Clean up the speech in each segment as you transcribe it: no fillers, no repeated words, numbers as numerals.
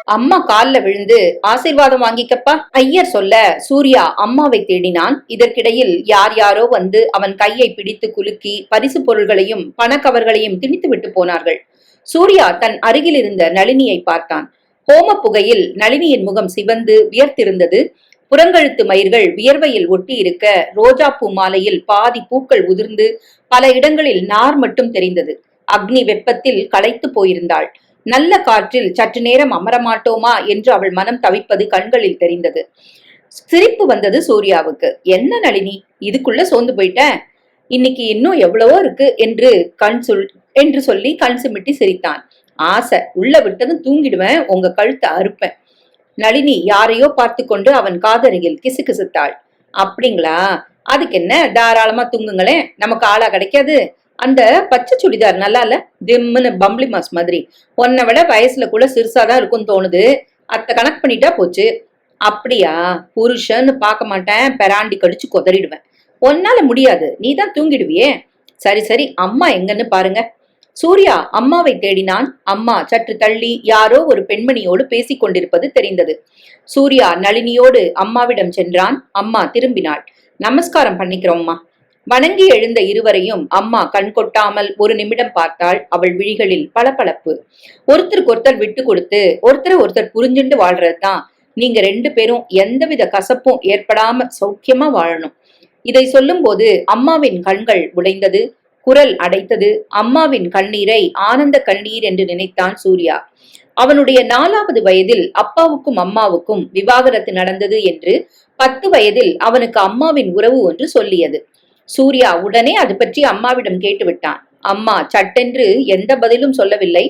அம்மா கால்ல விழுந்து ஆசீர்வாதம் வாங்கிக்கப்பா ஐயர் சொல்ல சூர்யா அம்மாவை தேடினான். இதற்கிடையில் யார் யாரோ வந்து அவன் கையை பிடித்து குலுக்கி பரிசு பொருள்களையும் பணக்கவர்களையும் திணித்து விட்டு போனார்கள். சூர்யா தன் அருகில் இருந்த நளினியை பார்த்தான். ஹோம புகையில் நளினியின் முகம் சிவந்து வியர்த்திருந்தது. புறங்கழுத்து மயிர்கள் வியர்வையில் ஒட்டி இருக்க ரோஜா பூ மாலையில் பாதி பூக்கள் உதிர்ந்து பல இடங்களில் நார் மட்டும் தெரிந்தது. அக்னி வெப்பத்தில் களைத்து போயிருந்தாள். நல்ல காற்றில் சற்று நேரம் அமரமாட்டோமா என்று அவள் மனம் தவிப்பது கண்களில் தெரிந்தது. சிரிப்பு வந்தது சூர்யாவுக்கு. என்ன நளினி, இதுக்குள்ள சோர்ந்து போயிட்ட? இன்னைக்கு இன்னும் எவ்வளவோ இருக்கு என்று சொல்லி கண் சிமிட்டி சிரித்தான். ஆசை உள்ள விட்டதும் தூங்கிடுவேன், உங்க கழுத்தை அறுப்பேன். நளினி யாரையோ பார்த்து கொண்டு அவன் காதருகில் கிசுகிசுத்தாள். அப்படிங்களா? அதுக்கு என்ன, தாராளமா தூங்குங்களேன், நமக்கு ஆளா கிடைக்காது. அந்த பச்சை சுடிதார் நல்லா இல்ல, திம்முன்னு பம்பளி மாஸ் மாதிரி. உன்னை விட வயசுல கூட சிறுசாதான் இருக்கும்னு தோணுது. அத்தை கணக்கு பண்ணிட்டா போச்சு. அப்படியா? புருஷன்னு பார்க்க மாட்டேன், பெராண்டி கடிச்சு கொதறிடுவேன். உன்னால முடியாது, நீதான் தூங்கிடுவியே. சரி சரி, அம்மா எங்கன்னு பாருங்க. சூர்யா அம்மாவை தேடினான். அம்மா சற்று தள்ளி யாரோ ஒரு பெண்மணியோடு பேசிக் கொண்டிருப்பது தெரிந்தது. சூர்யா நளினியோடு அம்மாவிடம் சென்றான். அம்மா திரும்பினாள். நமஸ்காரம் பண்ணிக்கிறோம்மா. வணங்கி எழுந்த இருவரையும் அம்மா கண் கொட்டாமல் ஒரு நிமிடம் பார்த்தாள். அவள் விழிகளில் பளபளப்பு. ஒருத்தருக்கொருத்தர் விட்டு கொடுத்து ஒருத்தர் புரிஞ்சுண்டு வாழ்றதுதான். நீங்க ரெண்டு பேரும் எந்தவித கசப்பும் ஏற்படாம சௌக்கியமா வாழணும். இதை சொல்லும் போது அம்மாவின் கண்கள் உடைந்தது. குரல் அடைத்தது. அம்மாவின் கண்ணீரை ஆனந்த கண்ணீர் என்று நினைத்தான் சூர்யா. அவனுடைய 4வது வயதில் அப்பாவுக்கும் அம்மாவுக்கும் விவாகரத்து நடந்தது என்று 10 வயதில் அவனுக்கு அம்மாவின் உறவு ஒன்று சொல்லியது. சூர்யா உடனே அது பற்றி அம்மாவிடம் கேட்டுவிட்டான். அம்மா சட்டென்று எந்த பதிலும் சொல்லவில்லை.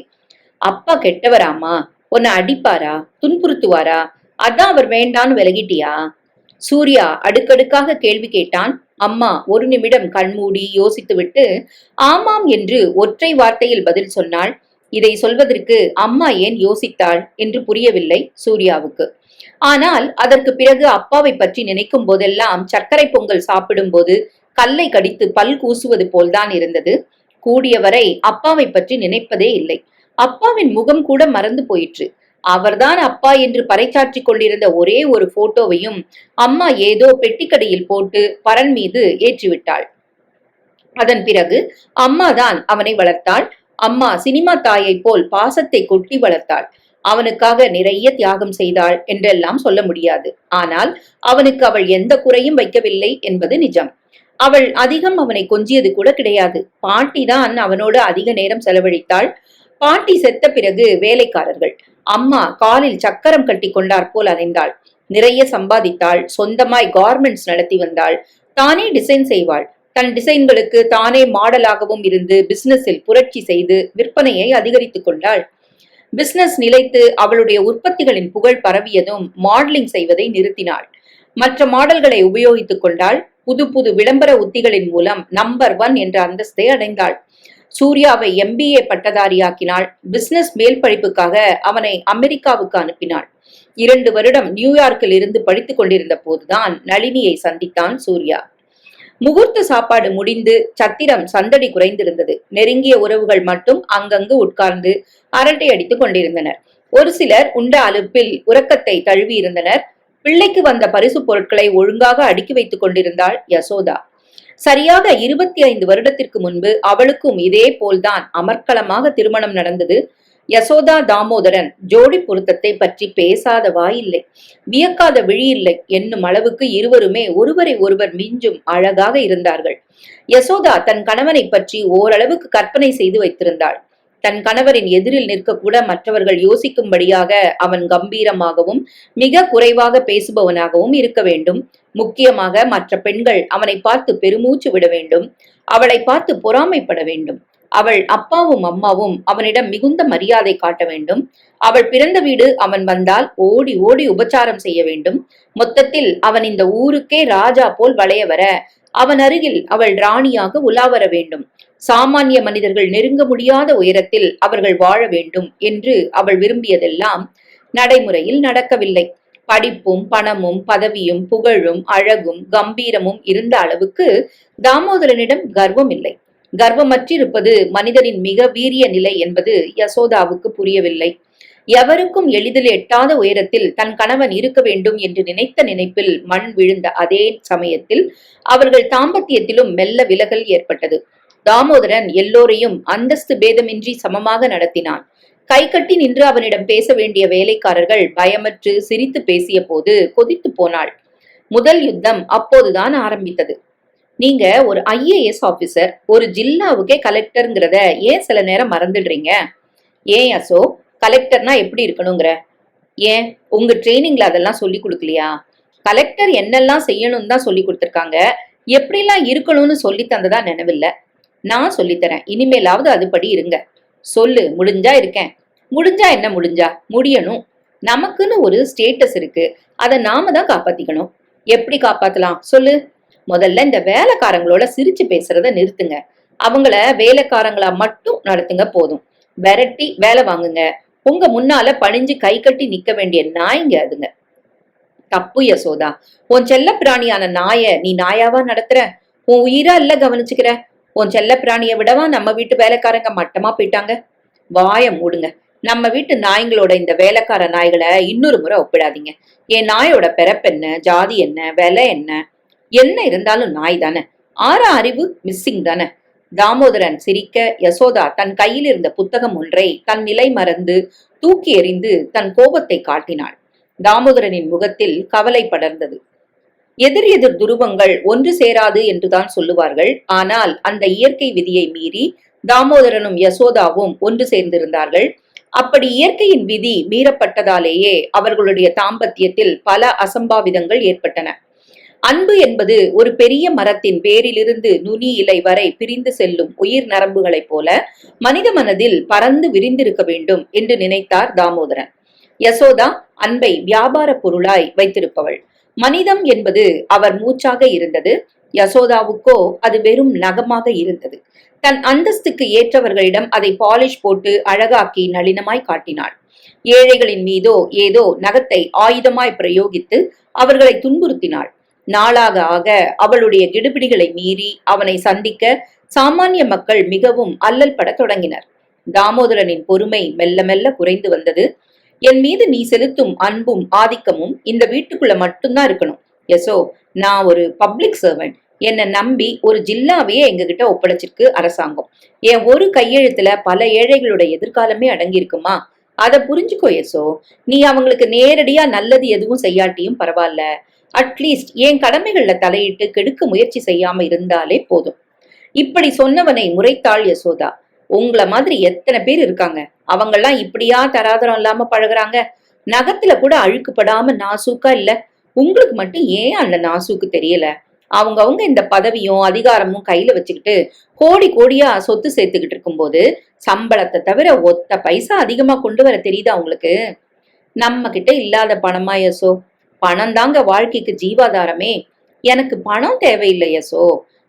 அப்பா கெட்டவராமா? உன்னை அடிப்பாரா, துன்புறுத்துவாரா? அதான் அவர் வேண்டான்னு விலகிட்டியா? சூர்யா அடுக்கடுக்காக கேள்வி கேட்டான். அம்மா ஒரு நிமிடம் கண்மூடி யோசித்துவிட்டு ஆமாம் என்று ஒற்றை வார்த்தையில் பதில் சொன்னாள். இதை சொல்வதற்கு அம்மா ஏன் யோசித்தாள் என்று புரியவில்லை சூர்யாவுக்கு. ஆனால் அதற்கு பிறகு அப்பாவை பற்றி நினைக்கும் போதெல்லாம் சர்க்கரை பொங்கல் சாப்பிடும் போது கல்லை கடித்து பல் கூசுவது போல்தான் இருந்தது. கூடியவரை அப்பாவை பற்றி நினைப்பதே இல்லை. அப்பாவின் முகம் கூட மறந்து போயிற்று. அவர்தான் அப்பா என்று பறைசாற்றி கொண்டிருந்த ஒரே ஒரு போட்டோவையும் அம்மா ஏதோ பெட்டிக்கடையில் போட்டு பரன் மீது ஏற்றிவிட்டாள். அதன் பிறகு அம்மாதான் அவனை வளர்த்தாள். அம்மா சினிமா தாயை போல் பாசத்தை கொட்டி வளர்த்தாள். அவனுக்காக நிறைய தியாகம் செய்தாள் என்றெல்லாம் சொல்ல முடியாது. ஆனால் அவனுக்கு அவள் எந்த குறையும் வைக்கவில்லை என்பது நிஜம். அவள் அதிகம் அவனை கொஞ்சியது கூட கிடையாது. பாட்டிதான் அவனோடு அதிக நேரம் செலவழித்தாள். பாட்டி செத்த பிறகு வேலைக்காரர்கள். அம்மா காலில் சக்கரம் கட்டி கொண்டார் போல் அலைந்தாள். நிறைய சம்பாதித்தாள். சொந்தமாய் கார்மெண்ட்ஸ் நடத்தி வந்தாள். தானே டிசைன் செய்வாள். தன் டிசைன்களுக்கு தானே மாடலாகவும் இருந்து பிசினஸில் புரட்சி செய்து விற்பனையை அதிகரித்துக் கொண்டாள். பிசினஸ் நிலைத்து அவளுடைய உற்பத்திகளின் புகழ் பரவியதும் மாடலிங் செய்வதை நிறுத்தினாள். மற்ற மாடல்களை உபயோகித்துக் கொண்டாள். புது புது விளம்பர உத்திகளின் மூலம் நம்பர் 1 என்ற அந்தஸ்தை அடைந்தாள். சூர்யாவை MBA பட்டதாரியாக்கினாள். பிசினஸ் மேல் படிப்புக்காக அவனை அமெரிக்காவுக்கு அனுப்பினாள். 2 வருடம் நியூயார்க்கில் இருந்து படித்துக் கொண்டிருந்த போதுதான் நளினியை சந்தித்தான் சூர்யா. முகூர்த்த சாப்பாடு முடிந்து சத்திரம் சந்தடி குறைந்திருந்தது. நெருங்கிய உறவுகள் மட்டும் அங்கங்கு உட்கார்ந்து அரட்டை அடித்துக் கொண்டிருந்தனர். ஒரு சிலர் உண்ட அலுப்பில் உறக்கத்தை தழுவி இருந்தனர். பிள்ளைக்கு வந்த பரிசு பொருட்களை ஒழுங்காக அடுக்கி வைத்துக் கொண்டிருந்தாள் யசோதா. சரியாக 25 வருடத்திற்கு முன்பு அவளுக்கும் இதே போல்தான் அமர்க்களமாக திருமணம் நடந்தது. யசோதா தாமோதரன் ஜோடி பொருத்தத்தை பற்றி பேசாத வாயில்லை, வியக்காத விழி இல்லை என்னும் அளவுக்கு இருவருமே ஒருவரை ஒருவர் மிஞ்சும் அழகாக இருந்தார்கள். யசோதா தன் கணவனை பற்றி ஓரளவுக்கு கற்பனை செய்து வைத்திருந்தாள். தன் கணவரின் எதிரில் நிற்கக்கூட மற்றவர்கள் யோசிக்கும்படியாக அவன் கம்பீரமாகவும் மிக குறைவாக பேசுபவனாகவும் இருக்க வேண்டும். முக்கியமாக மற்ற பெண்கள் அவனை பார்த்து பெருமூச்சு விட வேண்டும். அவளை பார்த்து பொறாமைப்பட வேண்டும். அவள் அப்பாவும் அம்மாவும் அவனிடம் மிகுந்த மரியாதை காட்ட வேண்டும். அவள் பிறந்த வீடு அவன் வந்தால் ஓடி ஓடி உபச்சாரம் செய்ய வேண்டும். மொத்தத்தில் அவன் இந்த ஊருக்கே ராஜா போல் வளைய வர அவன் அருகில் அவள் ராணியாக உலா வர வேண்டும். சாமானிய மனிதர்கள் நெருங்க முடியாத உயரத்தில் அவர்கள் வாழ வேண்டும் என்று அவள் விரும்பியதெல்லாம் நடைமுறையில் நடக்கவில்லை. படிப்பும் பணமும் பதவியும் புகழும் அழகும் கம்பீரமும் இருந்த அளவுக்கு தாமோதரனிடம் கர்வம் இல்லை. கர்வமற்றிருப்பது மனிதனின் மிக வீரிய நிலை என்பது யசோதாவுக்கு புரியவில்லை. எவருக்கும் எளிதில் எட்டாத உயரத்தில் தன் கணவன் இருக்க வேண்டும் என்று நினைத்த நினைப்பில் மண் விழுந்த அதே சமயத்தில் அவர்கள் தாம்பத்தியத்திலும் மெல்ல விலகல் ஏற்பட்டது. தாமோதரன் எல்லோரையும் அந்தஸ்து பேதமின்றி சமமாக நடத்தினான். கை கட்டி நின்று அவனிடம் பேச வேண்டிய வேலைக்காரர்கள் பயமற்று சிரித்து பேசிய போது கொதித்து போனாள். முதல் யுத்தம் அப்போதுதான் ஆரம்பித்தது. நீங்க ஒரு IAS ஆபீசர், ஒரு ஜில்லாவுக்கே கலெக்டர்ங்கிறத ஏன் சில நேரம் மறந்துடுறீங்க? ஏன் அசோ, கலெக்டர்னா எப்படி இருக்கணுங்கிற? ஏன் உங்க ட்ரைனிங்ல அதெல்லாம் சொல்லி கொடுக்கலையா? கலெக்டர் என்னெல்லாம் செய்யணும்னு தான் சொல்லி கொடுத்துருக்காங்க. எப்படிலாம் இருக்கணும்னு சொல்லி தந்ததா நினைவில்ல. நான் சொல்லித்தரேன், இனிமேலாவது அதுபடி இருங்க. சொல்லு, முடிஞ்சா இருக்கேன். முடிஞ்சா என்ன முடிஞ்சா? முடியணும். நமக்குன்னு ஒரு ஸ்டேட்டஸ் இருக்கு, அதை நாம தான் காப்பாத்திக்கணும். எப்படி காப்பாத்தலாம் சொல்லு? முதல்ல இந்த வேலைக்காரங்களோட சிரிச்சு பேசுறத நிறுத்துங்க. அவங்கள வேலைக்காரங்களா மட்டும் நடத்துங்க போதும். விரட்டி வேலை வாங்குங்க. உங்க முன்னால பணிஞ்சு கை கட்டி நிக்க வேண்டிய நாய்ங்க அதுங்க. தப்பு யசோதா. உன் செல்ல பிராணியான நாய நீ நாயாவா நடத்துற? உன் உயிரா இல்ல கவனிச்சுக்கிற? உன் செல்ல பிராணிய விடவா நம்ம வீட்டு வேலைக்காரங்க மட்டமா போயிட்டாங்க? வாய மூடுங்க. நம்ம வீட்டு நாய்களோட இந்த வேலைக்கார நாய்களை இன்னொரு முறை ஒப்பிடாதீங்க. என் நாயோட பிறப்பென்ன, ஜாதி என்ன, விலை என்ன, என்ன இருந்தாலும் நாய் தானே. அறிவு மிஸ்ஸிங் தானே. தாமோதரன் சிரிக்க, யசோதா தன் கையில் இருந்த புத்தகம் ஒன்றை தன் நிலை மறந்து தூக்கி எறிந்து தன் கோபத்தை காட்டினாள். தாமோதரனின் முகத்தில் கவலை படர்ந்தது. எதிர் எதிர் துருவங்கள் ஒன்று சேராது என்றுதான் சொல்லுவார்கள். ஆனால் அந்த இயற்கை விதியை மீறி தாமோதரனும் யசோதாவும் ஒன்று சேர்ந்திருந்தார்கள். அப்படி இயற்கையின் விதி மீறப்பட்டதாலேயே அவர்களுடைய தாம்பத்தியத்தில் பல அசம்பாவிதங்கள் ஏற்பட்டன. அன்பு என்பது ஒரு பெரிய மரத்தின் வேரிலிருந்து நுனி இலை வரை பிரிந்து செல்லும் உயிர் நரம்புகளைப் போல மனித மனதில் பறந்து விரிந்திருக்க வேண்டும் என்று நினைத்தார் தாமோதரன். யசோதா அன்பை வியாபார பொருளாய் வைத்திருப்பவள். மனிதம் என்பது அவர் மூச்சாக இருந்தது. யசோதாவுக்கோ அது வெறும் நகமாக இருந்தது. தன் அந்தஸ்துக்கு ஏற்றவர்களிடம் அதை பாலிஷ் போட்டு அழகாக்கி நளினமாய் காட்டினாள். ஏழைகளின் மீதோ ஏதோ நகத்தை ஆயுதமாய் பிரயோகித்து அவர்களை துன்புறுத்தினாள். நாளாக ஆக அவளுடைய கிடுபிடிகளை மீறி அவனை சந்திக்க சாமானிய மக்கள் மிகவும் அல்லல் பட தொடங்கினர். தாமோதரனின் பொறுமை மெல்ல மெல்ல குறைந்து வந்தது. என் மீது நீ செலுத்தும் அன்பும் ஆதிக்கமும் இந்த வீட்டுக்குள்ள மட்டும்தான் இருக்கணும். யசோ, நான் ஒரு பப்ளிக் சர்வெண்ட். என்னை நம்பி ஒரு ஜில்லாவையே எங்ககிட்ட ஒப்படைச்சிருக்கு அரசாங்கம். என் ஒரு கையெழுத்துல பல ஏழைகளோட எதிர்காலமே அடங்கி இருக்குமா? அதை புரிஞ்சுக்கோ யசோ. நீ அவங்களுக்கு நேரடியா நல்லது எதுவும் செய்யாட்டியும் பரவாயில்ல, அட்லீஸ்ட் என் கடமைகள்ல தலையிட்டு கெடுக்க முயற்சி செய்யாம இருந்தாலே போதும். இப்படி சொன்னவனை முறைத்தாள் யசோதா. உங்களை மாதிரி எத்தனை பேர் இருக்காங்க. அவங்கெல்லாம் இப்படியா தராதரம் இல்லாம பழகுறாங்க? நகத்துல கூட அழுக்குப்படாம நாசூக்கா இல்ல. உங்களுக்கு மட்டும் ஏன் அந்த நாசூக்கு தெரியல? அவங்க இந்த பதவியும் அதிகாரமும் கையில வச்சுக்கிட்டு கோடி கோடியா சொத்து சேர்த்துக்கிட்டு இருக்கும்போது சம்பளத்தை தவிர ஒத்த பைசா அதிகமா கொண்டு வர தெரியுதா உங்களுக்கு? நம்ம கிட்ட இல்லாத பணமா யசோ? பணம் தாங்க வாழ்க்கைக்கு ஜீவாதாரமே. எனக்கு பணம் தேவையில்லை யசோ,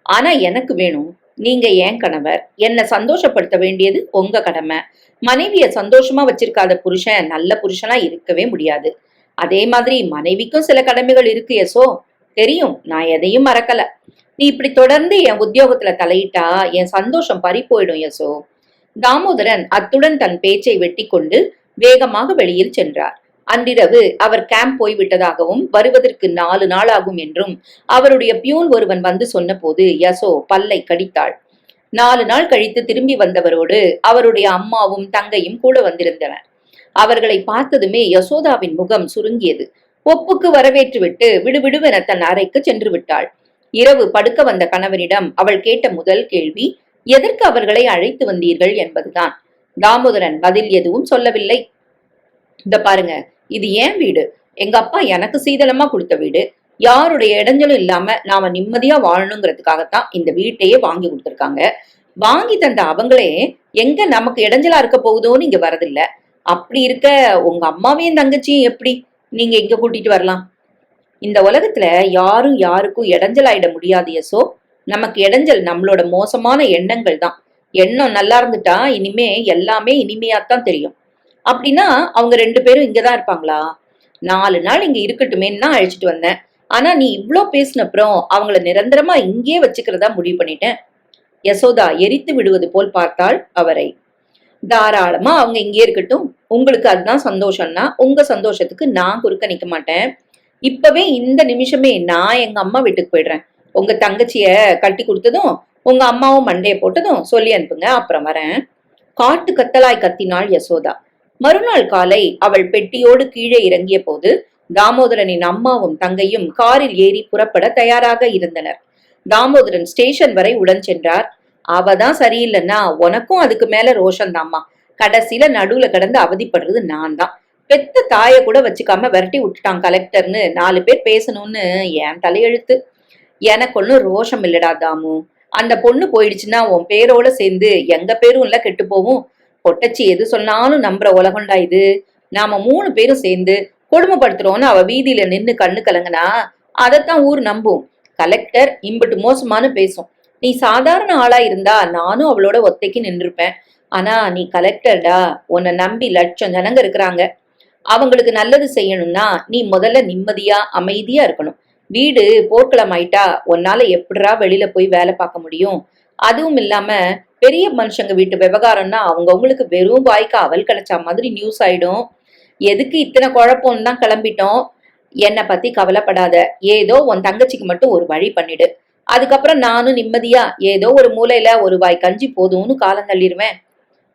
ஆனா எனக்கு வேணும். நீங்க ஏன் கணவர், என்னை சந்தோஷப்படுத்த வேண்டியது உங்க கடமை. மனைவிய சந்தோஷமா வச்சிருக்காத புருஷன் நல்ல புருஷனா இருக்கவே முடியாது. அதே மாதிரி மனைவிக்கும் சில கடமைகள் இருக்கு யசோ. தெரியும், நான் எதையும் மறக்கல. நீ இப்படி தொடர்ந்து என் உத்தியோகத்துல தலையிட்டா என் சந்தோஷம் பறி போயிடும் யசோ. தாமோதரன் அத்துடன் தன் பேச்சை வெட்டி கொண்டு வேகமாக வெளியில் சென்றார். அன்றிரவு அவர் கேம்ப் போய்விட்டதாகவும் வருவதற்கு 4 நாள் ஆகும் என்றும் அவருடைய பியூன் ஒருவன் வந்து சொன்ன போது யசோ பல்லை கடித்தாள். 4 நாள் கழித்து திரும்பி வந்தவரோடு அவருடைய அம்மாவும் தங்கையும் கூட வந்திருந்தனர். அவர்களை பார்த்ததுமே யசோதாவின் முகம் சுருங்கியது. ஒப்புக்கு வரவேற்றுவிட்டு விடுவிடுவென தன் அறைக்கு சென்று விட்டாள். இரவு படுக்க வந்த கணவனிடம் அவள் கேட்ட முதல் கேள்வி, எதற்கு அவர்களை அழைத்து வந்தீர்கள் என்பதுதான். தாமோதரன் பதில் எதுவும் சொல்லவில்லை. இந்த பாருங்க, இது ஏன் வீடு. எங்க அப்பா எனக்கு சீதளமா கொடுத்த வீடு. யாருடைய இடைஞ்சலும் இல்லாம நாம நிம்மதியா வாழணுங்கிறதுக்காகத்தான் இந்த வீட்டையே வாங்கி கொடுத்துருக்காங்க. வாங்கி தந்த அவங்களே எங்க நமக்கு இடைஞ்சலா இருக்க போகுதோன்னு இங்க வரதில்ல. அப்படி இருக்க உங்க அம்மாவையும் தங்கச்சியும் எப்படி நீங்க இங்க கூட்டிட்டு வரலாம்? இந்த உலகத்துல யாரும் யாருக்கும் இடைஞ்சலாயிட முடியாது யசோ. நமக்கு இடைஞ்சல் நம்மளோட மோசமான எண்ணங்கள் தான். எண்ணம் நல்லா இருந்துட்டா இனிமே எல்லாமே இனிமையாத்தான் தெரியும். அப்படின்னா அவங்க 2 பேரும் இங்கதான் இருப்பாங்களா? 4 நாள் இங்க இருக்கட்டுமேன்னு தான் அழைச்சிட்டு வந்தேன். ஆனா நீ இவ்ளோ பேசினப்புறம் அவங்கள நிரந்தரமா இங்கே வச்சுக்கிறதா முடிவு பண்ணிட்டேன். யசோதா எரித்து விடுவது போல் பார்த்தாள் அவரை. தாராளமா அவங்க இங்கே இருக்கட்டும். உங்களுக்கு அதுதான் சந்தோஷம்னா உங்க சந்தோஷத்துக்கு நான் குறுக்க நிக்க மாட்டேன். இப்பவே இந்த நிமிஷமே நான் எங்க அம்மா வீட்டுக்கு போயிடுறேன். உங்க தங்கச்சிய கட்டி கொடுத்ததும் உங்க அம்மாவும் மண்டைய போட்டதும் சொல்லி அனுப்புங்க, அப்புறம் வரேன். காட்டு கத்தலாய் கத்தினாள் யசோதா. மறுநாள் காலை அவள் பெட்டியோடு கீழே இறங்கிய போது தாமோதரனின் அம்மாவும் தங்கையும் காரில் ஏறி புறப்பட தயாராக இருந்தனர். தாமோதரன் ஸ்டேஷன் வரை உடன் சென்றார். அவதான் சரியில்லைன்னா உனக்கும் அதுக்கு மேல ரோஷன்தாம்மா. கடைசியில நடுவுல கிடந்து அவதிப்படுறது நான் தான். பெத்த தாய கூட வச்சுக்காம விரட்டி விட்டுட்டான் கலெக்டர்னு 4 பேர் பேசணும்னு என் தலையெழுத்து. எனக்கு ஒன்னும் ரோஷம் இல்லடா தாமு. அந்த பொண்ணு போயிடுச்சுன்னா உன் பேரோட சேர்ந்து எங்க பேரும் இல்ல கெட்டு போவும். பொட்டச்சி எது சொன்னாலும் நம்புற உலகம்டா இது. நாம 3 பேரும் சேர்ந்து கொடுமைப்படுத்துறோம்னு அவ வீதியில நின்னு கண்ணு கலங்குனா அதத்தான் ஊர் நம்பும். கலெக்டர் இம்பிட்டு மோசமானு பேசும். நீ சாதாரண ஆளா இருந்தா நானும் அவளோட ஒத்தைக்கு நின்றுப்பேன். ஆனா நீ கலெக்டர்டா, உன்னை நம்பி லட்சம் ஜனங்க இருக்கிறாங்க. அவங்களுக்கு நல்லது செய்யணும்னா நீ முதல்ல நிம்மதியா அமைதியா இருக்கணும். வீடு போர்க்களம் ஆயிட்டா உன்னால எப்படிரா வெளியில போய் வேலை பார்க்க முடியும்? அதுவும் இல்லாம பெரிய மனுஷங்க வீட்டு விவகாரம்னா அவங்கவுங்களுக்கு வெறும் வாய்க்கு அவல் கிடைச்சா மாதிரி நியூஸ் ஆயிடும். எதுக்கு இத்தனை குழப்பம்னு தான் கிளம்பிட்டோம். என்னை பத்தி கவலைப்படாத. ஏதோ உன் தங்கச்சிக்கு மட்டும் ஒரு வழி பண்ணிடு. அதுக்கப்புறம் நானும் நிம்மதியா ஏதோ ஒரு மூலையில ஒரு வாய் கஞ்சி போதும்னு காலம் தள்ளிடுவேன்.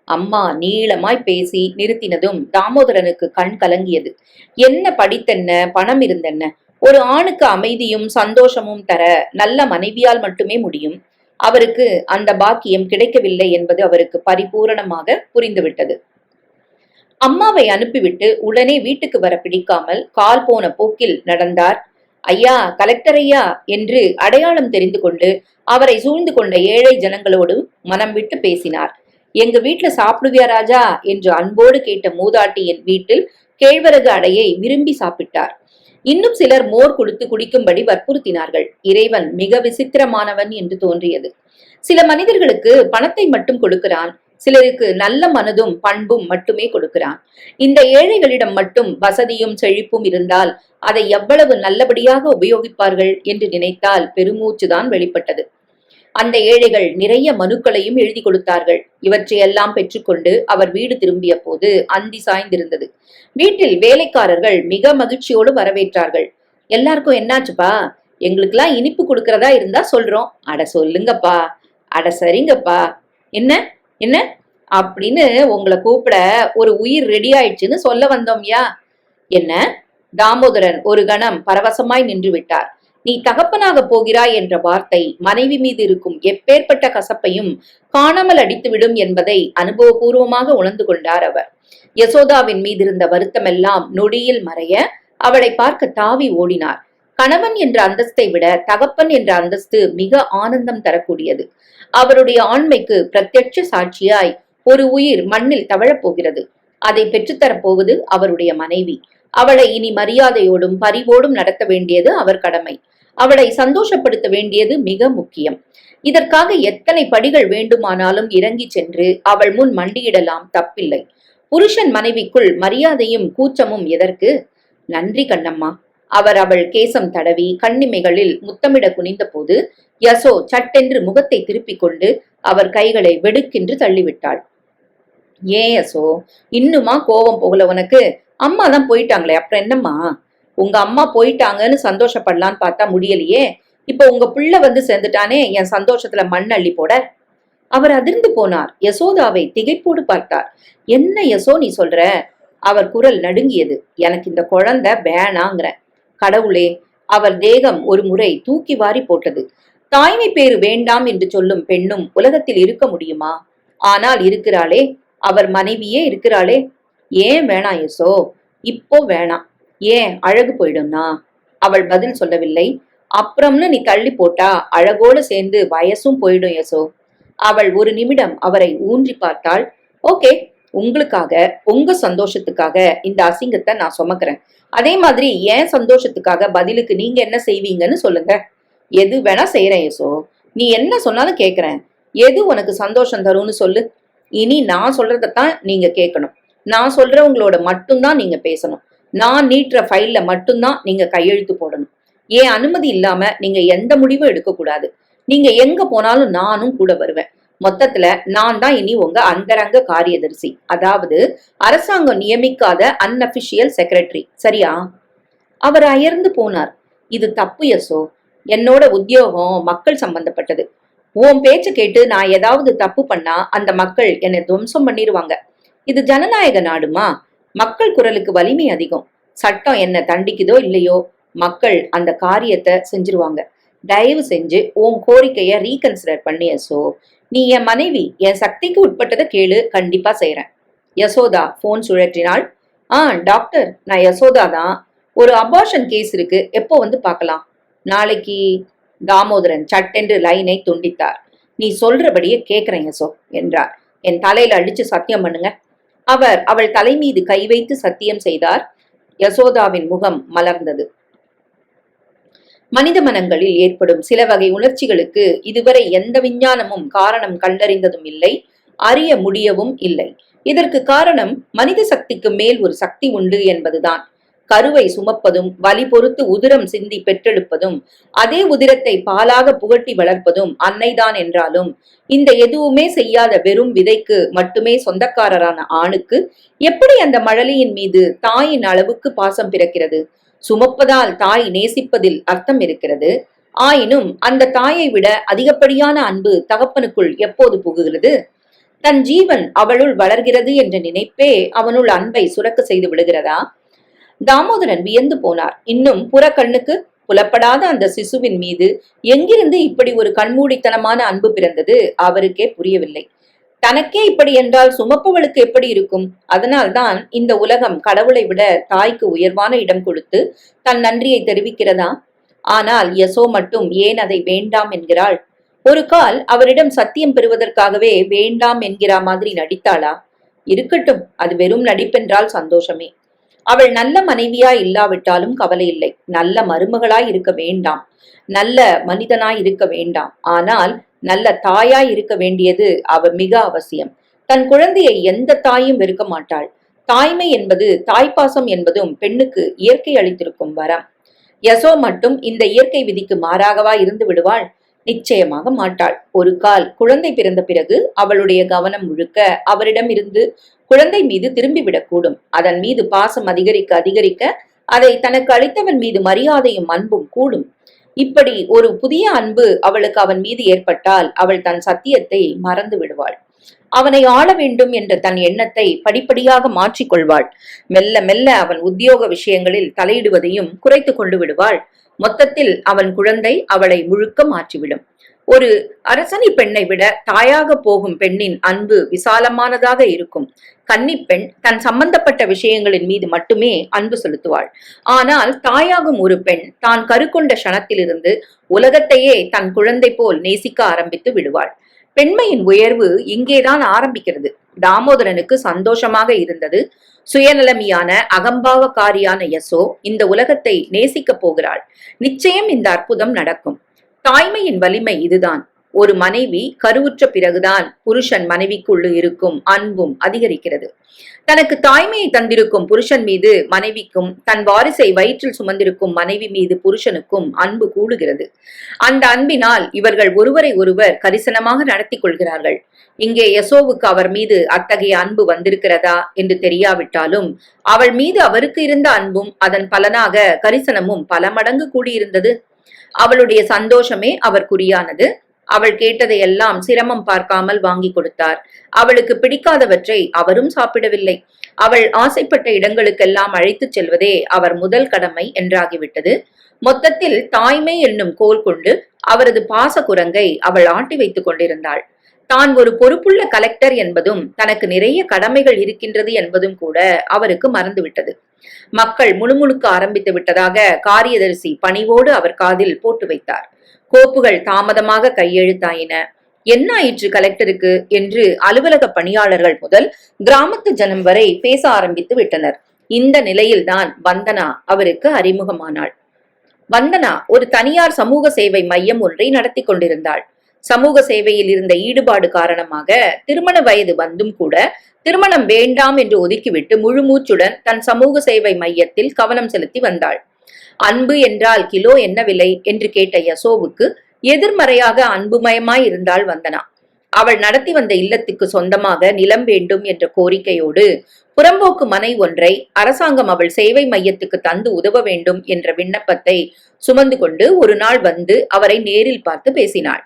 அம்மா நீளமாய் பேசி நிறுத்தினதும் தாமோதரனுக்கு கண் கலங்கியது. என்ன படித்தென்ன, பணம் இருந்தென்ன? ஒரு ஆணுக்கு அமைதியும் சந்தோஷமும் தர நல்ல மனைவியால் மட்டுமே முடியும். அவருக்கு அந்த பாக்கியம் கிடைக்கவில்லை என்பது அவருக்கு பரிபூரணமாக புரிந்துவிட்டது. அம்மாவை அனுப்பிவிட்டு உடனே வீட்டுக்கு வர பிடிக்காமல் கால் போன போக்கில் நடந்தார். ஐயா, கலெக்டர் ஐயா என்று அடையாளம் தெரிந்து கொண்டு அவரை சூழ்ந்து கொண்ட ஏழை ஜனங்களோடு மனம் விட்டு பேசினார். எங்க வீட்டுல சாப்பிடுவியா ராஜா என்று அன்போடு கேட்ட மூதாட்டியின் வீட்டில் கேழ்வரகு அடையை விரும்பி சாப்பிட்டார். இன்னும் சிலர் மோர் கொடுத்து குடிக்கும்படி வற்புறுத்தினார்கள். இறைவன் மிக விசித்திரமானவன் என்று தோன்றியது. சில மனிதர்களுக்கு பணத்தை மட்டும் கொடுக்கிறான், சிலருக்கு நல்ல மனதும் பண்பும் மட்டுமே கொடுக்கிறான். இந்த ஏழைகளிடம் மட்டும் வசதியும் செழிப்பும் இருந்தால் அதை எவ்வளவு நல்லபடியாக உபயோகிப்பார்கள் என்று நினைத்தால் பெருமூச்சுதான் வெளிப்பட்டது. அந்த ஏழைகள் நிறைய மனுக்களையும் எழுதி கொடுத்தார்கள். இவற்றையெல்லாம் பெற்றுக்கொண்டு அவர் வீடு திரும்பிய போது அந்தி சாய்ந்திருந்தது. வீட்டில் வேலைக்காரர்கள் மிக மகிழ்ச்சியோடு வரவேற்றார்கள். எல்லாருக்கும் என்னாச்சுப்பா? எங்களுக்கெல்லாம் இனிப்பு கொடுக்கறதா இருந்தா சொல்றோம். அட சொல்லுங்கப்பா. அட சரிங்கப்பா. என்ன என்ன அப்படின்னு உங்களை கூப்பிட ஒரு உயிர் ரெடி ஆயிடுச்சுன்னு சொல்ல வந்தோம்யா. என்ன? தாமோதரன் ஒரு கணம் பரவசமாய் நின்று விட்டார். நீ தகப்பனாக போகிறாய் என்ற வார்த்தை மனைவி மீது இருக்கும் எப்பேற்பட்ட கசப்பையும் காணாமல் அடித்துவிடும் என்பதை அனுபவபூர்வமாக உணர்ந்து கொண்டார் அவர். யசோதாவின் மீதிருந்த வருத்தமெல்லாம் நொடியில் மறைய அவளை பார்க்க தாவி ஓடினார். கணவன் என்ற அந்தஸ்தை விட தகப்பன் என்ற அந்தஸ்து மிக ஆனந்தம் தரக்கூடியது. அவருடைய ஆண்மைக்கு பிரத்யட்ச சாட்சியாய் ஒரு உயிர் மண்ணில் தவழப் போகிறது. அதை பெற்றுத்தரப்போவது அவருடைய மனைவி. அவளை இனி மரியாதையோடும் பரிவோடும் நடத்த வேண்டியது அவர் கடமை. அவளை சந்தோஷப்படுத்த வேண்டியது மிக முக்கியம். இதற்காக எத்தனை படிகள் வேண்டுமானாலும் இறங்கி சென்று அவள் முன் மண்டியிடலாம், தப்பில்லை. புருஷன் மனைவிக்குள் மரியாதையும் கூச்சமும் எதற்கு? நன்றி கண்ணம்மா. அவர் அவள் கேசம் தடவி கண்ணிமைகளில் முத்தமிட குனிந்த போது யசோ சட்டென்று முகத்தை திருப்பிக் கொண்டு அவர் கைகளை வெடுக்கென்று தள்ளிவிட்டாள். ஏன் யசோ, இன்னுமா கோபம் போகல உனக்கு? அம்மா தான் போயிட்டாங்களே, அப்புறம் என்னம்மா? உங்க அம்மா போயிட்டாங்கன்னு சந்தோஷப்படலான்னு பார்த்தா முடியலையே. இப்ப உங்க பிள்ளை வந்து சேர்ந்துட்டானே, என் சந்தோஷத்துல மண் அள்ளி போட. அவர் அதிர்ந்து போனார். யசோதாவை திகைப்போடு பார்த்தார். என்ன யசோ நீ சொல்ற? அவர் குரல் நடுங்கியது. எனக்கு இந்த குழந்தை வேணாங்கிற. கடவுளே! அவர் தேகம் ஒரு முறை தூக்கி வாரி போட்டது. தாய்மை பேறு வேண்டாம் என்று சொல்லும் பெண்ணும் உலகத்தில் இருக்க முடியுமா? ஆனால் இருக்கிறாளே, அவர் மனைவியே இருக்கிறாளே. ஏன் வேணாம் யசோ? இப்போ வேணாம். ஏன், அழகு போயிடும்னா? அவள் பதில் சொல்லவில்லை. அப்புறம்னு நீ தள்ளி போட்டா அழகோடு சேர்ந்து வயசும் போயிடும் யசோ. அவள் ஒரு நிமிடம் அவரை ஊன்றி பார்த்தாள். ஓகே, உங்களுக்காக, உங்க சந்தோஷத்துக்காக இந்த அசிங்கத்தை நான் சுமக்கிறேன். அதே மாதிரி என் சந்தோஷத்துக்காக பதிலுக்கு நீங்க என்ன செய்வீங்கன்னு சொல்லுங்க. எது வேணா செய்யறேன் யசோ. நீ என்ன சொன்னாலும் கேக்குறேன். எது உனக்கு சந்தோஷம் தரும்னு சொல்லு. இனி நான் சொல்றதைத்தான் நீங்க கேட்கணும். நான் சொல்றவங்களோட மட்டும்தான் நீங்க பேசணும். நான் நீட்டுற ஃபைல்ல மட்டும்தான் நீங்க கையெழுத்து போடணும். என் அனுமதி இல்லாம நீங்க எந்த முடிவும் எடுக்க கூடாது. நீங்க எங்க போனாலும் நானும் கூட வருவேன். மொத்தத்துல நான் தான் இனி உங்க அந்தரங்க காரியதர்சி, அதாவது அரசாங்கம் நியமிக்காத அன்அபிஷியல் செக்ரட்டரி, சரியா? அவர் அயர்ந்து போனார். இது தப்பு யசோ. என்னோட உத்தியோகம் மக்கள் சம்பந்தப்பட்டது. உன் பேச்சு கேட்டு நான் ஏதாவது தப்பு பண்ணா அந்த மக்கள் என்னை துவம்சம் பண்ணிருவாங்க. இது ஜனநாயக நாடுமா? மக்கள் குரலுக்கு வலிமை அதிகம். சட்டம் என்ன தண்டிக்குதோ இல்லையோ, மக்கள் அந்த காரியத்தை செஞ்சிருவாங்க. தயவு செஞ்சு உன் கோரிக்கைய ரீகன்சிடர் பண்ணி யசோ. நீ என் மனைவி, என் சக்திக்கு உட்பட்டதை கேளு, கண்டிப்பா செய்யறேன். யசோதா போன் சுழற்றினாள். டாக்டர், நான் யசோதா தான். ஒரு அபார்ஷன் கேஸ் இருக்கு, எப்போ வந்து பார்க்கலாம்? நாளைக்கு. தாமோதரன் சட்டென்று லைனை துண்டித்தார். நீ சொல்றபடியே கேட்கிறேன் யசோ என்றார். என் தலையில அடிச்சு சத்தியம் பண்ணுங்க. அவர் அவள் தலை மீது கை வைத்து சத்தியம் செய்தார். யசோதாவின் முகம் மலர்ந்தது. மனித மனங்களில் ஏற்படும் சில வகை உணர்ச்சிகளுக்கு இதுவரை எந்த விஞ்ஞானமும் காரணம் கண்டறிந்ததும் இல்லை, அறிய முடியவும் இல்லை. இதற்கு காரணம் மனித சக்திக்கு மேல் ஒரு சக்தி உண்டு என்பதுதான். கருவை சுமப்பதும் வலி பொறுத்து உதிரம் சிந்தி பெற்றெடுப்பதும் அதே உதிரத்தை பாலாக புகட்டி வளர்ப்பதும் அன்னைதான் என்றாலும், இந்த எதுவுமே செய்யாத வெறும் விதைக்கு மட்டுமே சொந்தக்காரரான ஆணுக்கு எப்படி அந்த மழலையின் மீது தாயின் அளவுக்கு பாசம் பிறக்கிறது? சுமப்பதால் தாய் நேசிப்பதில் அர்த்தம் இருக்கிறது. ஆயினும் அந்த தாயை விட அதிகப்படியான அன்பு தகப்பனுக்குள் எப்போது புகுகிறது? தன் ஜீவன் அவளுள் வளர்கிறது என்ற நினைப்பே அவனுள் அன்பை சுரக்க செய்து விடுகிறதா? தாமோதரன் வியந்து போனார். இன்னும் புற கண்ணுக்கு புலப்படாத அந்த சிசுவின் மீது எங்கிருந்து இப்படி ஒரு கண்மூடித்தனமான அன்பு பிறந்தது அவருக்கே புரியவில்லை. தனக்கே இப்படி என்றால் சுமப்பவளுக்கு எப்படி இருக்கும்? அதனால்தான் இந்த உலகம் கடவுளை விட தாய்க்கு உயர்வான இடம் கொடுத்து தன் நன்றியை தெரிவிக்கிறதா? ஆனால் யசோ மட்டும் ஏன் அதை வேண்டாம் என்கிறாள்? ஒரு கால் அவரிடம் சத்தியம் பெறுவதற்காகவே வேண்டாம் என்கிற மாதிரி நடித்தாளா? இருக்கட்டும், அது வெறும் நடிப்பென்றால் சந்தோஷமே. அவள் நல்ல மனைவியா இல்லாவிட்டாலும் கவலை இல்லை. நல்ல மருமகளாய் இருக்க வேண்டாம், நல்ல மனிதனாய் இருக்க வேண்டாம், ஆனால் நல்ல தாயாய் இருக்க வேண்டியது மிக அவசியம். தன் குழந்தையை எந்த தாயும் வெறுக்க மாட்டாள். தாய்மை என்பது, தாய்ப்பாசம் என்பதும் பெண்ணுக்கு இயற்கை அளித்திருக்கும் வரம். யசோ மட்டும் இந்த இயற்கை விதிக்கு மாறாகவா இருந்து விடுவாள்? நிச்சயமாக மாட்டாள். ஒரு கால் குழந்தை பிறந்த பிறகு அவளுடைய கவனம் முழுக்க அவரிடம் இருந்து குழந்தை மீது திரும்பிவிடக்கூடும். அதன் மீது பாசம் அதிகரிக்க அதிகரிக்க அதை தனக்கு அளித்தவன் மீது மரியாதையும் அன்பும் கூடும். இப்படி ஒரு புதிய அன்பு அவளுக்கு அவன் மீது ஏற்பட்டால் அவள் தன் சத்தியத்தை மறந்து விடுவாள். அவனை ஆள வேண்டும் என்ற தன் எண்ணத்தை படிப்படியாக மாற்றிக்கொள்வாள். மெல்ல மெல்ல அவன் உத்தியோக விஷயங்களில் தலையிடுவதையும் குறைத்து கொண்டு விடுவாள். மொத்தத்தில் அவன் குழந்தை அவளை முழுக்க மாற்றிவிடும். ஒரு அரசனி பெண்ணை விட தாயாக போகும் பெண்ணின் அன்பு விசாலமானதாக இருக்கும். கன்னிப்பெண் தன் சம்பந்தப்பட்ட விஷயங்களின் மீது மட்டுமே அன்பு செலுத்துவாள். ஆனால் தாயாகும் ஒரு பெண் தான் கருக்கொண்ட க்ஷணத்திலிருந்து உலகத்தையே தன் குழந்தை போல் நேசிக்க ஆரம்பித்து விடுவாள். பெண்மையின் உயர்வு இங்கேதான் ஆரம்பிக்கிறது. தாமோதரனுக்கு சந்தோஷமாக இருந்தது. சுயநலமியான அகம்பாவக்காரியான யசோ இந்த உலகத்தை நேசிக்கப் போகிறாள். நிச்சயம் இந்த அற்புதம் நடக்கும். தாய்மையின் வலிமை இதுதான். ஒரு மனைவி கருவுற்ற பிறகுதான் புருஷன் மனைவிக்குள்ளு இருக்கும் அன்பும் அதிகரிக்கிறது. தனக்கு தாய்மையை தந்திருக்கும் புருஷன் மீது மனைவிக்கும், தன் வாரிசை வயிற்றில் சுமந்திருக்கும் மனைவி மீது புருஷனுக்கும் அன்பு கூடுகிறது. அந்த அன்பினால் இவர்கள் ஒருவரை ஒருவர் கரிசனமாக நடத்தி கொள்கிறார்கள். இங்கே யசோவுக்கு அவர் மீது அத்தகைய அன்பு வந்திருக்கிறதா என்று தெரியாவிட்டாலும் அவள் மீது அவருக்கு இருந்த அன்பும் அதன் பலனாக கரிசனமும் பல மடங்கு கூடியிருந்தது. அவளுடைய சந்தோஷமே அவர் குறியானது. அவள் கேட்டதையெல்லாம் சிரமம் பார்க்காமல் வாங்கி கொடுத்தார். அவளுக்கு பிடிக்காதவற்றை அவரும் சாப்பிடவில்லை. அவள் ஆசைப்பட்ட இடங்களுக்கெல்லாம் அழைத்துச் செல்வதே அவர் முதல் கடமை என்றாகிவிட்டது. மொத்தத்தில் தாய்மை என்னும் கோல் கொண்டு அவரது பாச குரங்கை அவள் ஆட்டி வைத்துக் கொண்டிருந்தாள். தான் ஒரு பொறுப்புள்ள கலெக்டர் என்பதும் தனக்கு நிறைய கடமைகள் இருக்கின்றது என்பதும் கூட அவருக்கு மறந்துவிட்டது. மக்கள் முணுமுணுக்க ஆரம்பித்து விட்டதாக காரியதரிசி பணிவோடு அவர் காதில் போட்டு வைத்தார். கோப்புகள் தாமதமாக கையெழுத்தாயின. என்ன ஆயிற்று கலெக்டருக்கு என்று அலுவலக பணியாளர்கள் முதல் கிராமத்து ஜனம் வரை பேச ஆரம்பித்து விட்டனர். இந்த நிலையில்தான் வந்தனா அவருக்கு அறிமுகமானாள். வந்தனா ஒரு தனியார் சமூக சேவை மையம் ஒன்றை நடத்தி கொண்டிருந்தாள். சமூக சேவையில் இருந்த ஈடுபாடு காரணமாக திருமண வயது வந்தும் கூட திருமணம் வேண்டாம் என்று ஒதுக்கிவிட்டு முழு மூச்சுடன் தன் சமூக சேவை மையத்தில் கவனம் செலுத்தி வந்தாள். அன்பு என்றால் கிலோ என்ன விலை என்று கேட்ட யசோவுக்கு எதிர்மறையாக அன்புமயமாய் இருந்தாள் வந்தனா. அவள் நடத்தி வந்த இல்லத்துக்கு சொந்தமாக நிலம் வேண்டும் என்ற கோரிக்கையோடு புறம்போக்கு மனை ஒன்றை அரசாங்கம் அவள் சேவை மையத்துக்கு தந்து உதவ வேண்டும் என்ற விண்ணப்பத்தை சுமந்து கொண்டு ஒரு நாள் வந்து அவரை நேரில் பார்த்து பேசினாள்.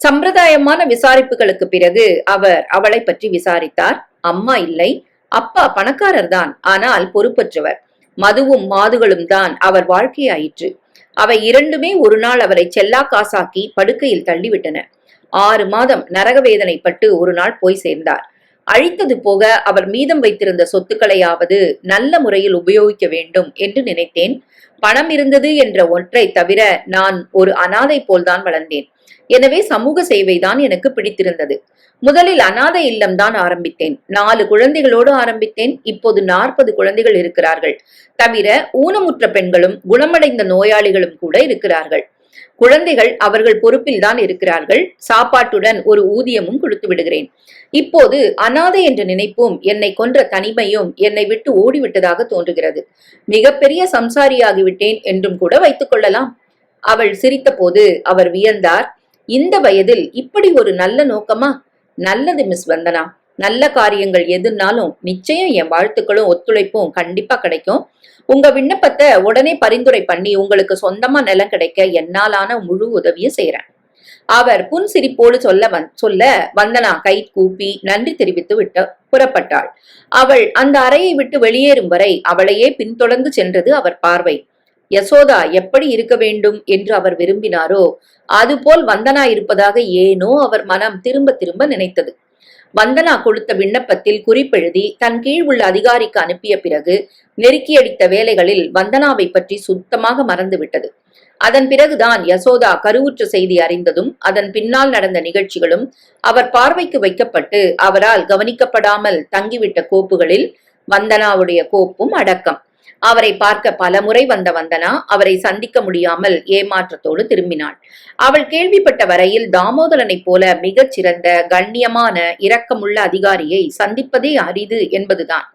சம்பிரதாயமான விசாரிப்புகளுக்கு பிறகு அவர் அவளை பற்றி விசாரித்தார். அம்மா இல்லை, அப்பா பணக்காரர் தான், ஆனால் பொறுப்பற்றவர். மதுவும் மாதுகளும் தான் அவர் வாழ்க்கையாயிற்று. அவை இரண்டுமே ஒரு நாள் அவரை செல்லா காசாக்கி படுக்கையில் தள்ளிவிட்டன. 6 மாதம் நரக வேதனைப்பட்டு ஒரு நாள் போய் சேர்ந்தார். அழித்தது போக அவர் மீதம் வைத்திருந்த சொத்துக்களையாவது நல்ல முறையில் உபயோகிக்க வேண்டும் என்று நினைத்தேன். பணம் இருந்தது என்ற ஒன்றை தவிர நான் ஒரு அனாதை போல்தான் வளர்ந்தேன். எனவே சமூக சேவைதான் எனக்கு பிடித்திருந்தது. முதலில் அனாதை இல்லம் தான் ஆரம்பித்தேன். 4 குழந்தைகளோடு ஆரம்பித்தேன். இப்போது 40 குழந்தைகள் இருக்கிறார்கள். தவிர ஊனமுற்ற பெண்களும் குணமடைந்த நோயாளிகளும் கூட இருக்கிறார்கள். குழந்தைகள் அவர்கள் பொறுப்பில் தான் இருக்கிறார்கள். சாப்பாட்டுடன் ஒரு ஊதியமும் கொடுத்து விடுகிறேன். இப்போது அனாதை என்ற நினைப்பும் என்னை கொன்ற தனிமையும் என்னை விட்டு ஓடிவிட்டதாக தோன்றுகிறது. மிகப்பெரிய சம்சாரியாகிவிட்டேன் என்றும் கூட வைத்துக் கொள்ளலாம். அவள் சிரித்த போது அவர் வியந்தார். இந்த வயதில் இப்படி ஒரு நல்ல நோக்கமா? நல்லது மிஸ் வந்தனா. நல்ல காரியங்கள் எதுனாலும் நிச்சயம் என் வாழ்த்துக்களும் ஒத்துழைப்பும் கண்டிப்பா கிடைக்கும். உங்க விண்ணப்பத்தை உடனே பரிந்துரை பண்ணி உங்களுக்கு சொந்தமா நிலம் கிடைக்க என்னாலான முழு உதவியும் செய்யறேன். அவர் புன்சிரிப்போடு சொல்ல வந்தனா கை கூப்பி நன்றி தெரிவித்து விட்டு புறப்பட்டாள். அவள் அந்த அறையை விட்டு வெளியேறும் வரை அவளையே பின்தொடர்ந்து சென்றது அவர் பார்வை. யசோதா எப்படி இருக்க வேண்டும் என்று அவர் விரும்பினாரோ அதுபோல் வந்தனா இருப்பதாக ஏனோ அவர் மனம் திரும்ப திரும்ப நினைத்தது. வந்தனா கொடுத்த விண்ணப்பத்தில் குறிப்பெழுதி தன் கீழ் உள்ள அதிகாரிக்கு அனுப்பிய பிறகு நெருக்கியடித்த வேலைகளில் வந்தனாவை பற்றி சுத்தமாக மறந்துவிட்டது. அதன் பிறகுதான் யசோதா கருவுற்ற செய்தி அறிந்ததும் அதன் பின்னால் நடந்த நிகழ்ச்சிகளும் அவர் பார்வைக்கு வைக்கப்பட்டு அவரால் கவனிக்கப்படாமல் தங்கிவிட்ட கோப்புகளில் வந்தனாவுடைய கோப்பும் அடக்கம். அவரை பார்க்க பலமுறை வந்த வந்தனா அவரை சந்திக்க முடியாமல் ஏமாற்றத்தோடு திரும்பினாள். அவள் கேள்விப்பட்ட வரையில் தாமோதரனைப் போல மிகச் சிறந்த கண்ணியமான இரக்கமுள்ள அதிகாரியை சந்திப்பதே அரிது என்பதுதான்.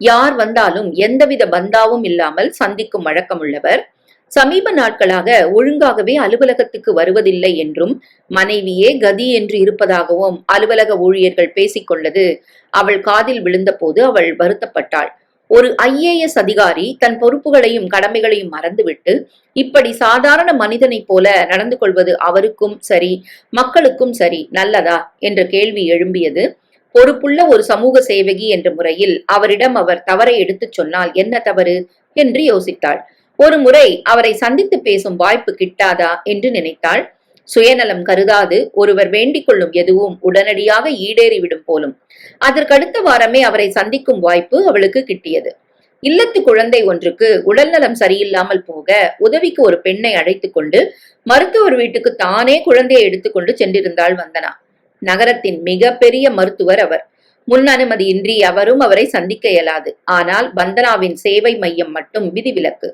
யார் வந்தாலும் எந்தவித பந்தாவும் இல்லாமல் சந்திக்கும் வழக்கமுள்ளவர். சமீப நாட்களாக ஒழுங்காகவே அலுவலகத்துக்கு வருவதில்லை என்றும் மனைவியே கதி என்று இருப்பதாகவும் அலுவலக ஊழியர்கள் பேசிக்கொண்டது அவள் காதில் விழுந்த போது அவள் வருத்தப்பட்டாள். ஒரு IAS அதிகாரி தன் பொறுப்புகளையும் கடமைகளையும் மறந்துவிட்டு இப்படி சாதாரண மனிதனைப் போல நடந்து கொள்வது அவருக்கும் சரி மக்களுக்கும் சரி நல்லதா என்ற கேள்வி எழும்பியது. பொறுப்புள்ள ஒரு சமூக சேவகி என்ற முறையில் அவரிடம் அவர் தவறை எடுத்துச் சொன்னால் என்ன தவறு என்று யோசித்தாள். ஒரு முறை அவரை சந்தித்து பேசும் வாய்ப்பு கிட்டாதா என்று நினைத்தாள். சுயநலம் கருதாது ஒருவர் வேண்டிக் கொள்ளும் எதுவும் உடனடியாக ஈடேறிவிடும் போலும். அதற்கடுத்த வாரமே அவரை சந்திக்கும் வாய்ப்பு அவளுக்கு கிட்டியது. இல்லத்து குழந்தை ஒன்றுக்கு உடல்நலம் சரியில்லாமல் போக உதவிக்கு ஒரு பெண்ணை அழைத்துக் கொண்டு மருத்துவர் வீட்டுக்கு தானே குழந்தையை எடுத்துக்கொண்டு சென்றிருந்தாள் வந்தனா. நகரத்தின் மிக பெரிய மருத்துவர் அவர். முன் அனுமதியின்றி அவரும் அவரை சந்திக்க இயலாது. ஆனால் வந்தனாவின் சேவை மையம் மட்டும் விதிவிலக்கு.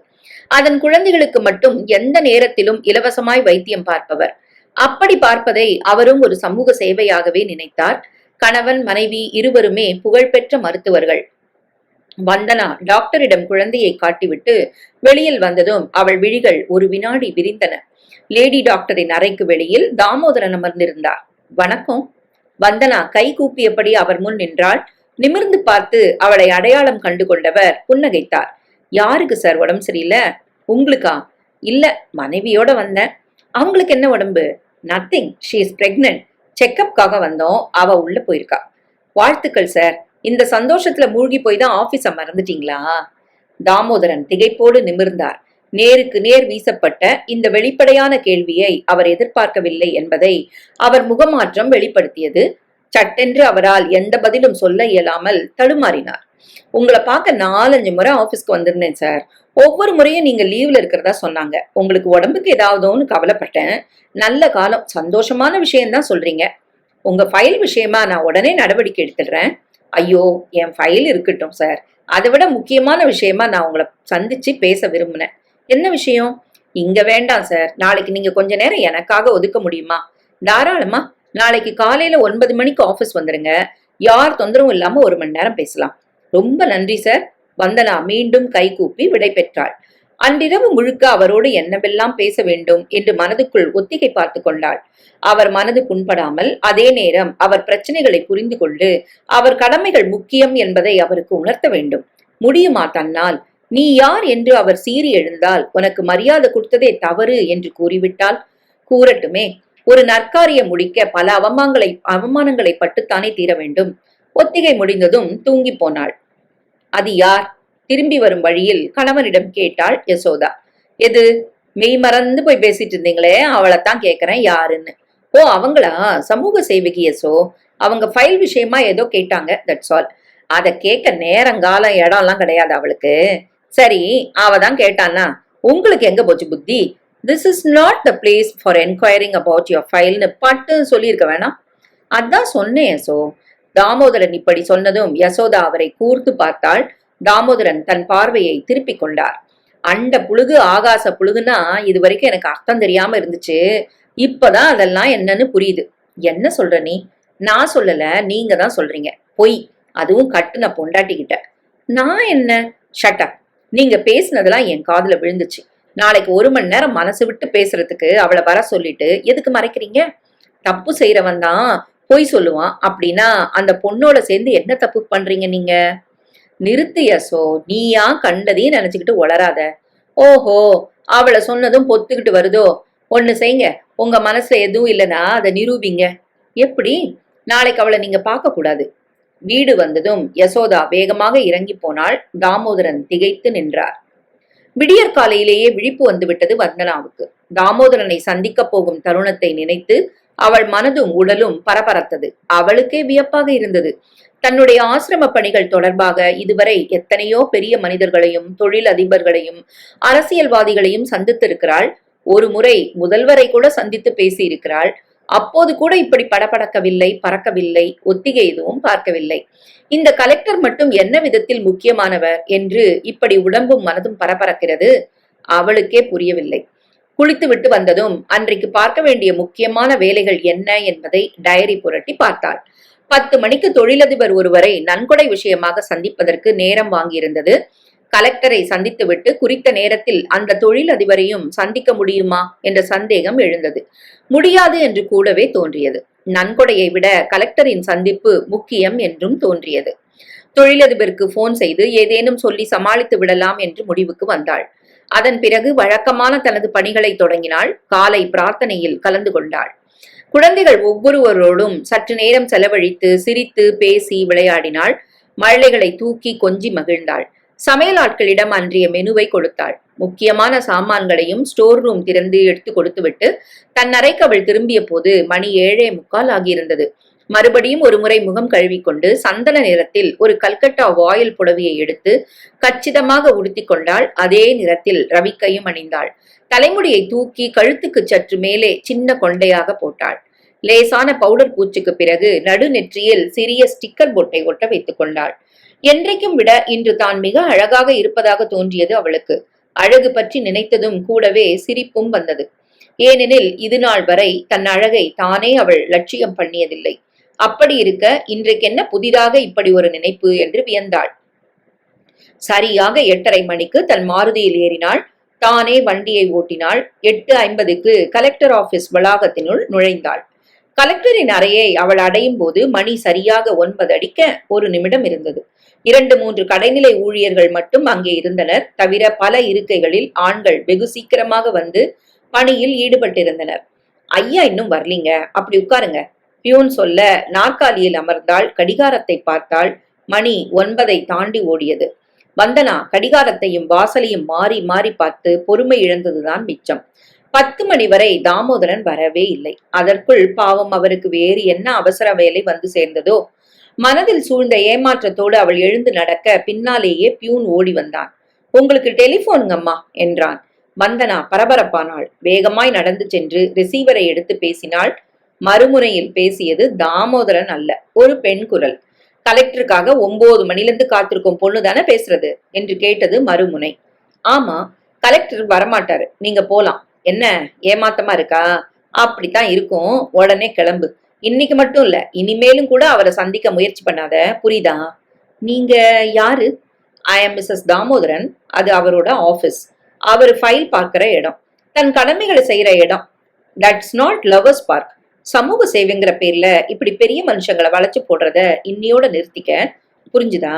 அதன் குழந்தைகளுக்கு மட்டும் எந்த நேரத்திலும் இலவசமாய் வைத்தியம் பார்ப்பவர். அப்படி பார்ப்பதை அவரும் ஒரு சமூக சேவையாகவே நினைத்தார். கணவன் மனைவி இருவருமே புகழ்பெற்ற மருத்துவர்கள். வந்தனா டாக்டரிடம் குழந்தையை காட்டிவிட்டு வெளியில் வந்ததும் அவள் விழிகள் ஒரு வினாடி விரிந்தன. லேடி டாக்டரின் அறைக்கு வெளியில் தாமோதரன் அமர்ந்திருந்தார். வணக்கம். வந்தனா கை கூப்பியபடி அவர் முன் நின்றாள். நிமிர்ந்து பார்த்து அவளை அடையாளம் கண்டு கொண்டவர் புன்னகைத்தார். யாருக்கு சார் உடம்பு சரியில்லை? உங்களுக்கா? இல்ல, மனைவியோட வந்தேன். அவங்களுக்கு என்ன உடம்பு? Nothing, she is pregnant. செக்கப்காக வந்தோம், அவ உள்ள போயிருக்கா. வாழ்த்துக்கள் சார். இந்த சந்தோஷத்துல மூழ்கி போய் தான் ஆபீஸ மறந்துட்டீங்களா? தாமோதரன் திகைப்போடு நிமிர்ந்தார். நேருக்கு நேர் வீசப்பட்ட இந்த வெளிப்படையான கேள்வியை அவர் எதிர்பார்க்கவில்லை என்பதை அவர் முகமாற்றம் வெளிப்படுத்தியது. சட்டென்று அவரால் எந்த பதிலும் சொல்ல இயலாமல் தடுமாறினார். உங்களை பார்க்க 4-5 முறை ஆபீஸ்க்கு வந்திருந்தேன் சார். ஒவ்வொரு முறையும் நீங்க லீவ்ல இருக்கிறதா சொன்னாங்க. உங்களுக்கு உடம்புக்கு ஏதாவதோன்னு கவலைப்பட்டேன். நல்ல காலம், சந்தோஷமான விஷயம்தான் சொல்றீங்க. உங்க ஃபைல் விஷயமா நான் உடனே நடவடிக்கை எடுத்துடுறேன். ஐயோ, என் ஃபைல் இருக்கட்டும் சார். அதை விட முக்கியமான விஷயமா நான் உங்களை சந்திச்சு பேச விரும்பினேன். என்ன விஷயம்? இங்க வேண்டாம் சார். நாளைக்கு நீங்க கொஞ்ச நேரம் எனக்காக ஒதுக்க முடியுமா? தாராளமா. நாளைக்கு காலையில 9 மணிக்கு ஆபீஸ் வந்துருங்க. யார் தொந்தரவும் இல்லாம 1 மணி நேரம் பேசலாம். ரொம்ப நன்றி சார். வந்தனா மீண்டும் கை கூப்பி விடை பெற்றாள். அன்றிரவு முழுக்க அவரோடு என்னவெல்லாம் பேச வேண்டும் என்று மனதுக்குள் ஒத்திகை பார்த்து கொண்டாள். அவர் மனது புண்படாமல், அதே நேரம் அவர் பிரச்சனைகளை புரிந்து கொண்டு அவர் கடமைகள் முக்கியம் என்பதை அவருக்கு உணர்த்த வேண்டும். முடியுமா தன்னால்? நீ யார் என்று அவர் சீறி எழுந்தால், உனக்கு மரியாதை கொடுத்ததே தவறு என்று கூறிவிட்டால்? கூறட்டுமே, ஒரு நற்காரியம் முடிக்க பல அவமானங்களை பட்டுத்தானே தீர வேண்டும். ஒத்திகை முடிந்ததும் தூங்கி போனாள். அது யார்? திரும்பி வரும் வழியில் கணவனிடம் கேட்டாள் யசோதா. எது? மெய் மறந்து போய் பேசிட்டு இருந்தீங்களே, அவளைத்தான் கேக்குறேன் யாருன்னு. ஓ, அவங்களா? சமூக சேவகி யசோ. அவங்க ஃபைல் விஷயமா ஏதோ கேட்டாங்க, தட்ஸ் ஆல். அத கேட்க நேரங்காலம் இடம் எல்லாம் கிடையாது அவளுக்கு. சரி, அவதான் கேட்டான்னா உங்களுக்கு எங்க போச்சு புத்தி? This is not the place for enquiring about your ஃபைல்னு பட்டு சொல்லியிருக்க வேணாம். அதான் சொன்னேன் யசோ. தாமோதரன் இப்படி சொன்னதும் யசோதா அவரை கூர்த்து பார்த்தாள். தாமோதரன் தன் பார்வையை திருப்பிக் கொண்டார். அண்ட புழுகு ஆகாச புழுகுன்னா இது வரைக்கும் எனக்கு அர்த்தம் தெரியாம இருந்துச்சு. இப்பதான் அதெல்லாம் என்னன்னு புரியுது. என்ன சொல்ற நீ? நான் சொல்லல, நீங்க தான் சொல்றீங்க. பொய், அதுவும் கட்டுன பொண்டாட்டிக்கிட்ட. நான் என்ன? ஷட்டப். நீங்க பேசுனதெல்லாம் என் காதுல விழுந்துச்சு. நாளைக்கு 1 மணி நேரம் மனசு விட்டு பேசுறதுக்கு அவளை வர சொல்லிட்டு எதுக்கு மறைக்கிறீங்க? தப்பு செய்யறவன் தான் பொய் சொல்லுவான் அப்படின்னா அந்த பொண்ணோட சேர்ந்து என்ன தப்பு பண்றீங்க நீங்க? நிறுத்து யசோ, நீயா கண்டதையும் நினைச்சுக்கிட்டு உளராத. ஓஹோ, அவளை சொன்னதும் பொத்துக்கிட்டு வருதோ? ஒண்ணு செய்யுங்க, உங்க மனசுல எதுவும் இல்லைன்னா அதை நிரூபிங்க. எப்படி? நாளைக்கு அவளை நீங்க பார்க்க கூடாது. வீடு வந்ததும் யசோதா வேகமாக இறங்கி போனாள். தாமோதரன் திகைத்து நின்றார். விடியற்காலையிலேயே விழிப்பு வந்துவிட்டது வந்தனாவுக்கு. தாமோதரனை சந்திக்க போகும் தருணத்தை நினைத்து அவள் மனதும் உடலும் பரபரத்தது. அவளுக்கே வியப்பாக இருந்தது. தன்னுடைய ஆசிரம பணிகள் தொடர்பாக இதுவரை எத்தனையோ பெரிய மனிதர்களையும் தொழில் அதிபர்களையும் அரசியல்வாதிகளையும் சந்தித்திருக்கிறாள். ஒரு முறை முதல்வரை கூட சந்தித்து பேசியிருக்கிறாள். அப்போது கூட இப்படி படபடக்கவில்லை, பறக்கவில்லை, ஒத்திகை எதுவும் பார்க்கவில்லை. இந்த கலெக்டர் மட்டும் என்ன விதத்தில் முக்கியமானவர் என்று இப்படி உடம்பும் மனதும் பரபரக்கிறது? அவளுக்கே புரியவில்லை. குளித்து விட்டு வந்ததும் அன்றைக்கு பார்க்க வேண்டிய முக்கியமான வேலைகள் என்ன என்பதை டயரி புரட்டி பார்த்தாள். 10 மணிக்கு தொழிலதிபர் ஒருவரை நன்கொடை விஷயமாக சந்திப்பதற்கு நேரம் வாங்கியிருந்தது. கலெக்டரை சந்தித்துவிட்டு குறித்த நேரத்தில் அந்த தொழிலதிபரையும் சந்திக்க முடியுமா என்ற சந்தேகம் எழுந்தது. முடியாது என்று கூடவே தோன்றியது. நன்கொடையை விட கலெக்டரின் சந்திப்பு முக்கியம் என்றும் தோன்றியது. தொழிலதிபருக்கு போன் செய்து ஏதேனும் சொல்லி சமாளித்து விடலாம் என்று முடிவுக்கு வந்தாள். அதன் பிறகு வழக்கமான தனது பணிகளை தொடங்கினாள். காலை பிரார்த்தனையில் கலந்து கொண்டாள். குழந்தைகள் ஒவ்வொருவரோடும் சற்று நேரம் செலவழித்து சிரித்து பேசி விளையாடினாள். மழலைகளை தூக்கி கொஞ்சி மகிழ்ந்தாள். சமையல் ஆட்களிடம் அன்றைய மெனுவை கொடுத்தாள். முக்கியமான சாமான்களையும் ஸ்டோர் ரூம் திறந்து எடுத்து கொடுத்துவிட்டு தன் அறைக்கு அவள் திரும்பிய போது மணி 7:45 ஆகியிருந்தது. மறுபடியும் ஒரு முறை முகம் கழுவிக்கொண்டு சந்தன நிறத்தில் ஒரு கல்கட்டா வாயில் புடவையை எடுத்து கச்சிதமாக உடுத்தி கொண்டாள். அதே நிறத்தில் ரவிக்கையும் அணிந்தாள். தலைமுடியை தூக்கி கழுத்துக்கு சற்று மேலே சின்ன கொண்டையாக போட்டாள். லேசான பவுடர் பூச்சுக்கு பிறகு நடுநெற்றியில் சிறிய ஸ்டிக்கர் பொட்டை ஒட்ட வைத்துக் கொண்டாள். என்றைக்கும் விட இன்று தான் மிக அழகாக இருப்பதாக தோன்றியது அவளுக்கு. அழகு பற்றி நினைத்ததும் கூடவே சிரிப்பும் வந்தது. ஏனெனில் இது நாள் வரை தன் அழகை தானே அவள் லட்சியம் பண்ணியதில்லை. அப்படி இருக்க இன்றைக்கென்ன புதிதாக இப்படி ஒரு நினைப்பு என்று வியந்தாள். சரியாக 8:30 மணிக்கு தன் மாருதியில் ஏறினாள். தானே வண்டியை ஓட்டினாள். 8:50க்கு கலெக்டர் ஆபீஸ் வளாகத்தினுள் நுழைந்தாள். கலெக்டரின் அறையை அவள் அடையும் போது மணி சரியாக 9 அடிக்க 1 நிமிடம் இருந்தது. 2-3 கடைநிலை ஊழியர்கள் மட்டும் அங்கே இருந்தனர். தவிர பல இருக்கைகளில் ஆண்கள் வெகு சீக்கிரமாக வந்து பணியில் ஈடுபட்டிருந்தனர். ஐயா இன்னும் வரலீங்க, அப்படி உட்காருங்க. பியூன் சொல்ல நாற்காலியில் அமர்ந்தாள். கடிகாரத்தை பார்த்தாள். மணி 9 தாண்டி ஓடியது. வந்தனா கடிகாரத்தையும் வாசலையும் மாறி மாறி பார்த்து பொறுமை இழந்ததுதான் மிச்சம். 10 மணி வரை தாமோதரன் வரவே இல்லை. அதற்குள் பாவம் அவருக்கு வேறு என்ன அவசர வேலை வந்து சேர்ந்ததோ? மனதில் சூழ்ந்த ஏமாற்றத்தோடு அவள் எழுந்து நடக்க பின்னாலேயே பியூன் ஓடி வந்தான். உங்களுக்கு டெலிபோனுங்கம்மா என்றான். வந்தனா பரபரப்பானாள். வேகமாய் நடந்து சென்று ரிசீவரை எடுத்து பேசினாள். மறுமுனையில் பேசியது தாமோதரன் அல்ல, ஒரு பெண் குரல். கலெக்டருக்காக 9 மணிலிருந்து காத்திருக்கும் பொண்ணு தானே பேசுறது என்று கேட்டது மறுமுனை. ஆமா, கலெக்டர் வரமாட்டாரு, நீங்க போலாம். என்ன ஏமாத்தமா இருக்கா? அப்படித்தான் இருக்கும், உடனே கிளம்பு. இன்னைக்கு மட்டும் இல்ல, இனிமேலும் கூட அவரை சந்திக்க முயற்சி பண்ணாத, புரியுதா? நீங்க யாரு? I am Mrs Damodaran. அது அவரோட ஆபீஸ். அவர் ஃபைல் பார்க்கிற இடம், தன் கடமைகளை செய்யற இடம். That's not lovers park. சமூக சேவைங்கிற பேர்ல இப்படி பெரிய மனுஷங்களை வளைச்சு போடுறத இன்னியோட நிறுத்திக்க. புரிஞ்சுதா?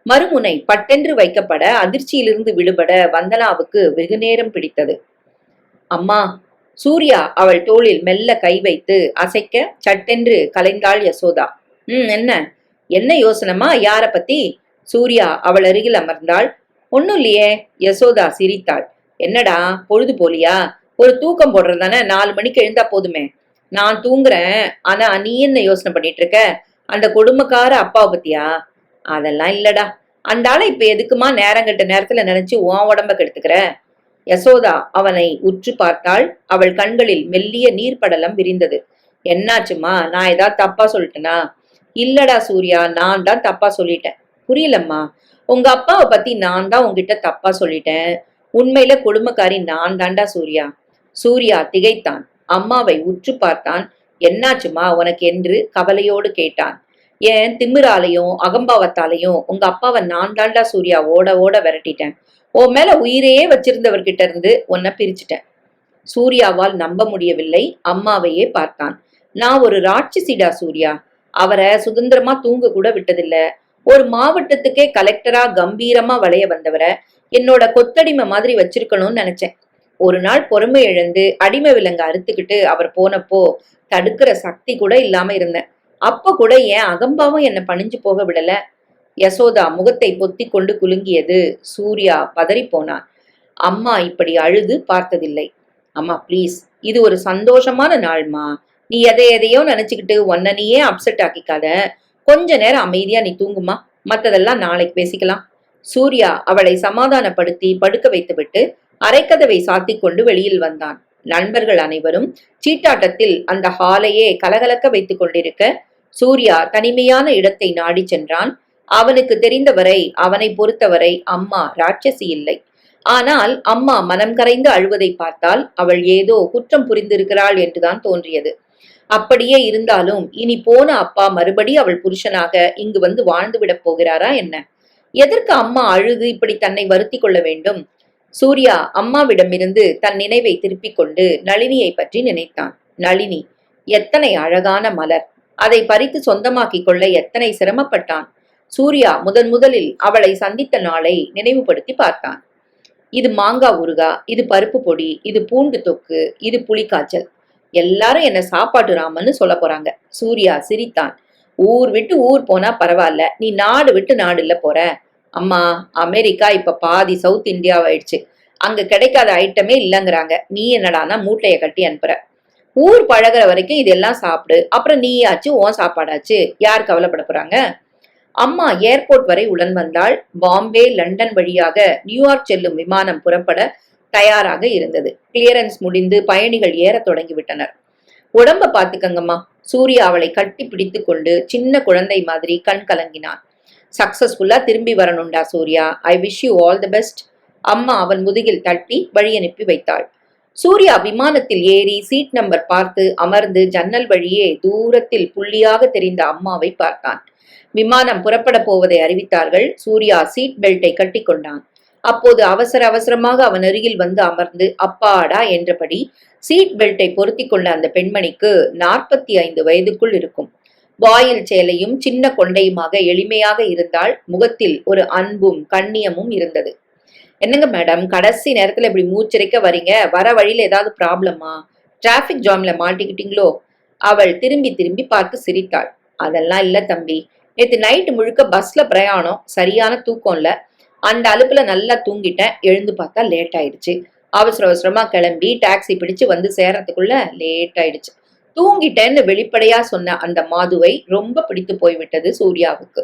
மறுமுனை பட்டென்று வைக்கப்பட அதிர்ச்சியிலிருந்து விடுபட வந்தனாவுக்கு வெகு நேரம் பிடித்தது. அம்மா! சூர்யா அவள் தோளில் மெல்ல கை வைத்து அசைக்க சட்டென்று கலைந்தாள் யசோதா. என்ன என்ன யோசனமா? யார பத்தி? சூர்யா அவள் அருகில் அமர்ந்தாள். ஒன்னும் இல்லையே. யசோதா சிரித்தாள். என்னடா பொழுது போலியா? ஒரு தூக்கம் போடுறதானே, 4 மணிக்கு எழுந்தா போதுமே. நான் தூங்குறேன். ஆனா நீ என்ன யோசனை பண்ணிட்டு இருக்க? அந்த கொடுமைக்கார அப்பாவை பத்தியா? அதெல்லாம் இல்லடா. அந்த ஆளை இப்ப எதுக்குமா நேரங்கட்ட நேரத்துல நினைச்சு உன் உடம்ப கெடுத்துக்கிற? யசோதா அவனை உற்று பார்த்தாள். அவள் கண்களில் மெல்லிய நீர்ப்படலம் விரிந்தது. என்னாச்சுமா? நான் ஏதாவது தப்பா சொல்லிட்டேனா? இல்லடா சூர்யா, நான் தான் தப்பா சொல்லிட்டேன். புரியலம்மா. உங்க அப்பாவை பத்தி நான் தான் உங்ககிட்ட தப்பா சொல்லிட்டேன். உண்மையில கொடுமைக்காரி நான் தாண்டா சூர்யா. சூர்யா திகைத்தான். அம்மாவை உற்று பார்த்தான். என்னாச்சுமா உனக்கு என்று கவலையோடு கேட்டான். ஏன் திமிராலையும் அகம்பாவத்தாலையும் உங்க அப்பாவை நான் தாண்டா சூர்யா ஓட ஓட விரட்டிட்டேன். உன் மேல உயிரையே வச்சிருந்தவர்கிட்ட இருந்து உன்னை பிரிச்சுட்டேன். சூர்யாவால் நம்ப முடியவில்லை. அம்மாவையே பார்த்தான். நான் ஒரு ராட்சசிடா சூர்யா. அவரை சுதந்திரமா தூங்க கூட விட்டதில்ல. ஒரு மாவட்டத்துக்கே கலெக்டரா கம்பீரமா வளைய வந்தவரை என்னோட கொத்தடிமை மாதிரி வச்சிருக்கணும்னு நினைச்சேன். ஒரு நாள் பொறுமை இழந்து அடிமை விலங்க அறுத்துக்கிட்டு அவர் போனப்போ தடுக்கிற சக்தி கூட இல்லாம இருந்தேன். அப்ப கூட என் அகம்பாவும் என்னை பணிஞ்சு போக விடல. யசோதா முகத்தை பொத்தி கொண்டு குலுங்கியது. சூர்யா பதறி போனான். அம்மா இப்படி அழுது பார்த்ததில்லை. அம்மா ப்ளீஸ், இது ஒரு சந்தோஷமான நாள்மா. நீ எதையோ நினைச்சுக்கிட்டு உன்னை நீயே அப்செட் ஆக்கிக்காத. கொஞ்ச நேரம் அமைதியா நீ தூங்குமா. மத்ததெல்லாம் நாளைக்கு பேசிக்கலாம். சூர்யா அவளை சமாதானப்படுத்தி படுக்க வைத்துவிட்டு அரைக்கதவை சாத்தி கொண்டு வெளியில் வந்தான். நண்பர்கள் அனைவரும் சீட்டாட்டத்தில் அந்த ஹாலையே கலகலக்க வைத்துக் கொண்டிருக்க சூர்யா தனிமையான இடத்தை நாடி சென்றான். அவனுக்கு தெரிந்தவரை, அவனை பொறுத்தவரை அம்மா ராட்சசி இல்லை. ஆனால் அம்மா மனம் கரைந்து அழுவதை பார்த்தால் அவள் ஏதோ குற்றம் புரிந்திருக்கிறாள் என்றுதான் தோன்றியது. அப்படியே இருந்தாலும் இனி போன அப்பா மறுபடி அவள் புருஷனாக இங்கு வந்து வாழ்ந்து விடப் போகிறாரா என்ன? எதற்கு அம்மா அழுது இப்படி தன்னை வருத்தி கொள்ள வேண்டும்? சூர்யா அம்மாவிடமிருந்து தன் நினைவை திருப்பிக் கொண்டு நளினியை பற்றி நினைத்தான். நளினி எத்தனை அழகான மலர்! அதை பறித்து சொந்தமாக்கிக் கொள்ள எத்தனை சிரமப்பட்டான். சூர்யா முதலில் அவளை சந்தித்த நாளை நினைவுபடுத்தி பார்த்தான். இது மாங்காய் ஊறுகா, இது பருப்பு பொடி, இது பூண்டு தொக்கு, இது புளிக்காய்ச்சல். எல்லாரும் என்ன சாப்பாட்டு ராமன்னு சொல்ல போறாங்க. சூர்யா சிரித்தான். ஊர் விட்டு ஊர் போனா பரவாயில்ல, நீ நாடு விட்டு நாடு இல்ல போற. அம்மா, அமெரிக்கா இப்ப பாதி சவுத் இந்தியாவாயிடுச்சு. அங்க கிடைக்காத ஐட்டமே இல்லைங்கிறாங்க. நீ என்னடானா மூட்டைய கட்டி அனுப்புற. ஊர் பழகிற வரைக்கும் இதெல்லாம் சாப்பிடு. அப்புறம் நீயாச்சு உன் சாப்பாடாச்சு. யார் கவலைப்பட போறாங்க? அம்மா ஏர்போர்ட் வரை உடன் வந்தாள். பாம்பே லண்டன் வழியாக நியூயார்க் செல்லும் விமானம் புறப்பட தயாராக இருந்தது. கிளியரன்ஸ் முடிந்து பயணிகள் ஏற தொடங்கிவிட்டனர். உடம்ப பாத்துக்கங்கம்மா. சூர்யா அவளை கட்டி பிடித்து கொண்டு சின்ன குழந்தை மாதிரி கண் கலங்கினான். சக்சஸ்ஃபுல்லா திரும்பி வரணும்டா Surya. I wish you all the best. அம்மா அவன் முதுகில் தட்டி வழி அனுப்பி வைத்தாள். சூர்யா விமானத்தில் ஏறி சீட் நம்பர் பார்த்து அமர்ந்து ஜன்னல் வழியே தூரத்தில் புள்ளியாக தெரிந்த அம்மாவை பார்த்தான். விமானம் புறப்பட போவதை அறிவித்தார்கள். சூர்யா சீட் பெல்ட்டை கட்டி கொண்டான். அப்போது அவசர அவசரமாக அவன் அருகில் வந்து அமர்ந்து அப்பாடா என்றபடி சீட் பெல்ட்டை பொருத்தி கொண்ட அந்த பெண்மணிக்கு 45 வயதுக்குள் இருக்கும். வாயில் சேலையும் சின்ன கொண்டையுமாக எளிமையாக இருந்தால் முகத்தில் ஒரு அன்பும் கண்ணியமும் இருந்தது. என்னங்க மேடம், கடைசி நேரத்துல இப்படி மூச்சிறைக்க வரீங்க? வர வழியில ஏதாவது ப்ராப்ளமா? டிராபிக் ஜாம்ல மாட்டிக்கிட்டீங்களோ? அவள் திரும்பி திரும்பி பார்த்து சிரித்தாள். அதெல்லாம் இல்ல தம்பி. நேத்து நைட்டு முழுக்க பஸ்ல பிரயாணம். சரியான தூக்கம் இல்ல. அந்த அலுப்புல நல்லா தூங்கிட்டேன். எழுந்து பார்த்தா லேட் ஆயிடுச்சு. அவசர அவசரமா கிளம்பி டாக்ஸி பிடிச்சு வந்து சேர்றதுக்குள்ள லேட் ஆயிடுச்சு. தூங்கிட்டேன்னு வெளிப்படையா சொன்ன அந்த மாதுவை ரொம்ப பிடித்து போய்விட்டது சூர்யாவுக்கு.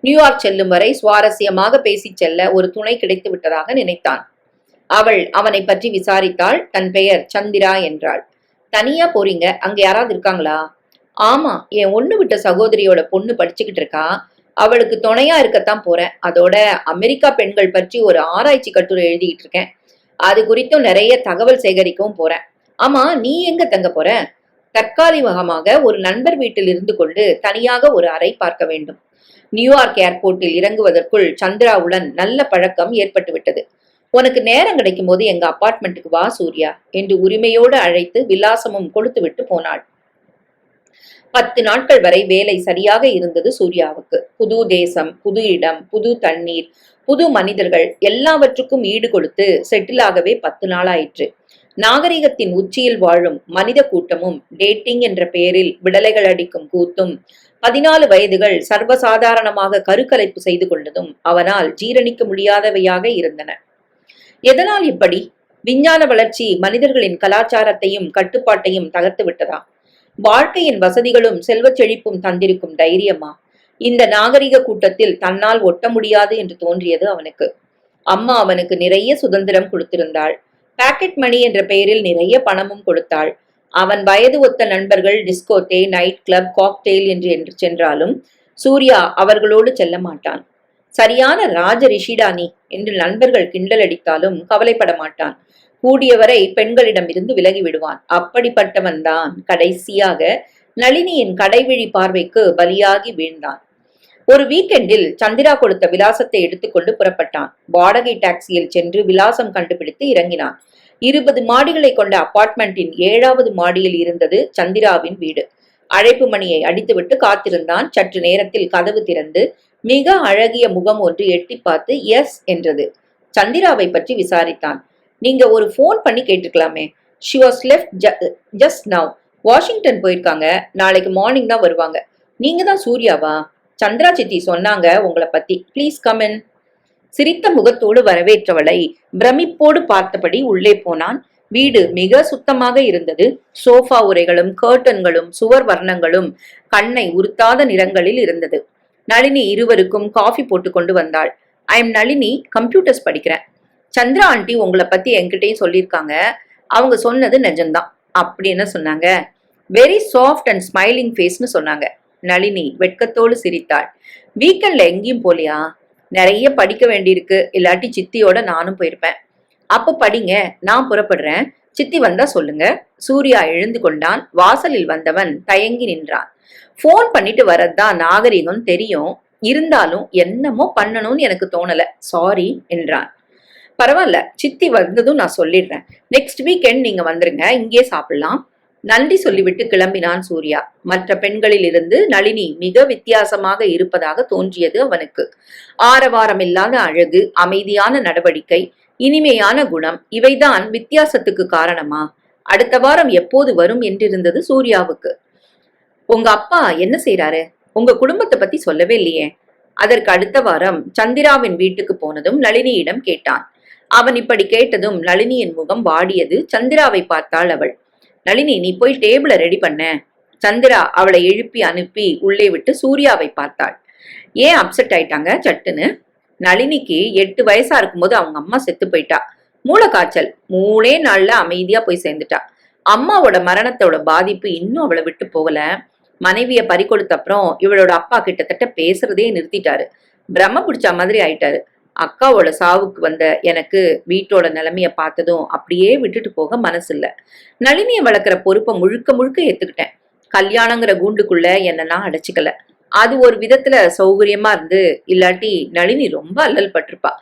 நியூயார்க் செல்லும் வரை சுவாரஸ்யமாக பேசி செல்ல ஒரு துணை கிடைத்து விட்டதாக நினைத்தான். அவள் அவனை பற்றி விசாரித்தாள். தன் பெயர் சந்திரா என்றாள். தனியா போறீங்க? அங்க யாராவது இருக்காங்களா? ஆமா, என் ஒண்ணு விட்ட சகோதரியோட பொண்ணு படிச்சுக்கிட்டு இருக்கா. அவளுக்கு துணையா இருக்கத்தான் போறேன். அதோட அமெரிக்கா பெண்கள் பற்றி ஒரு ஆராய்ச்சி கட்டுரை எழுதிட்டு இருக்கேன். அது குறித்தும் நிறைய தகவல் சேகரிக்கவும் போறேன். ஆமா, நீ எங்க தங்க போற? தற்காலிகமாக ஒரு நண்பர் வீட்டில் இருந்து கொண்டு தனியாக ஒரு அறை பார்க்க வேண்டும். நியூயார்க் ஏர்போர்ட்டில் இறங்குவதற்குள் சந்திராவுடன் நல்ல பழக்கம் ஏற்பட்டு விட்டது. உனக்கு நேரம் கிடைக்கும் போது எங்க அபார்ட்மெண்ட்டுக்கு வா சூர்யா என்று உரிமையோடு அழைத்து விலாசமும் கொடுத்து விட்டு போனாள். 10 நாட்கள் வரை வேலை சரியாக இருந்தது சூர்யாவுக்கு. புது தேசம், புது இடம், புது தண்ணீர், புது மனிதர்கள் எல்லாவற்றுக்கும் ஈடு கொடுத்து செட்டில் ஆகவே 10 நாளாயிற்று. நாகரிகத்தின் உச்சியில் வாழும் மனித கூட்டமும் டேட்டிங் என்ற பெயரில் விடலைகள் அடிக்கும் கூத்தும் 14 வயதுகள் சர்வசாதாரணமாக கருக்கலைப்பு செய்து கொண்டதும் அவனால் ஜீரணிக்க முடியாதவையாக இருந்தன. எதனால் இப்படி? விஞ்ஞான வளர்ச்சி மனிதர்களின் கலாச்சாரத்தையும் கட்டுப்பாட்டையும் தகர்த்து விட்டதா? வாழ்க்கையின் வசதிகளும் செல்வச் செழிப்பும் தந்திருக்கும் தைரியமா? இந்த நாகரிக கூட்டத்தில் தன்னால் ஒட்ட முடியாது என்று தோன்றியது அவனுக்கு. அம்மா அவனுக்கு நிறைய சுதந்திரம் கொடுத்திருந்தாள். பாக்கெட் மணி என்ற பெயரில் நிறைய பணமும் கொடுத்தாள். அவன் வயது ஒத்த நண்பர்கள் டிஸ்கோதே, நைட் கிளப், காக்டெயில் என்று சென்றாலும் சூர்யா அவர்களோடு செல்ல மாட்டான். சரியான ராஜ ரிஷிடானி என்று நண்பர்கள் கிண்டல் அடித்தாலும் கவலைப்பட மாட்டான். கூடியவரை பெண்களிடம் இருந்து விலகி விடுவான். அப்படிப்பட்டவன் தான் கடைசியாக நளினியின் கடைவிழி பார்வைக்கு பலியாகி வீழ்ந்தான். ஒரு வீக்கெண்டில் சந்திரா கொடுத்த விலாசத்தை எடுத்துக்கொண்டு புறப்பட்டான். வாடகை டாக்ஸியில் சென்று விலாசம் கண்டுபிடித்து இறங்கினான். 20 மாடிகளை கொண்ட அபார்ட்மெண்டின் 7வது மாடியில் இருந்தது சந்திராவின் வீடு. அழைப்பு மணியை அடித்துவிட்டு காத்திருந்தான். சற்று நேரத்தில் கதவு திறந்து மிக அழகிய முகம் ஒன்று எட்டி பார்த்து எஸ் என்றது. சந்திராவை பற்றி விசாரித்தான். நீங்க ஒரு போன் பண்ணி கேட்டுக்கலாமே. She was left just now. Washington போயிருக்காங்க. நாளைக்கு மார்னிங் தான் வருவாங்க. நீங்க தான் சூர்யாவா? சந்திரா சித்தி சொன்னாங்க உங்களை பத்தி. Please come in. சிரித்த முகத்தோடு வரவேற்றவளை பிரமிப்போடு பார்த்தபடி உள்ளே போனான். வீடு மிக சுத்தமாக இருந்தது. சோஃபா உரைகளும் கர்டன்களும் சுவர் வர்ணங்களும் கண்ணை உறுத்தாத நிறங்களில் இருந்தது. நளினி இருவருக்கும் காஃபி போட்டு கொண்டு வந்தாள். ஐ எம் நளினி, கம்ப்யூட்டர்ஸ் படிக்கிறேன். சந்திரா ஆண்டி உங்களை பத்தி என்கிட்டயும் சொல்லியிருக்காங்க. அவங்க சொன்னது நிஜம்தான். அப்படின்னு சொன்னாங்க. வெரி சாஃப்ட் அண்ட் ஸ்மைலிங் ஃபேஸ்னு சொன்னாங்க. நளினி வெட்கத்தோடு சிரித்தாள். வீக்கெண்ட்ல எங்கேயும் போலியா? நிறைய படிக்க வேண்டியிருக்கு. இல்லாட்டி சித்தியோட நானும் போயிருப்பேன். அப்ப படிங்க, நான் புறப்படுறேன். சித்தி வந்தா சொல்லுங்க. சூர்யா எழுந்து கொண்டான். வாசலில் வந்தவன் தயங்கி நின்றான். போன் பண்ணிட்டு வரதுதான் நாகரிகம் தெரியும். இருந்தாலும் என்னமோ பண்ணணும்னு எனக்கு தோணல. சாரி என்றான். பரவாயில்ல, சித்தி வந்ததும் நான் சொல்லிடுறேன். நெக்ஸ்ட் வீக்கெண்ட் நீங்க வந்துருங்க, இங்கே சாப்பிடலாம். நன்றி சொல்லிவிட்டு கிளம்பினான் சூர்யா. மற்ற பெண்களில் இருந்து நளினி மிக வித்தியாசமாக இருப்பதாக தோன்றியது அவனுக்கு. ஆரவாரம் இல்லாத அழகு, அமைதியான நடவடிக்கை, இனிமையான குணம், இவைதான் வித்தியாசத்துக்கு காரணமா? அடுத்த வாரம் எப்போது வரும் என்றிருந்தது சூர்யாவுக்கு. உங்க அப்பா என்ன செய்யறாரு? உங்க குடும்பத்தை பத்தி சொல்லவே இல்லையே. அதற்கு அடுத்த வாரம் சந்திராவின் வீட்டுக்கு போனதும் நளினியிடம் கேட்டான். அவன் இப்படி கேட்டதும் நளினியின் முகம் வாடியது. சந்திராவை பார்த்தாள் அவள். நளினி, நீ போய் டேபிளை ரெடி பண்ண. சந்திரா அவளை எழுப்பி அனுப்பி உள்ளே விட்டு சூர்யாவை பார்த்தாள். ஏன் அப்செட் ஆயிட்டாங்க சட்டுன்னு? நளினிக்கு 8 வயசா இருக்கும்போது அவங்க அம்மா செத்து போயிட்டா. மூளை காய்ச்சல். 3 நாள்ல அமைதியா போய் சேர்ந்துட்டா. அம்மாவோட மரணத்தோட பாதிப்பு இன்னும் அவளை விட்டு போகல. மனைவிய பறி கொடுத்த அப்புறம் இவளோட அப்பா கிட்டத்தட்ட பேசுறதே நிறுத்திட்டாரு. பிரம்ம பிடிச்ச மாதிரி ஆயிட்டாரு. அக்காவோட சாவுக்கு வந்த எனக்கு வீட்டோட நிலைமைய பார்த்ததும் அப்படியே விட்டுட்டு போக மனசு இல்ல. நளினிய வளர்க்குற பொறுப்பை முழுக்க முழுக்க ஏத்துக்கிட்டேன். கல்யாணங்கிற கூண்டுக்குள்ள என்ன நான் அடைச்சிக்கல. அது ஒரு விதத்துல சௌகரியமா இருந்து, இல்லாட்டி நளினி ரொம்ப அல்லல் பட்டிருப்பா.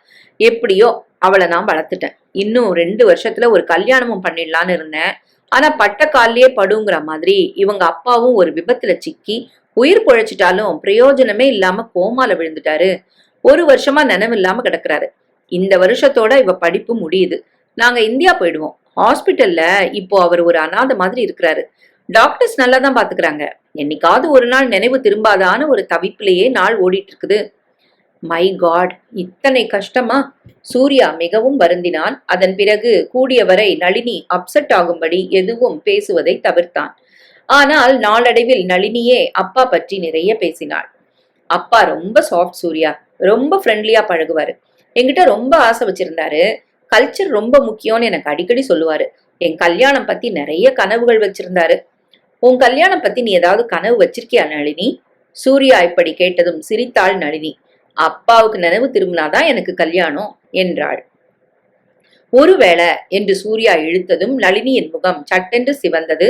எப்படியோ அவளை நான் வளர்த்துட்டேன். இன்னும் 2 வருஷத்துல ஒரு கல்யாணமும் பண்ணிடலான்னு இருந்தேன். ஆனா பட்ட கால்லயே படுங்கிற மாதிரி இவங்க அப்பாவும் ஒரு விபத்துல சிக்கி உயிர் பொழைச்சிட்டாலும் பிரயோஜனமே இல்லாம கோமால விழுந்துட்டாரு. 1 வருஷமா நினைவில்லாம கிடக்குறாரு. இந்த வருஷத்தோட இவ படிப்பு முடியுது. நாங்க இந்தியா போயிடுவோம். ஹாஸ்பிட்டல்ல இப்போ அவர் ஒரு அனாதை மாதிரி இருக்கிறாரு. டாக்டர்ஸ் நல்லா தான் பாத்துக்கிறாங்க. என்னைக்காவது ஒரு நாள் நினைவு திரும்பாதான ஒரு தவிப்பிலேயே நாள் ஓடிட்டு இருக்குது. மை காட், இத்தனை கஷ்டமா? சூர்யா மிகவும் வருந்தினான். அதன் பிறகு கூடியவரை நளினி அப்செட் ஆகும்படி எதுவும் பேசுவதை தவிர்த்தான். ஆனால் நாளடைவில் நளினியே அப்பா பற்றி நிறைய பேசினாள். அப்பா ரொம்ப சாஃப்ட் சூர்யா, ரொம்ப ஃப்ரெண்ட்லியா பழகுவாரு. என்கிட்ட ரொம்ப ஆசை வச்சிருந்தாரு. கல்ச்சர் ரொம்ப முக்கியம்னு எனக்கு அடிக்கடி சொல்லுவாரு. என் கல்யாணம் பத்தி நிறைய கனவுகள் வச்சிருந்தாரு. உன் கல்யாணம் பத்தி நீ ஏதாவது கனவு வச்சிருக்கியா நளினி? சூர்யா இப்படி கேட்டதும் சிரித்தாள் நளினி. அப்பாவுக்கு நினைவு திரும்பினாதான் எனக்கு கல்யாணம் என்றாள். ஒருவேளை என்று சூர்யா இழுத்ததும் நளினியின் முகம் சட்டென்று சிவந்தது.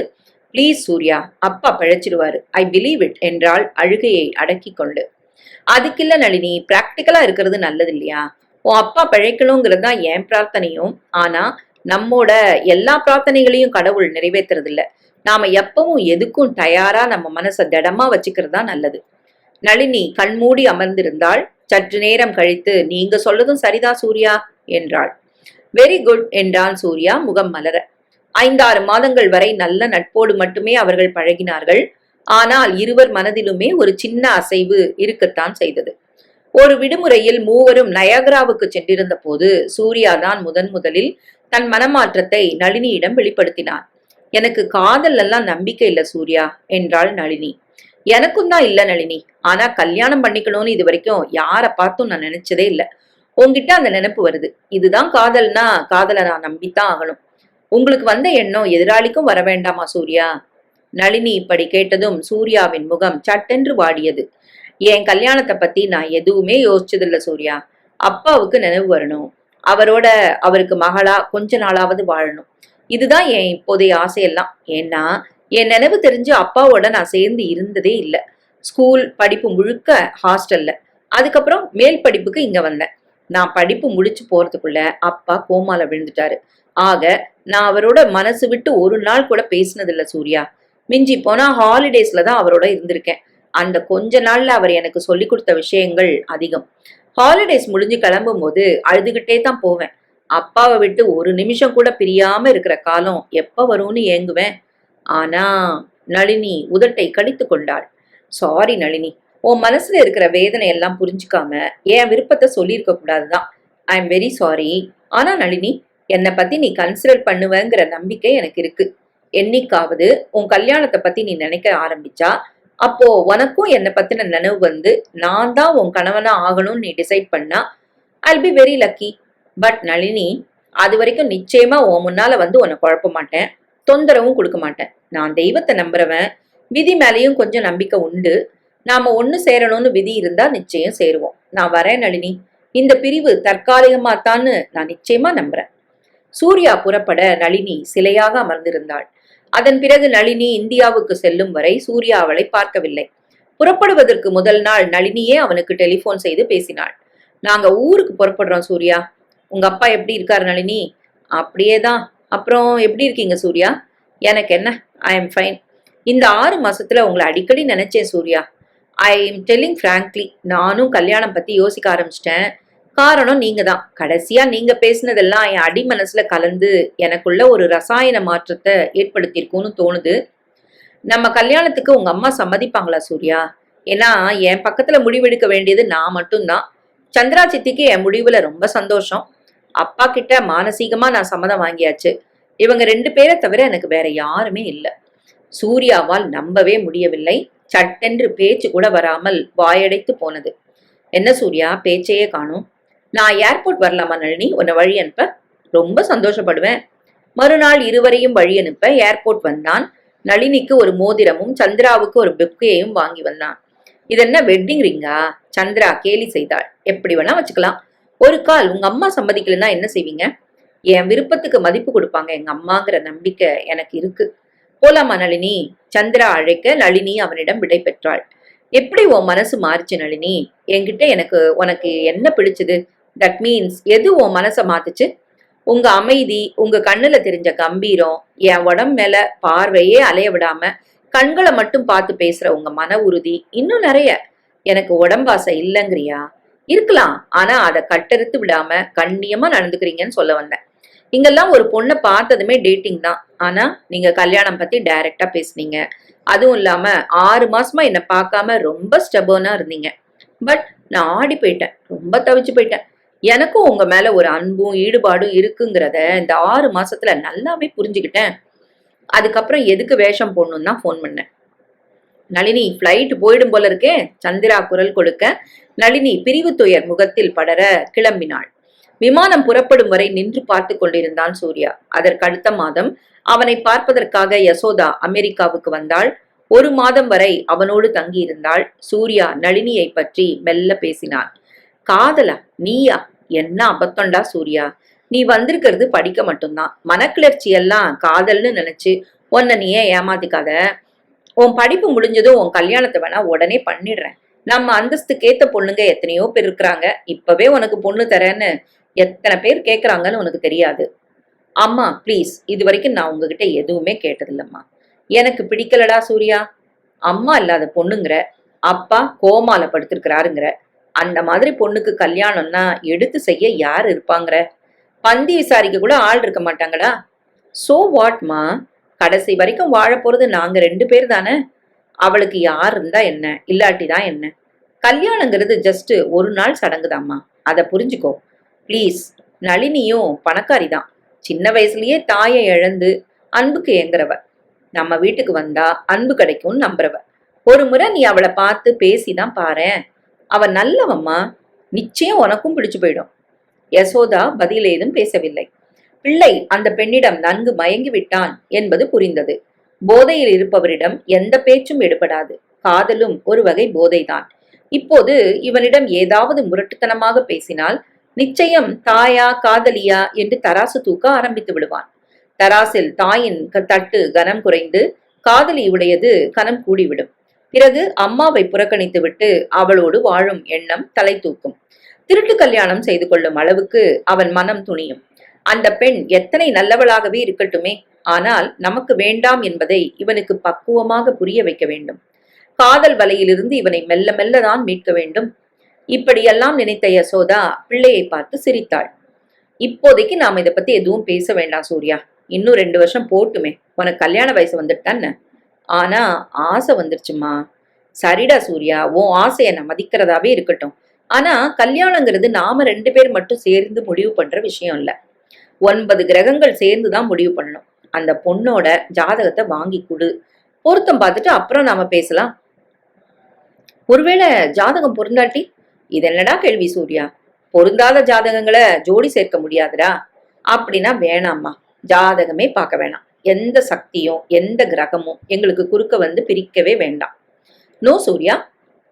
பிளீஸ் சூர்யா, அப்பா பிழைச்சிடுவாரு. ஐ பிலீவ் இட் என்றாள் அழுகையை அடக்கி கொண்டு. அதுக்கில்ல நளினி, பிராக்டிக்கலா இருக்கிறது நல்லது இல்லையா? உன் அப்பா பிழைக்கணுங்கிறது தான் என் பிரார்த்தனையும். ஆனா நம்மோட எல்லா பிரார்த்தனைகளையும் கடவுள் நிறைவேத்துறது இல்ல. நாம எப்பவும் எதுக்கும் தயாரா நம்ம மனச திடமா வச்சுக்கிறது தான் நல்லது. நளினி கண்மூடி அமர்ந்திருந்தாள். சற்று நேரம் கழித்து, நீங்க சொல்லதும் சரிதான் சூர்யா என்றாள். வெரி குட் என்றான் சூர்யா முகம் மலர. 5-6 மாதங்கள் வரை நல்ல நட்போடு மட்டுமே அவர்கள் பழகினார்கள். ஆனால் இருவர் மனதிலுமே ஒரு சின்ன அசைவு இருக்கத்தான் செய்தது. ஒரு விடுமுறையில் மூவரும் நயாகராவுக்கு சென்றிருந்த போது சூர்யா தான் முதலில் தன் மனமாற்றத்தை நளினியிடம் வெளிப்படுத்தினான். எனக்கு காதல் எல்லாம் நம்பிக்கை இல்ல சூர்யா என்றாள் நளினி. எனக்கும் தான் இல்ல நளினி. ஆனா கல்யாணம் பண்ணிக்கணும்னு இது வரைக்கும் யார பார்த்தும் நான் நினைச்சதே இல்ல. உன்கிட்ட அந்த நினைப்பு வருது. இதுதான் காதல்னா காதலை நான் நம்பித்தான் ஆகணும். உங்களுக்கு வந்த எண்ணம் எதிராளிக்கும் வர வேண்டாமா சூர்யா? நளினி இப்படி கேட்டதும் சூர்யாவின் முகம் சட்டென்று வாடியது. என் கல்யாணத்தை பத்தி நான் எதுவுமே யோசிச்சதில்ல சூர்யா. அப்பாவுக்கு நினைவு வரணும். அவருக்கு மகளா கொஞ்ச நாளாவது வாழணும். இதுதான் என் இப்போதைய ஆசையெல்லாம். ஏன்னா என் நினைவு தெரிஞ்சு அப்பாவோட நான் சேர்ந்து இருந்ததே இல்லை. ஸ்கூல் படிப்பு முழுக்க ஹாஸ்டல்ல. அதுக்கப்புறம் மேல் படிப்புக்கு இங்க வந்தேன். நான் படிப்பு முடிச்சு போறதுக்குள்ள அப்பா கோமால விழுந்துட்டாரு. ஆக நான் அவரோட மனசு விட்டு ஒரு நாள் கூட பேசினதில்ல சூர்யா. மிஞ்சி போனா ஹாலிடேஸ்ல தான் அவரோட இருந்திருக்கேன். அந்த கொஞ்ச நாள்ல அவர் எனக்கு சொல்லி கொடுத்த விஷயங்கள் அதிகம். ஹாலிடேஸ் முடிஞ்சு கிளம்பும் போது அழுதுகிட்டே தான் போவேன். அப்பாவை விட்டு ஒரு நிமிஷம் கூட பிரியாம இருக்கிற காலம் எப்ப வரும்னு ஏங்குவேன். ஆனா நளினி உதட்டை கடித்து கொண்டாள். சாரி நளினி, உன் மனசுல இருக்கிற வேதனை எல்லாம் புரிஞ்சுக்காம என் விருப்பத்தை சொல்லியிருக்க கூடாதுதான். I am very sorry. ஆனா நளினி, என்னை பத்தி நீ கன்சிடர் பண்ணுவேங்கிற நம்பிக்கை எனக்கு இருக்கு. என்னைக்காவது உன் கல்யாணத்தை பத்தி நீ நினைக்க ஆரம்பிச்சா அப்போ உனக்கும் என்னை பத்தின நினைவு வந்து நான் தான் உன் கணவனா ஆகணும்னு நீ டிசைட் பண்ணா I'll be very lucky. But Nalini, அது வரைக்கும் நிச்சயமா உன் முன்னால வந்து உன்னை குழப்ப மாட்டேன், தொந்தரவும் கொடுக்க மாட்டேன். நான் தெய்வத்தை நம்புறவன். விதி மேலேயும் கொஞ்சம் நம்பிக்கை உண்டு. நாம ஒண்ணு சேரணும்னு விதி இருந்தா நிச்சயம் சேருவோம். நான் வரேன் நளினி. இந்த பிரிவு தற்காலிகமாத்தான்னு நான் நிச்சயமா நம்புறேன். சூர்யா புறப்பட நளினி சிலையாக அமர்ந்திருந்தாள். அதன் பிறகு நளினி இந்தியாவுக்கு செல்லும் வரை சூர்யா அவளை பார்க்கவில்லை. புறப்படுவதற்கு முதல் நாள் நளினியே அவனுக்கு டெலிபோன் செய்து பேசினாள். நாங்க ஊருக்கு புறப்படுறோம் சூர்யா. உங்க அப்பா எப்படி இருக்காரு நளினி? அப்படியேதான். அப்புறம் எப்படி இருக்கீங்க சூர்யா? எனக்கு என்ன, ஐ எம் ஃபைன். இந்த 6 மாசத்துல உங்களை அடிக்கடி நினைச்சேன் Surya. I am telling frankly, நானும் கல்யாணம் பத்தி யோசிக்க ஆரம்பிச்சிட்டேன். காரணம் நீங்க தான். கடைசியா நீங்க பேசினதெல்லாம் என் அடி மனசுல கலந்து எனக்குள்ள ஒரு ரசாயன மாற்றத்தை ஏற்படுத்தியிருக்கும்னு தோணுது. நம்ம கல்யாணத்துக்கு உங்க அம்மா சம்மதிப்பாங்களா சூர்யா? ஏன்னா என் பக்கத்துல முடிவெடுக்க வேண்டியது நான் மட்டும்தான். சந்திரா சித்திக்கு என் முடிவுல ரொம்ப சந்தோஷம். அப்பா கிட்ட மானசீகமா நான் சம்மதம் வாங்கியாச்சு. இவங்க 2 பேரை தவிர எனக்கு வேற யாருமே இல்லை. சூர்யாவால் நம்பவே முடியவில்லை. சட்டென்று பேச்சு கூட வராமல் வாயடைத்து போனது. என்ன சூர்யா, பேச்சையே காணும்? நான் ஏர்போர்ட் வரலாமா நளினி, உன்னை வழி அனுப்ப? ரொம்ப சந்தோஷப்படுவேன். மறுநாள் இருவரையும் வழி அனுப்ப ஏர்போர்ட் வந்தான். நளினிக்கு ஒரு மோதிரமும் சந்திராவுக்கு ஒரு பெக்கையையும் வாங்கி வந்தான். இதென்ன வெட்டிங் ரிங்கா? சந்திரா கேலி செய்தாள். எப்படி வேணா வச்சுக்கலாம். ஒரு கால் உங்க அம்மா சம்மதிக்கலன்னா என்ன செய்வீங்க? என் விருப்பத்துக்கு மதிப்பு கொடுப்பாங்க எங்க அம்மாங்கிற நம்பிக்கை எனக்கு இருக்கு. போலாமா நளினி? சந்திரா அழைக்க நளினி அவனிடம் விடை பெற்றாள். எப்படி உன் மனசு மாறிச்சு நளினி? என்கிட்ட உனக்கு என்ன பிடிச்சது? தட் மீன்ஸ் எது உன் மனசை மாத்துச்சு? உங்க அமைதி, உங்க கண்ணுல தெரிஞ்ச கம்பீரம், என் உடம்பு மேல பார்வையே அலைய விடாம கண்களை மட்டும் பார்த்து பேசுற உங்க மன உறுதி, இன்னும் நிறைய. எனக்கு உடம்பாசை இல்லைங்கிறியா? இருக்கலாம். ஆனா அதை கட்டறுத்து விடாம கண்ணியமா நடந்துக்கிறீங்கன்னு சொல்ல வந்தேன். இங்கெல்லாம் ஒரு பொண்ணை பார்த்ததுமே டேட்டிங் தான். ஆனா நீங்க கல்யாணம் பத்தி டைரக்டா பேசுனீங்க. அதுவும் இல்லாம 6 மாசமா என்னை பார்க்காம ரொம்ப ஸ்டபர்னா இருந்தீங்க. பட் நான் ஆடி போயிட்டேன், ரொம்ப தவிச்சு போயிட்டேன். எனக்கும் உங்க மேல ஒரு அன்பும் ஈடுபாடும் இருக்குங்கிறத இந்த 6 மாசத்துல நல்லாவே புரிஞ்சுக்கிட்டேன். அதுக்கப்புறம் எதுக்கு வேஷம் போடணும்னு தான் போன் பண்ணேன். நளினி, பிளைட் போயிடும் போல இருக்கே, சந்திரா குரல் கொடுக்க நளினி பிரிவு துயர் முகத்தில் படர கிளம்பினாள். விமானம் புறப்படும் வரை நின்று பார்த்து கொண்டிருந்தான் சூர்யா. அதற்கு அடுத்த மாதம் அவனை பார்ப்பதற்காக யசோதா அமெரிக்காவுக்கு வந்தாள். 1 மாதம் வரை அவனோடு தங்கியிருந்தாள். சூர்யா நளினியை பற்றி மெல்ல பேசினான். காதலா? நீயா? என்ன அபத்தம்டா சூர்யா. நீ வந்திருக்கிறது படிக்க மட்டும்தான். மனக்கிளர்ச்சி எல்லாம் காதல்னு நினைச்சு உன்னை நீயே ஏமாத்திக்காத. உன் படிப்பு முடிஞ்சதும் உன் கல்யாணத்தை வேணா உடனே பண்ணிடுறேன். நம்ம அந்தஸ்துக்கேத்த பொண்ணுங்க எத்தனையோ பேர் இருக்கிறாங்க. இப்பவே உனக்கு பொண்ணு தரேன்னு எத்தனை பேர் கேக்குறாங்கன்னு உனக்கு தெரியாது. அம்மா ப்ளீஸ், இது வரைக்கும் நான் உங்ககிட்ட எதுவுமே கேட்டதில்லம்மா. எனக்கு பிடிக்கலடா சூர்யா. அம்மா இல்லாத பொண்ணுங்கிற, அப்பா கோமால படுத்திருக்கிறாருங்கிற, அந்த மாதிரி பொண்ணுக்கு கல்யாணம்னா எடுத்து செய்ய யார் இருப்பாங்கிற? பந்தி விசாரிக்க கூட ஆள் இருக்க மாட்டாங்கடா. சோ வாட்மா, கடைசி வரைக்கும் வாழ போறது நாங்க 2 பேர் தானே. அவளுக்கு யார் இருந்தா என்ன, இல்லாட்டிதான் என்ன? கல்யாணங்கிறது ஜஸ்ட் ஒரு நாள் சடங்குதாம்மா. அதை புரிஞ்சுக்கோ ப்ளீஸ். நளினியும் பணக்காரிதான். சின்ன வயசுலயே தாயை இழந்து அன்புக்கு ஏங்குறவ. நம்ம வீட்டுக்கு வந்தா அன்பு கிடைக்கும்னு நம்புறவ. ஒரு முறை நீ அவளை பார்த்து பேசிதான் பாரேன். அவ நல்லவம்மா. நிச்சயம் உனக்கும் பிடிச்சு போயிடும். யசோதா பதில் ஏதும் பேசவில்லை. பிள்ளை அந்த பெண்ணிடம் நன்கு மயங்கி விட்டான் என்பது புரிந்தது. போதையில் இருப்பவரிடம் எந்த பேச்சும் எடுபடாது. காதலும் ஒரு வகை போதைதான். இப்போது இவனிடம் ஏதாவது முரட்டுத்தனமாக பேசினால் நிச்சயம் தாயா காதலியா என்று தராசு தூக்க ஆரம்பித்து விடுவான். தராசில் தாயின் தட்டு கனம் குறைந்து காதலியுடையது கனம் கூடிவிடும். பிறகு அம்மாவை புறக்கணித்து விட்டு அவளோடு வாழும் எண்ணம் தலை தூக்கும். திருட்டு கல்யாணம் செய்து கொள்ளும் அளவுக்கு அவன் மனம் துணியும். அந்த பெண் எத்தனை நல்லவளாகவே இருக்கட்டுமே, ஆனால் நமக்கு வேண்டாம் என்பதை இவனுக்கு பக்குவமாக புரிய வைக்க வேண்டும். காதல் வலையிலிருந்து இவனை மெல்ல மெல்லதான் மீட்க வேண்டும். இப்படியெல்லாம் நினைத்த யசோதா பிள்ளையை பார்த்து சிரித்தாள். இப்போதைக்கு நாம இதை பத்தி எதுவும் பேச வேண்டாம் சூர்யா. இன்னும் 2 வருஷம் போட்டுமே, உனக்கு கல்யாண வயசு வந்துட்டான்னு. ஆனா ஆசை வந்துருச்சுமா. சரிடா சூர்யா, உன் ஆசையை நான் மதிக்கிறதாவே இருக்கட்டும். ஆனா கல்யாணங்கிறது நாம 2 பேர் மட்டும் சேர்ந்து முடிவு பண்ற விஷயம் இல்ல. 9 கிரகங்கள் சேர்ந்துதான் முடிவு பண்ணணும். அந்த பொண்ணோட ஜாதகத்தை வாங்கி கொடு, பொருத்தம் பார்த்துட்டு அப்புறம் நாம பேசலாம். ஒருவேளை ஜாதகம் பொருந்தாட்டி? இது என்னடா கேள்வி சூர்யா? பொருந்தாத ஜாதகங்களை ஜோடி சேர்க்க முடியாதுடா. அப்படின்னா வேணாம்மா, ஜாதகமே பார்க்க வேணாம். எந்த சக்தியும் எந்த கிரகமும் எங்களுக்கு குறுக்க வந்து பிரிக்கவே வேண்டாம். நோ சூர்யா,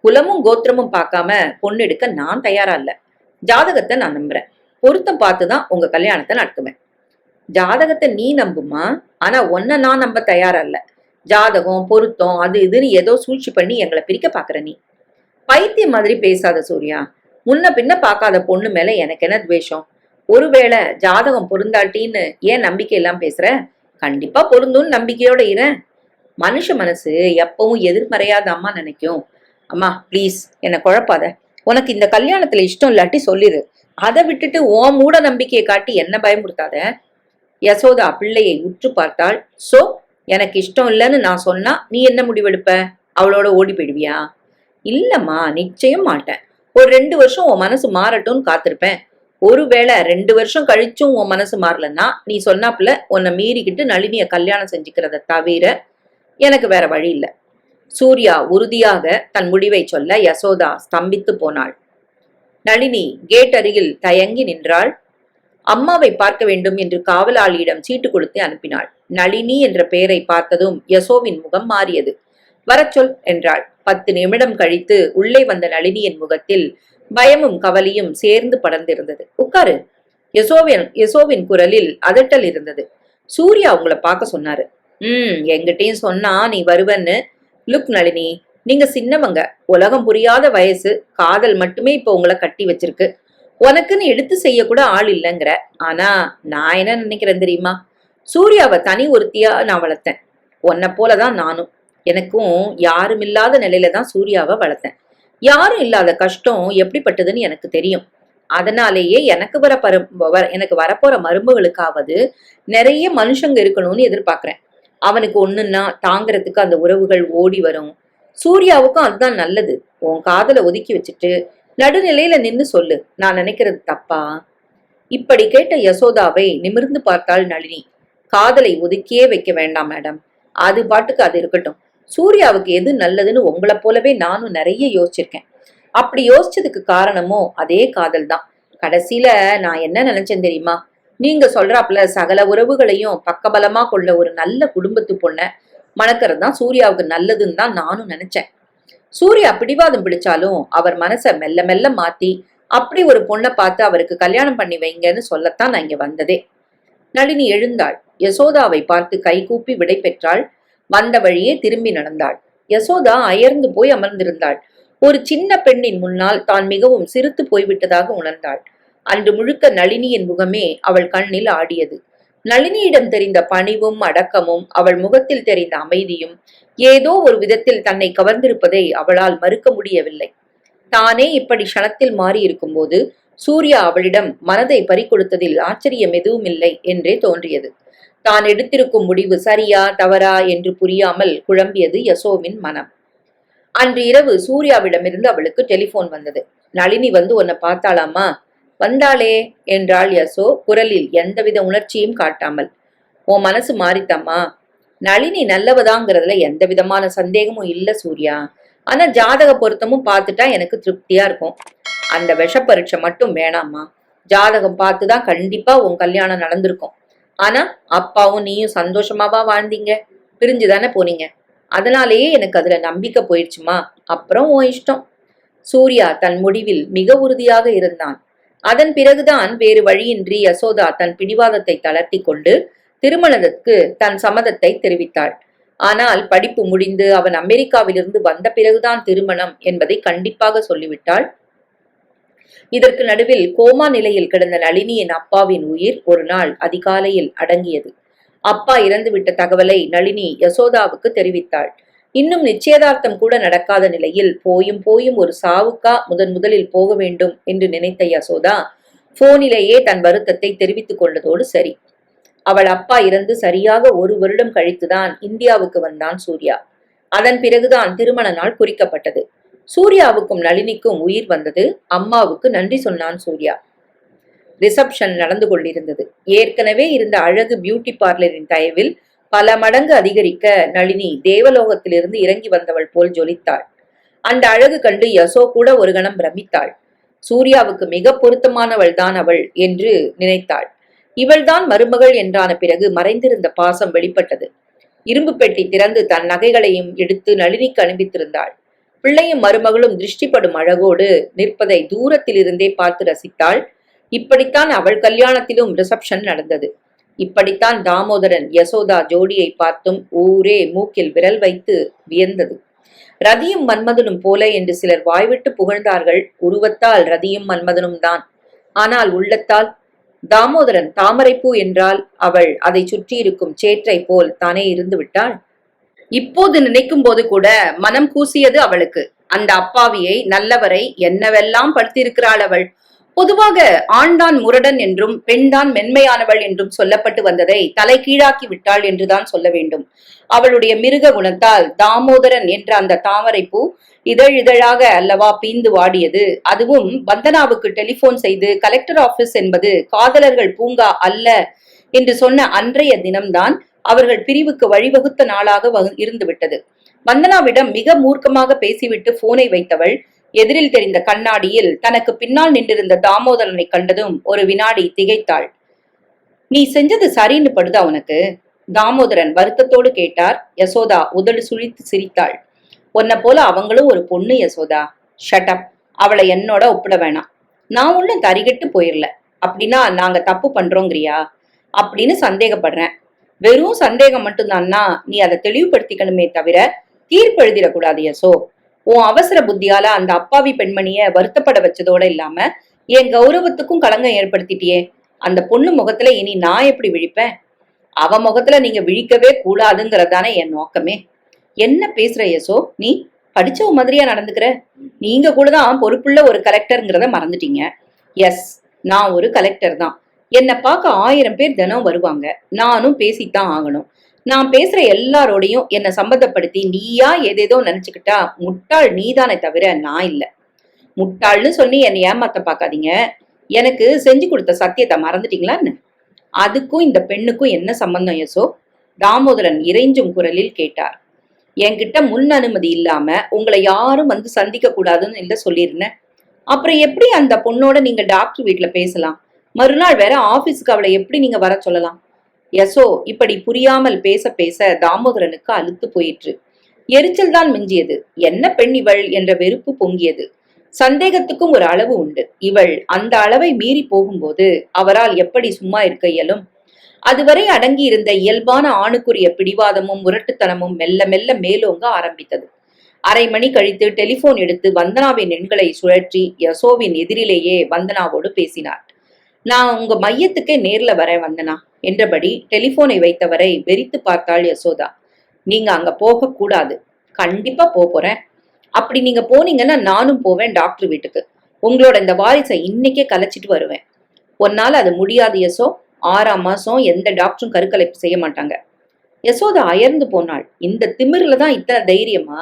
குலமும் கோத்திரமும் பார்க்காம பொண்ணு எடுக்க நான் தயாரா இல்ல. ஜாதகத்தை நான் நம்புறேன். பொருத்தம் பார்த்துதான் உங்க கல்யாணத்தை நடத்துவேன். ஜாதகத்தை நீ நம்புமா, ஆனா உன்னை நான் நம்ப தயாரா இல்ல. ஜாதகம் பொருத்தம் அது இதுன்னு ஏதோ சூழ்ச்சி பண்ணி எங்களை பிரிக்க பாக்குற நீ. பைத்தியம் மாதிரி பேசாத சூர்யா. முன்ன பின்ன பார்க்காத பொண்ணு மேல எனக்கு என்ன துவேஷம்? ஒருவேளை ஜாதகம் பொருந்தாட்டின்னு ஏன் நம்பிக்கை எல்லாம் பேசுற? கண்டிப்பா பொருந்தும்னு நம்பிக்கையோட இரு. மனுஷ மனசு எப்பவும் எதிர்மறையாத அம்மா நினைக்கும். அம்மா ப்ளீஸ் என்ன குழப்பாத. உனக்கு இந்த கல்யாணத்துல இஷ்டம் இல்லாட்டி சொல்லிரு. அதை விட்டுட்டு உன் மூட நம்பிக்கையை காட்டி என்ன பயமுறுத்தாத. யசோதா பிள்ளையை உற்று பார்த்தாள். சோ எனக்கு இஷ்டம் இல்லைன்னு நான் சொன்னா நீ என்ன முடிவெடுப்ப? அவளோட ஓடி போயிடுவியா? இல்லம்மா, நிச்சயம் மாட்டேன். ஒரு 2 வருஷம் உன் மனசு மாறட்டும்னு காத்திருப்பேன். ஒருவேளை 2 வருஷம் கழிச்சும் உன் மனசு மாறலன்னா நீ சொன்னாப்புல உன்னை மீறிக்கிட்டு நளினிய கல்யாணம் செஞ்சுக்கிறத தவிர எனக்கு வேற வழி இல்லை. சூர்யா உறுதியாக தன் முடிவை சொல்ல யசோதா ஸ்தம்பித்து போனாள். நளினி கேட் அருகில் தயங்கி நின்றாள். அம்மாவை பார்க்க வேண்டும் என்று காவலாளியிடம் சீட்டு கொடுத்து அனுப்பினாள். நளினி என்ற பெயரை பார்த்ததும் யசோவின் முகம் மாறியது. வரச்சொல் என்றாள். 10 நிமிடம் கழித்து உள்ளே வந்த நளினியின் முகத்தில் பயமும் கவலையும் சேர்ந்து படர்ந்திருந்தது. உட்காரு. யசோவின் குரலில் அதட்டல் இருந்தது. சூர்யா உங்களை பார்க்க சொன்னாரு. எங்கிட்டையும் சொன்னா நீ வருவன்னு. லுக் நளினி, நீங்க சின்னவங்க, உலகம் புரியாத வயசு, காதல் மட்டுமே இப்ப உங்களை கட்டி வச்சிருக்கு. உனக்குன்னு எடுத்து செய்ய கூட ஆள் இல்லைங்கிற. ஆனா நான் என்ன நினைக்கிறேன் தெரியுமா? சூர்யாவை தனி ஒருத்தியா நான் வளர்த்தேன். உன்னை போலதான் நானும். எனக்கும் யாரும் இல்லாத நிலையில தான் சூர்யாவை வளர்த்தேன். யாரும் இல்லாத கஷ்டம் எப்படிப்பட்டதுன்னு எனக்கு தெரியும். அதனாலேயே எனக்கு வரப்போற மருமகளுக்காவது நிறைய மனுஷங்க இருக்கணும்னு எதிர்பார்க்கிறேன். அவனுக்கு ஒண்ணுன்னா தாங்கிறதுக்கு அந்த உறவுகள் ஓடி வரும். சூர்யாவுக்கும் அதுதான் நல்லது. உன் காதலை ஒதுக்கி வச்சுட்டு நடுநிலையில நின்னு சொல்லு, நான் நினைக்கிறது தப்பா? இப்படி கேட்ட யசோதாவை நிமிர்ந்து பார்த்தாள் நளினி. காதலை ஒதுக்கியே வைக்க வேண்டாம் மேடம். அது பாட்டுக்கு அது இருக்கட்டும். சூர்யாவுக்கு எது நல்லதுன்னு உங்களை போலவே நானும் நிறைய யோசிச்சிருக்கேன். அப்படி யோசிச்சதுக்கு காரணமோ அதே காதல் தான். கடைசியில நான் என்ன நினைச்சேன் தெரியுமா? நீங்க சொல்றாப்புல சகல உறவுகளையும் பக்கபலமா கொண்ட ஒரு நல்ல குடும்பத்து பொண்ண மணக்கிறது தான் சூர்யாவுக்கு நல்லதுன்னு தான் நானும் நினைச்சேன். சூர்யா பிடிவாதம் பிடிச்சாலும் அவர் மனசை மெல்ல மெல்ல மாத்தி அப்படி ஒரு பொண்ணை பார்த்து அவருக்கு கல்யாணம் பண்ணி வைங்கன்னு சொல்லத்தான் நான் இங்க வந்ததே. நளினி எழுந்தாள். யசோதாவை பார்த்து கை கூப்பி விடை பெற்றாள். வந்த வழியே திரும்பி நடந்தாள். யசோதா அயர்ந்து போய் அமர்ந்திருந்தாள். ஒரு சின்ன பெண்ணின் முன்னால் தான் மிகவும் சிரித்து போய்விட்டதாக உணர்ந்தாள். அன்று முழுக்க நளினியின் முகமே அவள் கண்ணில் ஆடியது. நளினியிடம் தெரிந்த பணிவும் அடக்கமும் அவள் முகத்தில் தெரிந்த அமைதியும் ஏதோ ஒரு விதத்தில் தன்னை கவர்ந்திருப்பதை அவளால் மறுக்க முடியவில்லை. தானே இப்படி க்ஷணத்தில் மாறி இருக்கும்போது சூர்யா அவளிடம் மனதை பறிகொடுத்ததில் ஆச்சரியம் எதுவும் இல்லை என்றே தோன்றியது. தான் எடுத்திருக்கும் முடிவு சரியா தவறா என்று புரியாமல் குழம்பியது யசோவின் மனம். அன்று இரவு சூர்யாவிடமிருந்து அவளுக்கு டெலிபோன் வந்தது. நளினி வந்து உன்னை பார்த்தாளாமா? வந்தாளே என்றாள் யசோ, குரலில் எந்தவித உணர்ச்சியும் காட்டாமல். உன் மனசு மாறித்தம்மா? நளினி நல்லவதாங்கிறதுல எந்த விதமான சந்தேகமும் இல்ல சூர்யா. ஆனா ஜாதக பொருத்தமும் பார்த்துட்டா எனக்கு திருப்தியா இருக்கும். அந்த விஷ பரீட்சை மட்டும் வேணாமா. ஜாதகம் பார்த்துதான் கண்டிப்பா உன் கல்யாணம் நடந்திருக்கும். ஆனா அப்பாவும் நீயும் சந்தோஷமாவா வாழ்ந்தீங்க? பிரிஞ்சுதானே போனீங்க. அதனாலேயே எனக்கு அதுல நம்பிக்கை போயிடுச்சுமா. அப்புறம் உன் இஷ்டம். சூர்யா தன் முடிவில் மிக உறுதியாக இருந்தான். அதன் பிறகுதான் வேறு வழியின்றி யசோதா தன் பிடிவாதத்தை தளர்த்தி கொண்டு திருமணத்திற்கு தன் சம்மதத்தை தெரிவித்தாள். ஆனால் படிப்பு முடிந்து அவன் அமெரிக்காவிலிருந்து வந்த பிறகுதான் திருமணம் என்பதை கண்டிப்பாக சொல்லிவிட்டாள். இதற்கு நடுவில் கோமா நிலையில் கிடந்த நளினியின் அப்பாவின் உயிர் ஒரு நாள் அதிகாலையில் அடங்கியது. அப்பா இறந்துவிட்ட தகவலை நளினி யசோதாவுக்கு தெரிவித்தாள். இன்னும் நிச்சயதார்த்தம் கூட நடக்காத நிலையில் போயும் போயும் ஒரு சாவுக்கா முதலில் போக வேண்டும் என்று நினைத்த யசோதா போனிலேயே தன் வருத்தத்தை தெரிவித்துக் கொண்டதோடு சரி. அவள் அப்பா இறந்து சரியாக 1 வருடம் கழித்துதான் இந்தியாவுக்கு வந்தான் சூர்யா. அதன் பிறகுதான் திருமண நாள் குறிக்கப்பட்டது. சூர்யாவுக்கும் நளினிக்கும் உயிர் வந்தது. அம்மாவுக்கு நன்றி சொன்னான் சூர்யா. ரிசப்ஷன் நடந்து கொண்டிருந்தது. ஏற்கனவே இருந்த அழகு பியூட்டி பார்லரின் தயவில் பல மடங்கு அதிகரிக்க நளினி தேவலோகத்திலிருந்து இறங்கி வந்தவள் போல் ஜொலித்தாள். அந்த அழகு கண்டு யசோ கூட ஒரு கணம் பிரமித்தாள். சூர்யாவுக்கு மிக பொருத்தமானவள் தான் அவள் என்று நினைத்தாள். இவள்தான் மருமகள் என்றான பிறகு மறைந்திருந்த பாசம் வெளிப்பட்டது. இரும்பு பெட்டி திறந்து தன் நகைகளையும் எடுத்து நளினிக்கு அனுப்பித்திருந்தாள். பிள்ளையும் மருமகளும் திருஷ்டிப்படும் அழகோடு நிற்பதை தூரத்திலிருந்தே பார்த்து ரசித்தாள். இப்படித்தான் அவள் கல்யாணத்திலும் ரிசப்ஷன் நடந்தது. இப்படித்தான் தாமோதரன் யசோதா ஜோடியை பார்த்தும் ஊரே மூக்கில் விரல் வைத்து வியந்தது. ரதியும் மன்மதனும் போல என்று சிலர் வாய்விட்டு புகழ்ந்தார்கள். உருவத்தால் ரதியும் மன்மதனும் தான். ஆனால் உள்ளத்தால் தாமோதரன் தாமரைப்பூ என்றால் அவள் அதை சுற்றியிருக்கும் சேற்றை போல் தானே இருந்து விட்டாள். இப்போது நினைக்கும் போது கூட மனம் கூசியது அவளுக்கு. அந்த அப்பாவியை நல்லவரை என்னவெல்லாம் படுத்திருக்கிறாள் அவள். பொதுவாக ஆண்தான் முரடன் என்றும் பெண்தான் மென்மையானவள் என்றும் சொல்லப்பட்டு வந்ததை தலை கீழாக்கி விட்டாள் என்றுதான் சொல்ல வேண்டும். அவளுடைய மிருக குணத்தால் தாமோதரன் என்ற அந்த தாமரைப்பூ இதழாக அல்லவா பீந்து வாடியது. அதுவும் வந்தனாவுக்கு டெலிபோன் செய்து கலெக்டர் ஆபீஸ் என்பது காதலர்கள் பூங்கா அல்ல என்று சொன்ன அன்றைய தினம்தான் அவர்கள் பிரிவுக்கு வழிவகுத்த நாளாக இருந்துவிட்டது. வந்தனாவிடம் மிக மூர்க்கமாக பேசிவிட்டு போனை வைத்தவள் எதிரில் தெரிந்த கண்ணாடியில் தனக்கு பின்னால் நின்றிருந்த தாமோதரனை கண்டதும் ஒரு வினாடி திகைத்தாள். நீ செஞ்சது சரின்னு படுதா உனக்கு? தாமோதரன் வருத்தத்தோடு கேட்டார். யசோதா உதடு சுழித்து சிரித்தாள். உன்னை போல அவங்களும் ஒரு பொண்ணு யசோதா. ஷட்டப். அவளை என்னோட ஒப்பிட வேணாம். நான் ஒன்னும் தரிகட்டு போயிடல. அப்படின்னா நாங்க தப்பு பண்றோங்கிறியா அப்படின்னு சந்தேகப்படுறேன். வெறும் சந்தேகம் மட்டும்தான்னா நீ அதை தெளிவுபடுத்திக்கணுமே தவிர தீர்ப்பு எழுதிடக்கூடாது யசோ. உன் அவசர புத்தியால அந்த அப்பாவி பெண்மணிய வருத்தப்பட வச்சதோட இல்லாம என் கௌரவத்துக்கும் களங்கம் ஏற்படுத்திட்டியே. அந்த பொண்ணு முகத்துல இனி நான் எப்படி விழிப்பேன்? அவ முகத்துல நீங்க விழிக்கவே கூடாதுங்கிறதானே என் நோக்கமே. என்ன பேசுற யசோ? நீ படிச்சவ மாதிரியா நடந்துக்கிற? நீங்க கூட தான் பொறுப்புள்ள ஒரு கலெக்டர்ங்கிறத மறந்துட்டீங்க. எஸ், நான் ஒரு கலெக்டர் தான். என்னை பார்க்க 1000 பேர் தினம் வருவாங்க. நானும் பேசித்தான் ஆகணும். நான் பேசுற எல்லாரோடையும் என்னை சம்பந்தப்படுத்தி நீயா ஏதேதோ நினைச்சுக்கிட்டா முட்டாள் நீதானே தவிர நான் இல்ல. முட்டாள்னு சொல்லி என்னை ஏமாத்த பார்க்காதீங்க. எனக்கு செஞ்சு கொடுத்த சத்தியத்தை மறந்துட்டீங்களான்னு? அதுக்கும் இந்த பெண்ணுக்கும் என்ன சம்பந்தம் யசோ? தாமோதரன் இறைஞ்சும் குரலில் கேட்டார். என்கிட்ட முன் அனுமதி இல்லாம உங்களை யாரும் வந்து சந்திக்க கூடாதுன்னு இல்ல சொல்லியிருந்தேன். அப்புறம் எப்படி அந்த பொண்ணோட நீங்க டாக்டர் வீட்டுல பேசலாம்? மறுநாள் வேற ஆபீஸ்க்கு அவளை எப்படி நீங்க வர சொல்லலாம்? யசோ இப்படி புரியாமல் பேச பேச தாமோதரனுக்கு அலுத்து போயிற்று. எரிச்சல் தான் மிஞ்சியது. என்ன பெண் இவள் என்ற வெறுப்பு பொங்கியது. சந்தேகத்துக்கும் ஒரு அளவு உண்டு. இவள் அந்த அளவை மீறி போகும்போது அவரால் எப்படி சும்மா இருக்க இயலும்? அதுவரை அடங்கி இருந்த இயல்பான ஆணுக்குரிய பிடிவாதமும் முரட்டுத்தனமும் மெல்ல மெல்ல மேலோங்க ஆரம்பித்தது. அரை மணி கழித்து டெலிபோன் எடுத்து வந்தனாவின் எண்களை சுழற்றி யசோவின் எதிரிலேயே வந்தனாவோடு பேசினார். நான் உங்க மையத்துக்கே நேர்ல வரேன் வந்தனா என்றபடி டெலிபோனை வைத்தவரை வெறித்து பார்த்தாள் யசோதா. நீங்க அங்க போக கூடாது. கண்டிப்பா போறேன். அப்படி நீங்க போனீங்கன்னா நானும் போவேன் டாக்டர் வீட்டுக்கு. உங்களோட இந்த வாரிசை இன்னைக்கே கலைச்சிட்டு வருவேன். ஒன்னால அது முடியாது யசோ. 6ஆம் மாசம் எந்த டாக்டரும் கருக்கலைப்பு செய்ய மாட்டாங்க. யசோதா அயர்ந்து போனாள். இந்த திமிர்ல தான் இத்தனை தைரியமா?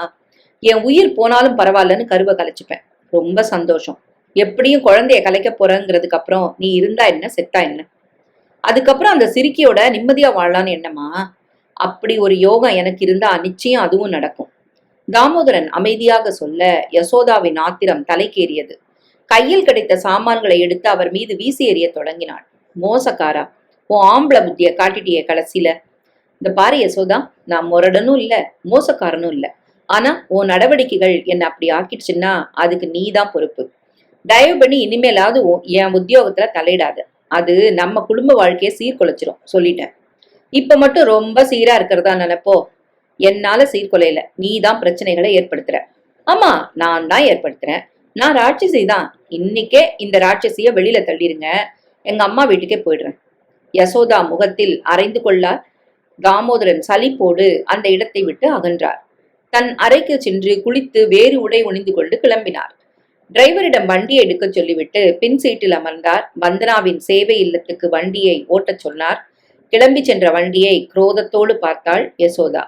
என் உயிர் போனாலும் பரவாயில்லன்னு கருவை கலைச்சுப்பேன். ரொம்ப சந்தோஷம். எப்படியும் குழந்தைய கலைக்க போறங்கிறதுக்கு அப்புறம் நீ இருந்தா என்ன செத்தா என்ன? அதுக்கப்புறம் அந்த சிரிக்கியோட நிம்மதியா வாழலான்னு என்னமா? அப்படி ஒரு யோகம் எனக்கு இருந்தா நிச்சயம் அதுவும் நடக்கும். தாமோதரன் அமைதியாக சொல்ல யசோதாவின் ஆத்திரம் தலைக்கேறியது. கையில் கிடைத்த சாமான்களை எடுத்து அவர் மீது வீசி எறிய தொடங்கினாள். மோசக்காரா, உன் ஆம்பளை புத்திய காட்டிட்டிய கடைசியில. இந்த பாரு யசோதா, நான் முரடனும் இல்ல மோசக்காரனும் இல்ல. ஆனா உன் நடவடிக்கைகள் என்ன அப்படி ஆக்கிடுச்சுன்னா அதுக்கு நீதான் பொறுப்பு. தயவு பண்ணி இனிமேலாவது என் உத்தியோகத்துல தலையிடாத. அது நம்ம குடும்ப வாழ்க்கையை சீர்குலைச்சிரும் சொல்லிட்டேன். இப்ப மட்டும் ரொம்ப சீரா இருக்கிறதா நினைப்போ? என்னால சீர்குலையில நீதான் பிரச்சனைகளை ஏற்படுத்துற. ஆமா, நான் தான் ஏற்படுத்துறேன். நான் ராட்சசி தான். இன்னைக்கே இந்த ராட்சசிய வெளியில தள்ளிருங்க. எங்க அம்மா வீட்டுக்கே போயிடுறேன். யசோதா முகத்தில் அரைந்து கொள்ளார். தாமோதரன் சலிப்போடு அந்த இடத்தை விட்டு அகன்றார். தன் அறைக்கு சென்று குளித்து வேறு உடை உணிந்து கொண்டு கிளம்பினார். டிரைவரிடம் வண்டியை எடுக்க சொல்லிவிட்டு பின் சீட்டில் அமர்ந்தார். வந்தனாவின் சேவை இல்லத்துக்கு வண்டியை ஓட்டச் சொன்னார். கிளம்பி சென்ற வண்டியை குரோதத்தோடு பார்த்தாள் யசோதா.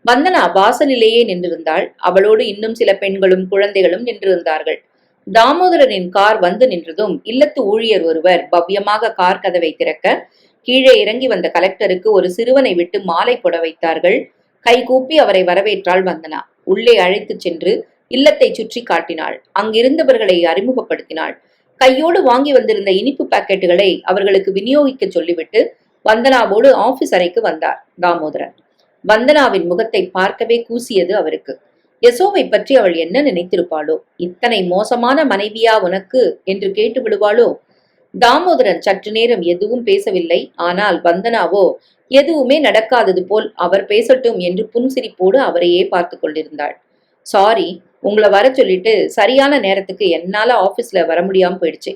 வந்தனா வாசலிலேயே நின்றிருந்தாள். அவளோடு இன்னும் சில பெண்களும் குழந்தைகளும் நின்றிருந்தார்கள். தாமோதரனின் கார் வந்து நின்றதும் இல்லத்து ஊழியர் ஒருவர் பவ்யமாக கார் கதவை திறக்க கீழே இறங்கி வந்த கலெக்டருக்கு ஒரு சிறுவனை விட்டு மாலை போட வைத்தார்கள். கை கூப்பி அவரை வரவேற்றாள் வந்தனா. உள்ளே அழைத்து சென்று இல்லத்தை சுற்றி காட்டினாள். அங்கிருந்தவர்களை அறிமுகப்படுத்தினாள். கையோடு வாங்கி வந்திருந்த இனிப்பு பாக்கெட்டுகளை அவர்களுக்கு விநியோகிக்க சொல்லிவிட்டு வந்தனாவோடு ஆபீஸ் அறைக்கு வந்தார் தாமோதரன். வந்தனாவின் முகத்தை பார்க்கவே கூசியது அவருக்கு. யசோவை பற்றி அவள் என்ன நினைத்திருப்பாளோ? இத்தனை மோசமான மனைவியா உனக்கு என்று கேட்டு விடுவாளோ? தாமோதரன் சற்று நேரம் எதுவும் பேசவில்லை. ஆனால் வந்தனாவோ எதுவுமே நடக்காதது போல் அவர் பேசட்டும் என்று புன்சிரிப்போடு அவரையே பார்த்து கொண்டிருந்தாள். சாரி, உங்களை வர சொல்லிட்டு சரியான நேரத்துக்கு என்னால ஆபீஸ்ல வர முடியாம போயிடுச்சு.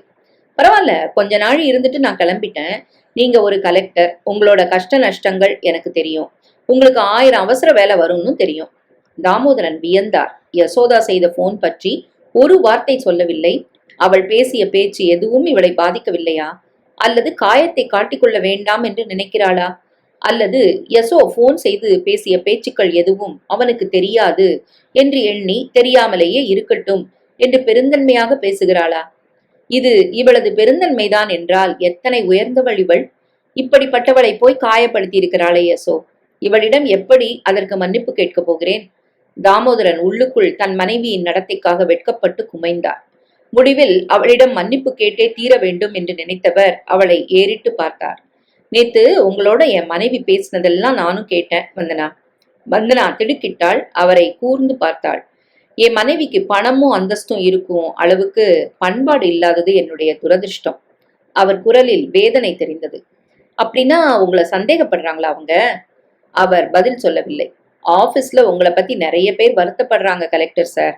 பரவாயில்ல, கொஞ்ச நாள் இருந்துட்டு நான் கிளம்பிட்டேன். நீங்க ஒரு கலெக்டர், உங்களோட கஷ்ட நஷ்டங்கள் எனக்கு தெரியும். உங்களுக்கு 1000 அவசர வேலை வரும்னு தெரியும். தாமோதரன் வியந்தார். யசோதா செய்த போன் பற்றி ஒரு வார்த்தை சொல்லவில்லை. அவள் பேசிய பேச்சு எதுவும் இவளை பாதிக்கவில்லையா? அல்லது காயத்தை காட்டிக்கொள்ள வேண்டாம் என்று நினைக்கிறாளா? அல்லது யசோ போன் செய்து பேசிய பேச்சுக்கள் எதுவும் அவனுக்கு தெரியாது என்று எண்ணி தெரியாமலேயே இருக்கட்டும் என்று பெருந்தன்மையாக பேசுகிறாளா? இது இவளது பெருந்தன்மைதான் என்றால் எத்தனை உயர்ந்தவள் இவள்! இப்படிப்பட்டவளை போய் காயப்படுத்தி இருக்கிறாளே யசோ. இவளிடம் எப்படி அதற்கு மன்னிப்பு கேட்கப் போகிறேன்? தாமோதரன் உள்ளுக்குள் தன் மனைவியின் நடத்தைக்காக வெட்கப்பட்டு குமைந்தார். முடிவில் அவளிடம் மன்னிப்பு கேட்டே தீர வேண்டும் என்று நினைத்தவர் அவளை ஏறிட்டு பார்த்தார். நேத்து உங்களோட என் மனைவி பேசினதெல்லாம் நானும் கேட்டேன் வந்தனா. வந்தனா திடுக்கிட்டாள். அவரை கூர்ந்து பார்த்தாள். என் மனைவிக்கு பணமும் அந்தஸ்தும் இருக்கும் அளவுக்கு பண்பாடு இல்லாதது என்னுடைய துரதிருஷ்டம். அவர் குரலில் வேதனை தெரிந்தது. அப்படின்னா உங்களை சந்தேகப்படுறாங்களா அவங்க? அவர் பதில் சொல்லவில்லை. ஆபீஸ்ல உங்களை பத்தி நிறைய பேர் வருத்தப்படுறாங்க கலெக்டர் சார்.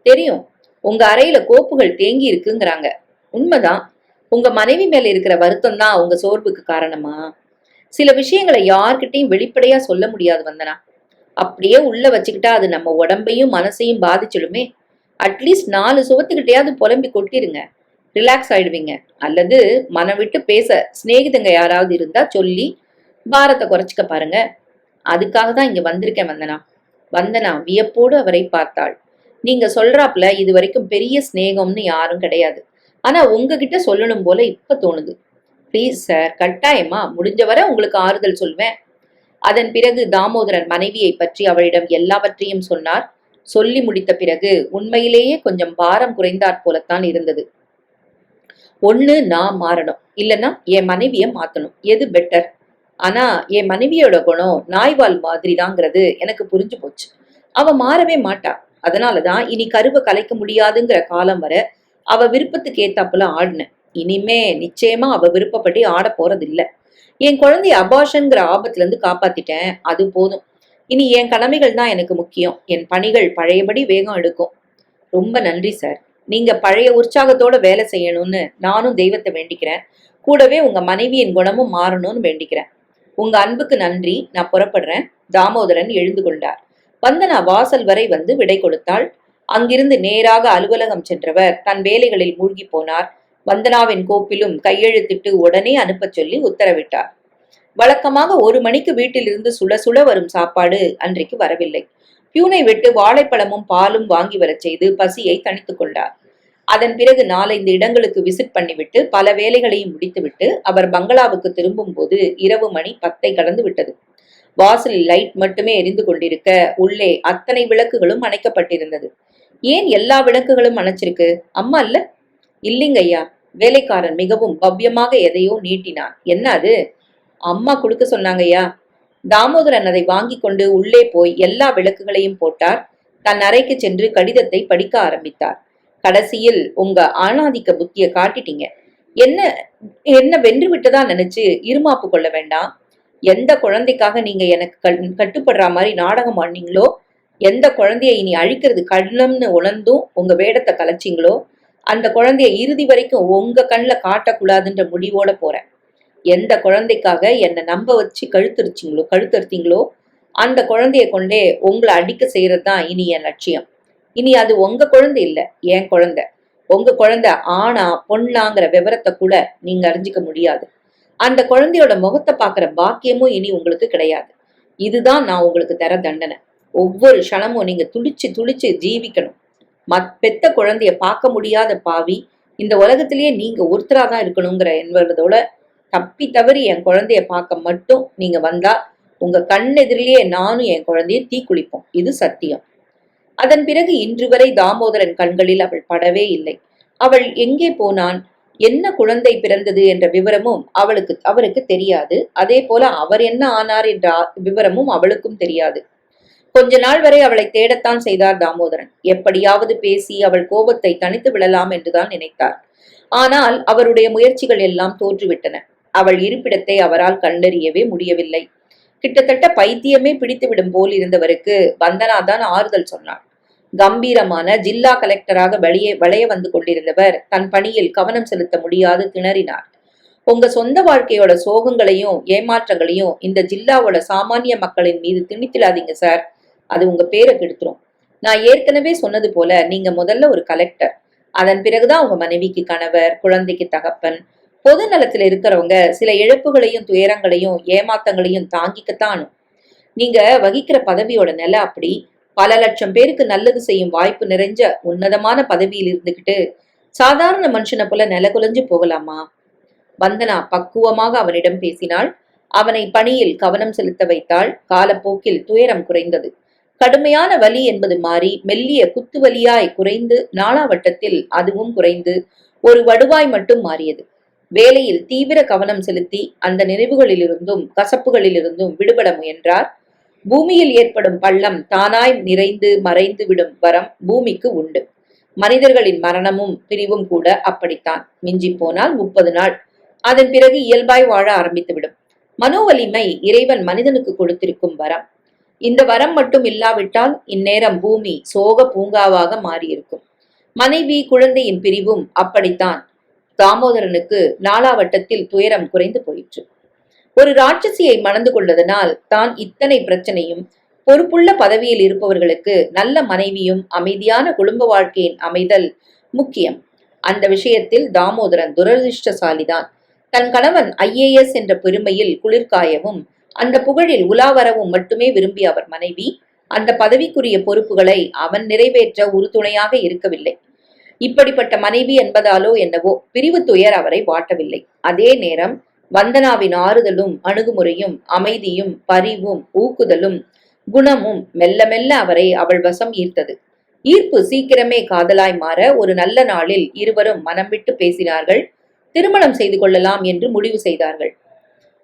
தெரியும், உங்க அறையில கோப்புகள் தேங்கி இருக்குங்கிறாங்க. உண்மைதான். உங்க மனைவி மேல இருக்கிற வருத்தம் தான் உங்க சோர்வுக்கு காரணமா? சில விஷயங்களை யார்கிட்டையும் வெளிப்படையா சொல்ல முடியாது வந்தனா. அப்படியே உள்ள வச்சுக்கிட்டா அது நம்ம உடம்பையும் மனசையும் பாதிச்சிடுமே. அட்லீஸ்ட் 4 சுவத்துக்கிட்டையாவது புலம்பி கொட்டிருங்க. ரிலாக்ஸ் ஆயிடுவீங்க. அல்லது மனம் விட்டு பேச சிநேகிதங்க யாராவது இருந்தா சொல்லி பாரத்தை குறைச்சிக்க பாருங்க. அதுக்காக தான் இங்க வந்திருக்கேன் வந்தனா. வந்தனா வியப்போடு அவரை பார்த்தாள். நீங்க சொல்றாப்ல இது வரைக்கும் பெரிய சிநேகம்னு யாரும் கிடையாது. ஆனா உங்ககிட்ட சொல்லணும் போல இப்ப தோணுது. ப்ளீஸ் சார், கட்டாயமா முடிஞ்ச வரை உங்களுக்கு ஆறுதல் சொல்வேன். அதன் பிறகு தாமோதரன் மனைவியை பற்றி அவளிடம் எல்லாவற்றையும் சொன்னார். சொல்லி முடித்த பிறகு உண்மையிலேயே கொஞ்சம் பாரம் குறைந்தாற் போலத்தான் இருந்தது. ஒண்ணு நான் மாறணும், இல்லைன்னா என் மனைவிய மாத்தணும். எது பெட்டர்? ஆனா என் மனைவியோட குணம் நாய்வால் மாதிரிதாங்கிறது எனக்கு புரிஞ்சு போச்சு. அவ மாறவே மாட்டா. அதனாலதான் இனி கருவை கலைக்க முடியாதுங்கிற காலம் வர அவ விருப்பத்துக்கு ஏத்தாப்புல ஆடினேன். இனிமே நிச்சயமா அவ விருப்பப்படி ஆட போறது இல்ல. என் குழந்தைய அபாஷன்கிற ஆபத்துல இருந்து காப்பாத்திட்டேன். அது போதும். இனி என் கடமைகள் தான் எனக்கு முக்கியம். என் பணிகள் பழையபடி வேகம் எடுக்கும். ரொம்ப நன்றி சார். நீங்க பழைய உற்சாகத்தோட வேலை செய்யணும்னு நானும் தெய்வத்தை வேண்டிக்கிறேன். கூடவே உங்க மனைவியின் குணமும் மாறணும்னு வேண்டிக்கிறேன். உங்க அன்புக்கு நன்றி. நான் புறப்படுறேன். தாமோதரன் எழுந்து கொண்டார். வந்தனா வாசல் வரை வந்து விடை கொடுத்தாள். அங்கிருந்து நேராக அலுவலகம் சென்றவர் தன் வேலைகளில் மூழ்கி போனார். வந்தனாவின் கோப்பிலும் கையெழுத்திட்டு உடனே அனுப்பச் சொல்லி உத்தரவிட்டார். வழக்கமாக 1 மணிக்கு வீட்டிலிருந்து சுட சுட வரும் சாப்பாடு அன்றைக்கு வரவில்லை. பியூனை விட்டு வாழைப்பழமும் பாலும் வாங்கி வரச் செய்து பசியை தணித்துக் கொண்டார். அதன் பிறகு 4-5 இடங்களுக்கு விசிட் பண்ணிவிட்டு பல வேலைகளையும் முடித்துவிட்டு அவர் பங்களாவுக்கு திரும்பும் போது இரவு மணி 10 கடந்து விட்டது. வாசலில் லைட் மட்டுமே எரிந்து கொண்டிருக்க உள்ளே அத்தனை விளக்குகளும் அணைக்கப்பட்டிருந்தது. ஏன் எல்லா விளக்குகளும் அணைச்சிருக்கு? அம்மா இல்ல? இல்லைங்க ஐயா. வேலைக்காரன் மிகவும் பவ்யமாக எதையோ நீட்டினான். என்ன அது? அம்மா கொடுக்க சொன்னாங்கய்யா. தாமோதரன் அதை வாங்கி கொண்டு உள்ளே போய் எல்லா விளக்குகளையும் போட்டார். தன் அறைக்கு சென்று கடிதத்தை படிக்க ஆரம்பித்தார். கடைசியில் உங்க ஆணாதிக்க புத்திய காட்டிட்டீங்க. என்ன என்ன வென்று விட்டதா நினைச்சு இருமாப்பு கொள்ள வேண்டாம். எந்த குழந்தைக்காக நீங்க எனக்கு கட்டுப்படுற மாதிரி நாடகம் ஆனீங்களோ, எந்த குழந்தைய இனி அழிக்கிறது கடினம்னு உணர்ந்தும் உங்க வேடத்தை கலைச்சிங்களோ, அந்த குழந்தைய இறுதி வரைக்கும் உங்க கண்ணில் காட்டக்கூடாதுன்ற முடிவோட போறேன். எந்த குழந்தைக்காக என்னை நம்ப வச்சு கழுத்தறுத்தீங்களோ அந்த குழந்தைய கொண்டே உங்களை அடிக்க செய்யறது தான் இனி என் லட்சியம். இனி அது உங்க குழந்தை இல்ல, என் குழந்தை. உங்க குழந்தை ஆணா பொண்ணாங்கிற விவரத்தை கூட நீங்க அறிஞ்சிக்க முடியாது. அந்த குழந்தையோட முகத்தை பாக்குற பாக்கியமும் இனி உங்களுக்கு கிடையாது. இதுதான் நான் உங்களுக்கு தர தண்டனை. ஒவ்வொரு க்ஷணமும் நீங்க துடிச்சு துடிச்சு ஜீவிக்கணும். பெத்த குழந்தைய பார்க்க முடியாத பாவி இந்த உலகத்திலேயே நீங்க ஒருத்தராதான் இருக்கணுங்கிற என்பதோட தப்பி தவறி என் குழந்தைய பார்க்க மட்டும் நீங்க வந்தா உங்க கண்ணெதிரிலேயே நானும் என் குழந்தைய தீக்குளிப்போம். இது சத்தியம். அதன் பிறகு இன்று வரை தாமோதரன் கண்களில் அவள் படவே இல்லை. அவள் எங்கே போனான், என்ன குழந்தை பிறந்தது என்ற விவரமும் அவருக்கு தெரியாது. அதே போல அவர் என்ன ஆனார் என்ற விவரமும் அவளுக்கும் தெரியாது. கொஞ்ச நாள் வரை அவளை தேடத்தான் செய்தார் தாமோதரன். எப்படியாவது பேசி அவள் கோபத்தை தணித்து விடலாம் என்றுதான் நினைத்தார். ஆனால் அவருடைய முயற்சிகள் எல்லாம் தோற்றுவிட்டன. அவள் இருப்பிடத்தை அவரால் கண்டறியவே முடியவில்லை. கிட்டத்தட்ட பைத்தியமே பிடித்துவிடும் போல் இருந்தவருக்கு வந்தனாதான் ஆறுதல் சொன்னாள். கம்பீரமான ஜில்லா கலெக்டராக வளைய வந்து கொண்டிருந்தவர் தன் பணியில் கவனம் செலுத்த முடியாது திணறினார். உங்க சொந்த வாழ்க்கையோட சோகங்களையும் ஏமாற்றங்களையும் இந்த ஜில்லாவோட சாமானிய மக்களின் மீது திணித்திடாதீங்க சார். அது உங்க பேரை கெடுத்துரும். நான் ஏற்கனவே சொன்னது போல நீங்க முதல்ல ஒரு கலெக்டர். அதன் பிறகுதான் உங்க மனைவிக்கு கணவர், குழந்தைக்கு தகப்பன். பொது நலத்துல இருக்கிறவங்க சில இழப்புகளையும் துயரங்களையும் ஏமாத்தங்களையும் தாங்கிக்கத்தானும். நீங்க வகிக்கிற பதவியோட நிலை அப்படி. பல லட்சம் பேருக்கு நல்லது செய்யும் வாய்ப்பு நிறைஞ்ச உன்னதமான பதவியில் இருந்துகிட்டு சாதாரண மனுஷனை போல நில குலைஞ்சு போகலாமா? வந்தனா பக்குவமாக அவனிடம் பேசினாள். அவனை பணியில் கவனம் செலுத்த வைத்தாள். காலப்போக்கில் துயரம் குறைந்தது. கடுமையான வலி என்பது மாறி மெல்லிய குத்து வலியாய் குறைந்து நாளாவட்டத்தில் அதுவும் குறைந்து ஒரு வடுவாய் மட்டும் மாறியது. வேலையில் தீவிர கவனம் செலுத்தி அந்த நினைவுகளிலிருந்தும் கசப்புகளிலிருந்தும் விடுபட முயன்றார். பூமியில் ஏற்படும் பள்ளம் தானாய் நிறைந்து மறைந்து விடும் வரம் பூமிக்கு உண்டு. மனிதர்களின் மரணமும் பிரிவும் கூட அப்படித்தான். மிஞ்சி போனால் 30 நாள். அதன் பிறகு இயல்பாய் வாழ ஆரம்பித்துவிடும். மனோவலிமை இறைவன் மனிதனுக்கு கொடுத்திருக்கும் வரம். இந்த வரம் மட்டும் இல்லாவிட்டால் இந்நேரம் பூமி சோக பூங்காவாக மாறியிருக்கும். மனைவி குழந்தையின் பிரிவும் அப்படித்தான். தாமோதரனுக்கு நாளாவட்டத்தில் துயரம் குறைந்து போயிற்று. ஒரு ராட்சசியை மணந்து கொண்டதனால் தான் இத்தனை பிரச்சனையும். பொறுப்புள்ள பதவியில் இருப்பவர்களுக்கு நல்ல மனைவியும் அமைதியான குடும்ப வாழ்க்கையின் அமைதல் முக்கியம். அந்த விஷயத்தில் தாமோதரன் துரதிருஷ்டசாலிதான். தன் கணவன் IAS என்ற பெருமையில் குளிர்காயவும் அந்த புகழில் உலாவரவும் மட்டுமே விரும்பிய அவர் மனைவி அந்த பதவிக்குரிய பொறுப்புகளை அவன் நிறைவேற்ற உறுதுணையாக இருக்கவில்லை. இப்படிப்பட்ட மனைவி என்பதாலோ என்னவோ பிரிவு துயர் அவரை வாட்டவில்லை. அதே நேரம் வந்தனாவின் ஆறுதலும் அணுகுமுறையும் அமைதியும் பரிவும் ஊக்குதலும் குணமும் மெல்ல மெல்ல அவரை அவள் வசம் ஈர்த்தது. ஈர்ப்பு சீக்கிரமே காதலாய் மாற ஒரு நல்ல நாளில் இருவரும் மனம் விட்டு பேசினார்கள். திருமணம் செய்து கொள்ளலாம் என்று முடிவு செய்தார்கள்.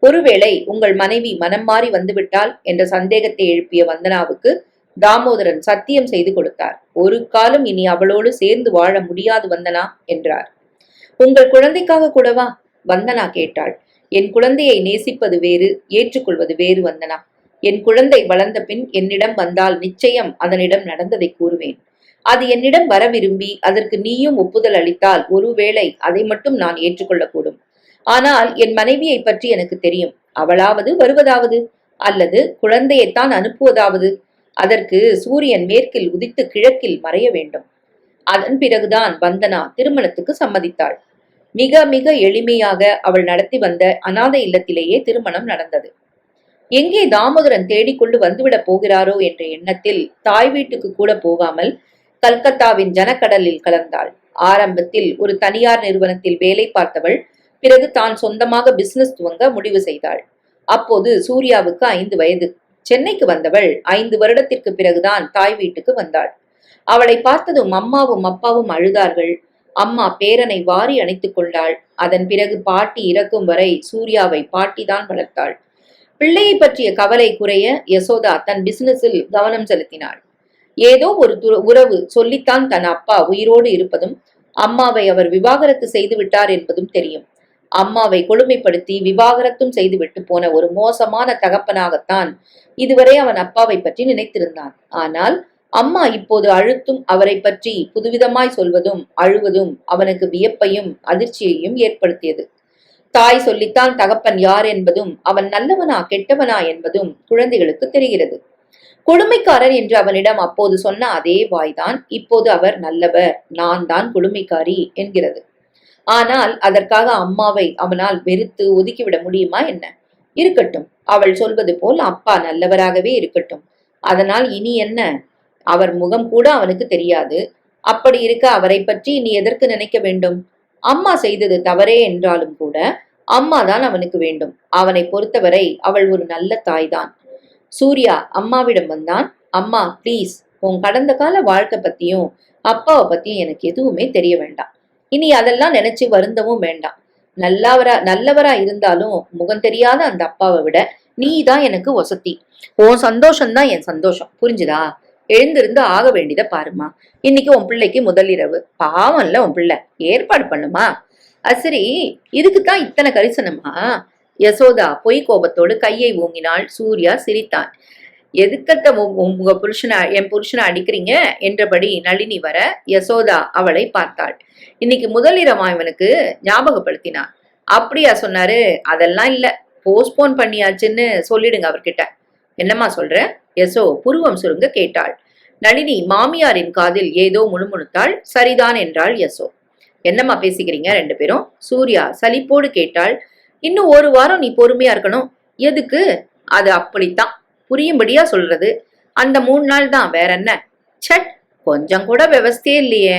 ஒருவேளை உங்கள் மனைவி மனம் மாறி வந்துவிட்டால் என்ற சந்தேகத்தை எழுப்பிய வந்தனாவுக்கு தாமோதரன் சத்தியம் செய்து கொடுத்தார். ஒரு காலம் இனி அவளோடு சேர்ந்து வாழ முடியாது வந்தனா என்றார். உங்கள் குழந்தைக்காக கூடவா? வந்தனா கேட்டாள். என் குழந்தையை நேசிப்பது வேறு, ஏற்றுக்கொள்வது வேறு வந்தனா. என் குழந்தை வளர்ந்த பின் என்னிடம் வந்தால் நிச்சயம் அதனிடம் நடந்ததை கூறுவேன். அது என்னிடம் வர விரும்பி அதற்கு நீயும் ஒப்புதல் அளித்தால் ஒருவேளை அதை மட்டும் நான் ஏற்றுக்கொள்ளக்கூடும். ஆனால் என் மனைவியை பற்றி எனக்கு தெரியும். அவளாவது வருவதாவது அல்லது குழந்தையைத்தான் அனுப்புவதாவது. அதற்கு சூரியன் மேற்கில் உதித்து கிழக்கில் மறைய வேண்டும். அதன் பிறகுதான் வந்தனா திருமணத்துக்கு சம்மதித்தாள். மிக மிக எளிமையாக அவள் நடத்தி வந்த அநாதை இல்லத்திலேயே திருமணம் நடந்தது. எங்கே தாமோதரன் தேடிக்கொண்டு வந்துவிடப் போகிறாரோ என்ற எண்ணத்தில் தாய் வீட்டுக்கு கூட போகாமல் கல்கத்தாவின் ஜனக்கடலில் கலந்தாள். ஆரம்பத்தில் ஒரு தனியார் நிறுவனத்தில் வேலை பார்த்தவள் பிறகு தான் சொந்தமாக பிசினஸ் துவங்க முடிவு செய்தாள். அப்போது சூர்யாவுக்கு 5 வயது. சென்னைக்கு வந்தவள் 5 வருடத்திற்கு பிறகுதான் தாய் வீட்டுக்கு வந்தாள். அவளை பார்த்ததும் அம்மாவும் அப்பாவும் அழுதார்கள். அம்மா பேரனை வாரி அணைத்துக் கொண்டாள். அதன் பிறகு பாட்டி இறக்கும் வரை சூர்யாவை பாட்டிதான் வளர்த்தாள். பிள்ளையை பற்றிய கவலை குறைய யசோதா தன் பிசினஸில் கவனம் செலுத்தினாள். ஏதோ ஒரு உறவு சொல்லித்தான் தன் அப்பா உயிரோடு இருப்பதும் அம்மாவை அவர் விவாகரத்து செய்து விட்டார் என்பதும் தெரியும். அம்மாவை கொடுமைப்படுத்தி விவாகரத்தும் செய்துவிட்டு போன ஒரு மோசமான தகப்பனாகத்தான் இதுவரை அவன் அப்பாவை பற்றி நினைத்திருந்தான். ஆனால் அம்மா இப்போது அழுத்தும் அவரை பற்றி புதுவிதமாய் சொல்வதும் அழுவதும் அவனுக்கு வியப்பையும் அதிர்ச்சியையும் ஏற்படுத்தியது. தாய் சொல்லித்தான் தகப்பன் யார் என்பதும் அவன் நல்லவனா கெட்டவனா என்பதும் குழந்தைகளுக்கு தெரிகிறது. கொடுமைக்காரர் என்று அவனிடம் அப்போது சொன்ன அதே வாய்தான் இப்போது அவர் நல்லவர், நான் தான் கொடுமைக்காரி என்கிறது. ஆனால் அதற்காக அம்மாவை அவனால் வெறுத்து ஒதுக்கிவிட முடியுமா என்ன? இருக்கட்டும், அவள் சொல்வது போல் அப்பா நல்லவராகவே இருக்கட்டும். அதனால் இனி என்ன? அவர் முகம் கூட அவனுக்கு தெரியாது. அப்படி இருக்க அவரை பற்றி இனி எதற்கு நினைக்க வேண்டும்? அம்மா செய்தது தவறே என்றாலும் கூட அம்மாதான் அவனுக்கு வேண்டும். அவனை பொறுத்தவரை அவள் ஒரு நல்ல தாய்தான். சூர்யா அம்மாவிடம் வந்தான். அம்மா ப்ளீஸ், உன் கடந்த கால வாழ்க்கை பத்தியும் அப்பாவை பத்தியும் எனக்கு எதுவுமே தெரிய வேண்டாம். இனி அதெல்லாம் நினைச்சு வருந்தவும் வேண்டாம். நல்லவரா இருந்தாலும் முகம் தெரியாத அந்த அப்பாவை விட நீ தான் எனக்கு வசதி. உன் சந்தோஷம்தான் என் சந்தோஷம், புரிஞ்சுதா? எழுந்திருந்து ஆக வேண்டியதை பாருமா. இன்னைக்கு உன் பிள்ளைக்கு முதல் இரவு. பாவம்ல உன் பிள்ளை, ஏற்பாடு பண்ணுமா. அது சரி, இதுக்குத்தான் இத்தனை கரிசனமா? யசோதா பொய் கோபத்தோடு கையை ஓங்கினாள். சூர்யா சிரித்தான். எதுக்கத்த உங்க என் புருஷனை அடிக்கிறீங்க என்றபடி நளினி வர யசோதா அவளை பார்த்தாள். இன்னைக்கு முதலிரமா இவனுக்கு ஞாபகப்படுத்தினான். அப்படியா சொன்னாரு? அதெல்லாம் இல்ல, போஸ்ட்போன் பண்ணியாச்சுன்னு சொல்லிடுங்க அவர்கிட்ட. என்னம்மா சொல்ற? யசோ புருவம் சுருங்க கேட்டாள். நளினி மாமியாரின் காதில் ஏதோ முணுமுணுத்தாள். சரிதான் என்றாள் யசோ. என்னம்மா பேசிக்கிறீங்க 2 பேரும்? சூர்யா சலிப்போடு கேட்டாள். இன்னும் 1 வாரம் நீ பொறுமையா இருக்கணும். எதுக்கு? அது அப்படித்தான், புரியும்படியா சொல்றது. அந்த 3 நாள் தான், வேற என்ன? சட், கொஞ்சம் கூட விவஸ்தையே இல்லையே.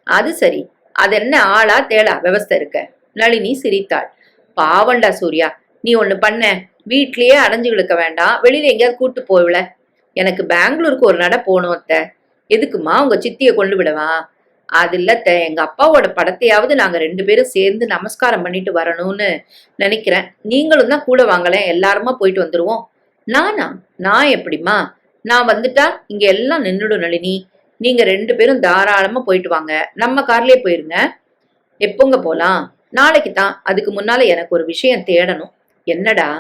அது சரி, அது என்ன ஆளா தேளா விவஸ்தை இருக்க? நளினி சிரித்தாள். பாவண்டா சூர்யா, நீ ஒண்ணு பண்ண, வீட்லயே அடைஞ்சு இழுக்க வேண்டாம், வெளியில எங்கேயாவது கூட்டு போய்வில. எனக்கு பெங்களூருக்கு ஒரு நட போகணும் அத்தை. எதுக்குமா? உங்க சித்திய கொண்டு விடவா? அது இல்லத்த, எங்க அப்பாவோட படத்தையாவது நாங்க 2 பேரும் சேர்ந்து நமஸ்காரம் பண்ணிட்டு வரணும்னு நினைக்கிறேன். நீங்களும் தான் கூட வாங்கலேன், எல்லாருமா போயிட்டு வந்துருவோம். நானா? நான் எப்படிமா? நான் வந்துட்டா இங்க எல்லாம் நின்றுடும் நளினி. நீங்க 2 பேரும் தாராளமா போயிட்டு வாங்க, நம்ம கார்லயே போயிருங்க. எப்போங்க போலாம்? நாளைக்கு தான். அதுக்கு முன்னால எனக்கு ஒரு விஷயம் தேடணும். என்னடா?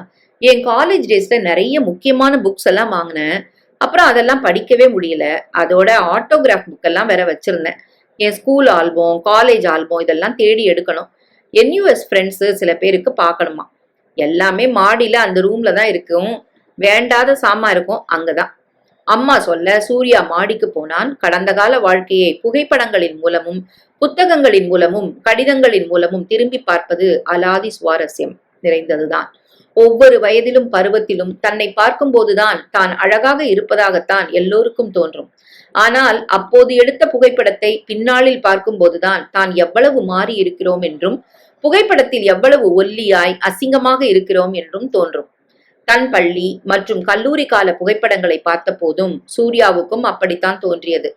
என் காலேஜ் டேஸ்ல நிறைய முக்கியமான புக்ஸ் எல்லாம் வாங்கினேன். அப்புறம் அதெல்லாம் படிக்கவே முடியல. அதோட ஆட்டோகிராஃப் புக் எல்லாம் வேற வச்சிருந்தேன். என் ஸ்கூல் ஆல்பம், காலேஜ் ஆல்பம் இதெல்லாம் தேடி எடுக்கணும். NUS ஃப்ரெண்ட்ஸு சில பேருக்கு பார்க்கணுமா. எல்லாமே மாடியில அந்த ரூம்ல தான் இருக்கும். வேண்டாத சாமா இருக்கும் அங்கதான். அம்மா சொல்ல சூர்யா மாடிக்கு போனான். கடந்த கால வாழ்க்கையை புகைப்படங்களின் மூலமும் புத்தகங்களின் மூலமும் கடிதங்களின் மூலமும் திரும்பி பார்ப்பது அலாதி சுவாரஸ்யம் நிறைந்ததுதான். ஒவ்வொரு வயதிலும் பருவத்திலும் தன்னை பார்க்கும் போதுதான் தான் அழகாக இருப்பதாகத்தான் எல்லோருக்கும் தோன்றும். ஆனால் அப்போது எடுத்த புகைப்படத்தை பின்னாளில் பார்க்கும் போதுதான் தான் எவ்வளவு மாறி இருக்கிறோம் என்றும் புகைப்படத்தில் எவ்வளவு ஒல்லியாய் அசிங்கமாக இருக்கிறோம் என்றும் தோன்றும். தன் பள்ளி மற்றும் கல்லூரி கால புகைப்படங்களை பார்த்த போதும் சூர்யாவுக்கும் அப்படித்தான் தோன்றியது.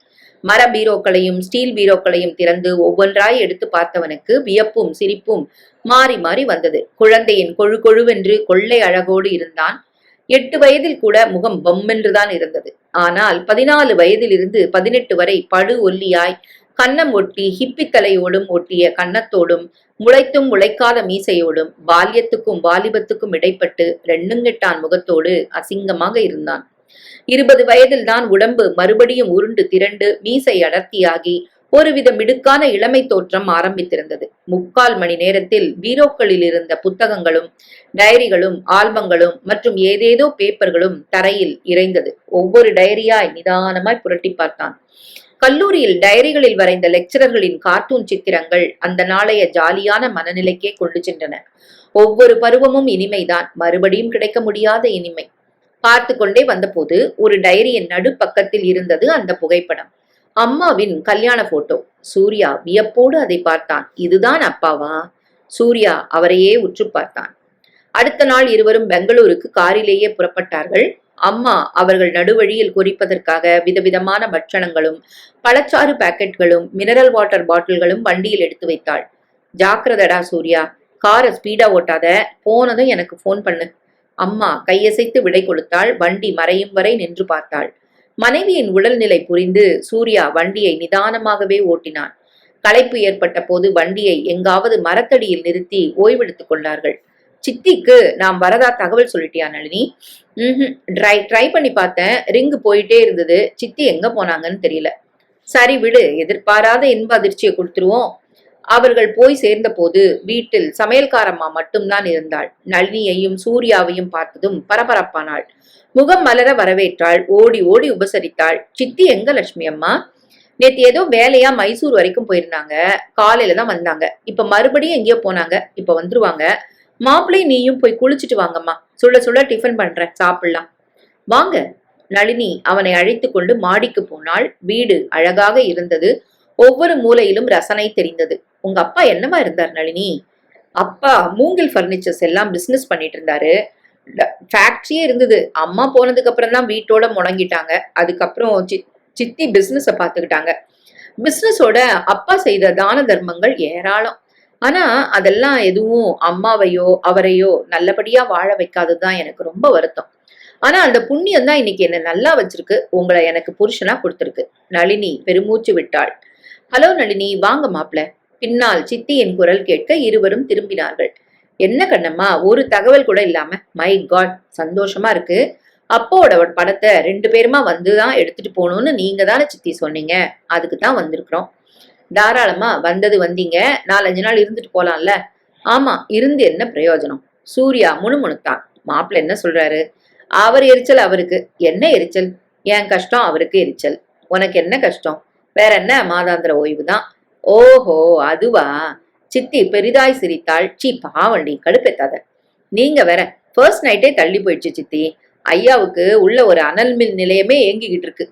மர பீரோக்களையும் ஸ்டீல் பீரோக்களையும் திறந்து ஒவ்வொன்றாய் எடுத்து பார்த்தவனுக்கு வியப்பும் சிரிப்பும் மாறி மாறி வந்தது. குழந்தையின் கொழு கொழுவென்று கொள்ளை அழகோடு இருந்தான். 8 வயதில் கூட முகம் பொம்மென்றுதான் இருந்தது. ஆனால் 14 வயதிலிருந்து 18 வரை படு ஒல்லியாய் கன்னம் ஒட்டி ஹிப்பி தலையோடும் ஒட்டிய கன்னத்தோடும் முளைத்தும் முளைக்காத மீசையோடும் பால்யத்துக்கும் வாலிபத்துக்கும் இடைப்பட்டு ரெண்டுங்கெட்டான் முகத்தோடு அசிங்கமாக இருந்தான். 20 வயதில் தான் உடம்பு மறுபடியும் உருண்டு திரண்டு மீசை அடர்த்தியாகி ஒருவித மிடுக்கான இளமை தோற்றம் ஆரம்பித்திருந்தது. 3/4 மணி நேரத்தில் பீரோக்களில் இருந்த புத்தகங்களும் டைரிகளும் ஆல்பங்களும் மற்றும் ஏதேதோ பேப்பர்களும் தரையில் இறைந்தது. ஒவ்வொரு டைரியாய் நிதானமாய் புரட்டி பார்த்தான். கல்லூரியில் டைரிகளில் வரைந்த லெக்சரர்களின் கார்ட்டூன் சித்திரங்கள் அந்த நாளைய ஜாலியான மனநிலைக்கே கொண்டு சென்றன. ஒவ்வொரு பருவமும் இனிமைதான், மறுபடியும் கிடைக்க முடியாத இனிமை. பார்த்து கொண்டே வந்தபோது ஒரு டைரியின் நடுப்பக்கத்தில் இருந்தது அந்த புகைப்படம். அம்மாவின் கல்யாண போட்டோ. சூர்யா வியப்போடு அதை பார்த்தான். இதுதான் அப்பாவா? சூர்யா அவரையே உற்று பார்த்தான். அடுத்த நாள் இருவரும் பெங்களூருக்கு காரிலேயே புறப்பட்டார்கள். அம்மா அவர்கள் நடுவழியில் குறிப்பதற்காக விதவிதமான பட்சணங்களும் பழச்சாறு பாக்கெட்களும் மினரல் வாட்டர் பாட்டில்களும் வண்டியில் எடுத்து வைத்தாள். ஜாக்கிரதடா சூர்யா, காரை ஸ்பீடா ஓட்டாத, போனதும் எனக்கு போன் பண்ணு. அம்மா கையசைத்து விடை கொடுத்தாள். வண்டி மறையும் வரை நின்று பார்த்தாள். மனைவியின் உடல்நிலை புரிந்து சூர்யா வண்டியை நிதானமாகவே ஓட்டினான். களைப்பு ஏற்பட்ட போது வண்டியை எங்காவது மரத்தடியில் நிறுத்தி ஓய்வெடுத்துக் கொண்டார்கள். சித்திக்கு நாம் வரதா தகவல் சொல்லிட்டியா நளினி? ட்ரை பண்ணி பார்த்தேன், ரிங்கு போயிட்டே இருந்தது. சித்தி எங்க போனாங்கன்னு தெரியல. சரி விடு, எதிர்பாராத இன்ப அதிர்ச்சியை கொடுத்துருவோம். அவர்கள் போய் சேர்ந்த போது வீட்டில் சமையல்காரம்மா மட்டும்தான் இருந்தாள். நளினியையும் சூர்யாவையும் பார்த்ததும் பரபரப்பானாள். முகம் மலர வரவேற்றாள். ஓடி ஓடி உபசரித்தாள். சித்தி எங்க லட்சுமி அம்மா? நேத்து ஏதோ வேலையா மைசூர் வரைக்கும் போயிருந்தாங்க, காலையில தான் வந்தாங்க. இப்ப மறுபடியும் எங்கேயோ போனாங்க, இப்ப வந்துருவாங்க. மாப்பிள்ளை நீயும் போய் குளிச்சுட்டு வாங்கம்மா, சுட சுட டிஃபன் பண்றேன், சாப்பிடலாம் வாங்க. நளினி அவனை அழைத்து கொண்டு மாடிக்கு போனாள். வீடு அழகாக இருந்தது. ஒவ்வொரு மூலையிலும் ரசனை தெரிந்தது. உங்க அப்பா என்னவா இருந்தார் நளினி? அப்பா மூங்கில் பர்னிச்சர்ஸ் எல்லாம் பிசினஸ் பண்ணிட்டு இருந்தாரு. ஃபேக்டரியே இருந்தது. அம்மா போனதுக்கு அப்புறம் தான் வீட்டோட முடங்கிட்டாங்க. அதுக்கப்புறம் சித்தி பிசினஸ பாத்துக்கிட்டாங்க. பிசினஸோட அப்பா செய்த தான தர்மங்கள் ஏராளம். ஆனா அதெல்லாம் எதுவும் அம்மாவையோ அவரையோ நல்லபடியா வாழ வைக்காததுதான் எனக்கு ரொம்ப வருத்தம். ஆனா அந்த புண்ணியம் தான் இன்னைக்கு என்ன நல்லா வச்சிருக்கு, உங்களை எனக்கு புருஷனா கொடுத்திருக்கு. நளினி பெருமூச்சு விட்டாள். ஹலோ நளினி, வாங்க மாப்பிள. பின்னால் சித்தியின் குரல் கேட்க இருவரும் திரும்பினார்கள். என்ன கண்ணம்மா, ஒரு தகவல் கூட இல்லாம? மை காட், சந்தோஷமா இருக்கு. அப்போட படத்தை 2 பேருமா வந்துதான் எடுத்துட்டு போகணும்னு நீங்க தானே சித்தி சொன்னீங்க, அதுக்கு தான் வந்திருக்கிறோம். தாராளமா, வந்தது வந்தீங்க, 4-5 நாள் இருந்துட்டு போலாம்ல. ஆமா, இருந்து என்ன பிரயோஜனம்? சூர்யா முணுமுணுத்தான். மாப்பிள்ள என்ன சொல்றாரு? அவர் எரிச்சல் அவருக்கு, என்ன எரிச்சல்? என் கஷ்டம் அவருக்கு எரிச்சல். உனக்கு என்ன கஷ்டம்? வேற என்ன, மாதாந்திர ஓய்வு தான். ஓஹோ அதுவா? சித்தி பெரிதாய் சிரித்தாள். சீ பாவண்டி, கடுப்பேத்தாத. நீங்க வேற, ஃபர்ஸ்ட் நைட்டே தள்ளி போயிடுச்சு சித்தி. ஐயாவுக்கு உள்ள ஒரு அனல் மின் நிலையமே ஏங்கிக்கிட்டு இருக்கு.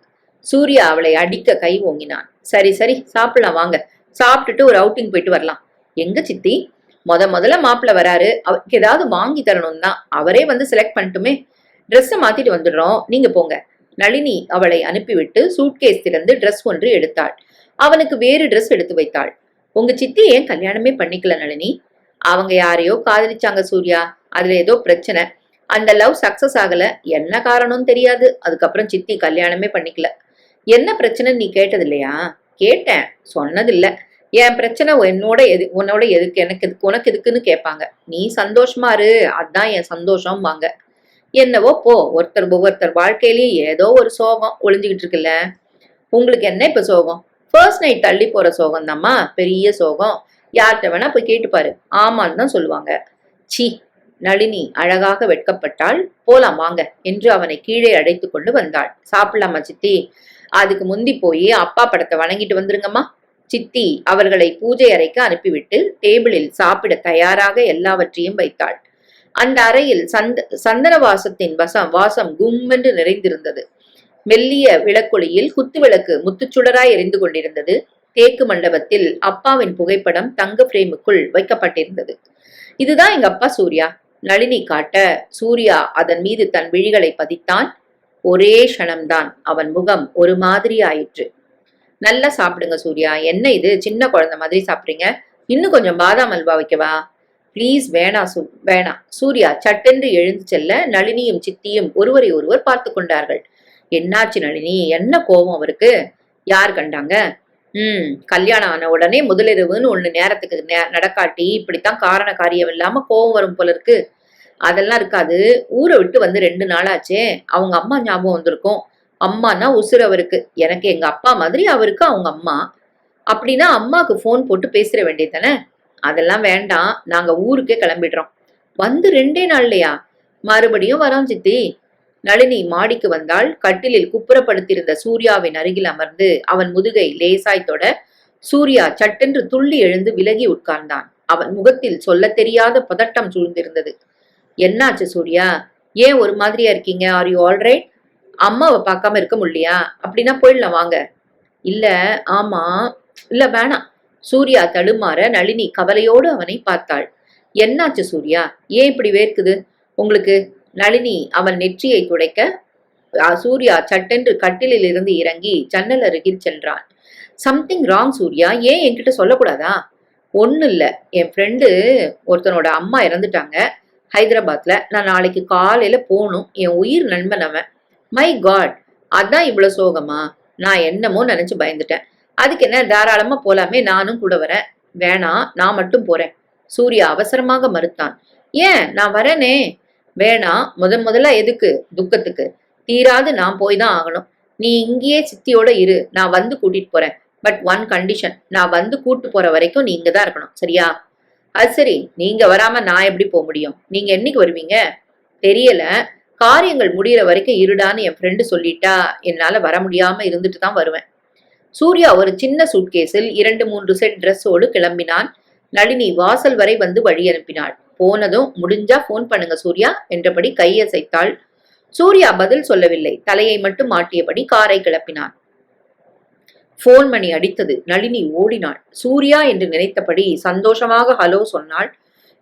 சூர்யா அவளை அடிக்க கை ஓங்கினான். சரி சரி, சாப்பிடலாம் வாங்க, சாப்பிட்டுட்டு ஒரு அவுட்டிங் போயிட்டு வரலாம். எங்க சித்தி? முதல்ல மாப்பிள்ள வராரு, அவருக்கு ஏதாவது வாங்கி தரணும் தான். அவரே வந்து செலக்ட் பண்ணட்டுமே. ட்ரெஸ்ஸை மாத்திட்டு வந்துடுறோம், நீங்க போங்க. நளினி அவளை அனுப்பிவிட்டு சூட்கேஸ் திறந்து ட்ரெஸ் ஒன்று எடுத்தாள். அவனுக்கு வேறு ட்ரெஸ் எடுத்து வைத்தாள். உங்க சித்தி ஏன் கல்யாணமே பண்ணிக்கல நளினி? அவங்க யாரையோ காதலிச்சாங்க சூர்யா, அதுல ஏதோ பிரச்சனை. அந்த லவ் சக்சஸ் ஆகல. என்ன காரணம்னு தெரியாது. அதுக்கப்புறம் சித்தி கல்யாணமே பண்ணிக்கல. என்ன பிரச்சனைன்னு நீ கேட்டது இல்லையா? கேட்டேன், சொன்னதில்ல. என் பிரச்சனை உன்னோட எதுக்கு, எனக்கு எதுக்கு, உனக்கு எதுக்குன்னு கேட்பாங்க. நீ சந்தோஷமா இரு, அதான் என் சந்தோஷம் வாங்க. என்னவோ போ, ஒருத்தர் வாழ்க்கையிலயும் ஏதோ ஒரு சோகம் ஒளிஞ்சுக்கிட்டு இருக்குல்ல. உங்களுக்கு என்ன இப்ப சோகம்? ஃபர்ஸ்ட் நைட் தள்ளி போற சோகம் தாம்மா பெரிய சோகம். யார்கிட்ட வேணா போய் கேட்டுப்பாரு, ஆமான்னு தான் சொல்லுவாங்க. சி. நளினி அழகாக வெட்கப்பட்டாள். போலாம் வாங்க என்று அவனை கீழே அழைத்து கொண்டு வந்தாள். சாப்பிடலாமா சித்தி? அதுக்கு முந்தி போய் அப்பா படத்தை வணங்கிட்டு வந்துருங்கம்மா. சித்தி அவர்களை பூஜை அறைக்கு அனுப்பிவிட்டு டேபிளில் சாப்பிட தயாராக எல்லாவற்றையும் வைத்தாள். அந்த அறையில் சந்தன வாசத்தின் வாசம் கும்மென்று நிறைந்திருந்தது. மெல்லிய விளக்கொளியில் குத்துவிளக்கு முத்துச்சுடராய் எரிந்து கொண்டிருந்தது. தேக்கு மண்டபத்தில் அப்பாவின் புகைப்படம் தங்க பிரேமுக்குள் வைக்கப்பட்டிருந்தது. இதுதான் எங்க அப்பா சூர்யா. நளினி காட்ட சூர்யா அதன் மீது தன் விழிகளை பதித்தான். ஒரே க்ஷணம்தான் அவன் முகம் ஒரு மாதிரி ஆயிற்று. நல்லா சாப்பிடுங்க சூர்யா. என்ன இது சின்ன குழந்தை மாதிரி சாப்பிடுறீங்க? இன்னும் கொஞ்சம் பாதாம் அல்வா வைக்கவா? பிளீஸ் வேணாம். சூர்யா சட்டென்று எழுந்து செல்ல நளினியும் சித்தியும் ஒருவரை ஒருவர் பார்த்து கொண்டார்கள். என்னாச்சு நளினி? என்ன கோபம் அவருக்கு? யார் கண்டாங்க? கல்யாணம் ஆன உடனே முதலிரவுன்னு ஒண்ணு நேரத்துக்கு நடக்காட்டி இப்படித்தான் காரண காரியம் இல்லாம கோவம் வரும் போல இருக்கு. அதெல்லாம் இருக்காது. ஊரை விட்டு வந்து 2 நாளாச்சே. அவங்க அம்மா ஞாபகம் வந்திருக்கும். அம்மானா உசுரு அவருக்கு. எனக்கு எங்க அப்பா மாதிரி அவருக்கு அவங்க அம்மா. அப்படின்னா அம்மாக்கு போன் போட்டு பேசிட வேண்டியதானே? அதெல்லாம் வேண்டாம். நாங்க ஊருக்கே கிளம்பிடுறோம். வந்து 2 நாள்லையா? மறுபடியும் வரோம் சித்தி. நளினி மாடிக்கு வந்தாள். கட்டிலில் குப்புறப்படுத்தியிருந்த சூர்யாவின் அருகில் அமர்ந்து அவன் முதுகை லேசாய் தொட சூர்யா சட்டென்று துள்ளி எழுந்து விலகி உட்கார்ந்தான். அவன் முகத்தில் சொல்ல தெரியாத பதட்டம் சூழ்ந்திருந்தது. என்னாச்சு சூர்யா? ஏன் ஒரு மாதிரியா இருக்கீங்க? Are you alright? அம்மாவை பார்க்காம இருக்க முடியலையா? அப்படின்னா போயிடலாம் வாங்க. இல்ல. ஆமா. இல்ல வேணாம். சூர்யா தடுமாற நளினி கவலையோடு அவனை பார்த்தாள். என்னாச்சு சூர்யா? ஏன் இப்படி வேர்க்குது உங்களுக்கு? நளினி அவன் நெற்றியை துடைக்க சூர்யா சட்டென்று கட்டிலில் இருந்து இறங்கி ஜன்னல் அருகில் சென்றான். Something wrong Surya. ஏன் என்கிட்ட சொல்லக்கூடாதா? ஒன்னும் இல்ல. என் ஃப்ரெண்டு ஒருத்தனோட அம்மா இறந்துட்டாங்க ஹைதராபாத்ல. நான் நாளைக்கு காலையில போகணும். என் உயிர் நண்பன் அவன். மை காட், அதான் இவ்வளவு சோகமா? நான் என்னமோ நினைச்சு பயந்துட்டேன். அதுக்கு என்ன, தாராளமா போலாமே, நானும் கூட வரேன். வேணாம், நான் மட்டும் போறேன். சூர்யா அவசரமாக மறுத்தான். ஏன், நான் வரேனே. வேணாம். முதல்ல எதுக்கு? துக்கத்துக்கு. தீராது நான் போய் தான் ஆகணும். நீ இங்கேயே சித்தியோட இரு, நான் வந்து கூட்டிட்டு போறேன். பட் ஒன் கண்டிஷன், நான் வந்து கூட்டு போற வரைக்கும் நீ இங்கதான் இருக்கணும், சரியா? அது சரி, நீங்க வராம நான் எப்படி போக முடியும்? நீங்க என்னைக்கு வருவீங்க? தெரியல. காரியங்கள் முடிகிற வரைக்கும் இருடான்னு என் ஃப்ரெண்டு சொல்லிட்டா என்னால வர முடியாம இருந்துட்டு தான் வருவேன். சூர்யா ஒரு சின்ன சூட்கேஸில் 2-3 செட் ட்ரெஸ்ஸோடு கிளம்பினான். நளினி வாசல் வரை வந்து வழி அனுப்பினாள். போனதும் முடிஞ்சா போன் பண்ணுங்க சூர்யா என்றபடி கையசைத்தாள். சூர்யா பதில் சொல்லவில்லை. தலையை மட்டும் மாட்டியபடி காரை கிளப்பினான். போன் மணி அடித்தது. நளினி ஓடினாள். சூர்யா என்று நினைத்தபடி சந்தோஷமாக ஹலோ சொன்னாள்.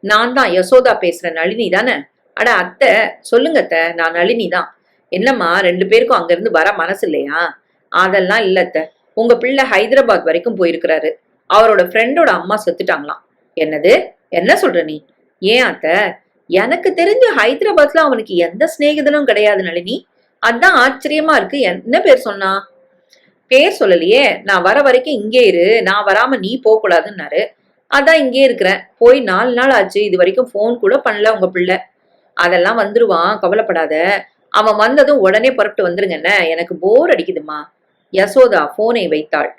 நான் தான் யசோதா பேசுறேன். நளினி தானே? அட அத்தை, சொல்லுங்க அத்தை, நான் நளினி தான். என்னம்மா 2 பேருக்கும் அங்கிருந்து வர மனசு இல்லையா? அதெல்லாம் இல்ல அத்தை. உங்க பிள்ளை ஹைதராபாத் வரைக்கும் போயிருக்கிறாரு. அவரோட ஃப்ரெண்டோட அம்மா செத்துட்டாங்களாம். என்னது? என்ன சொல்ற நீ? ஏன் அத்தை? எனக்கு தெரிஞ்ச ஹைதராபாத்ல அவனுக்கு எந்த சிநேகிதனும் கிடையாது நளினி. அதான் ஆச்சரியமா இருக்கு. என்ன பேர் சொன்னா? பேர் சொல்லலையே. நான் வர வரைக்கும் இங்கே இரு, நான் வராம நீ போக கூடாதுன்னாரு. அதான் இங்கே இருக்கிறேன். போய் 4 நாள் ஆச்சு. இது வரைக்கும் போன் கூட பண்ணல உங்க பிள்ளை. அதெல்லாம் வந்துருவான், கவலைப்படாத. அவன் வந்ததும் உடனே புறப்பட்டு வந்துருங்கண்ண. எனக்கு போர் அடிக்குதுமா. யசோதா போனை வைத்தாள்.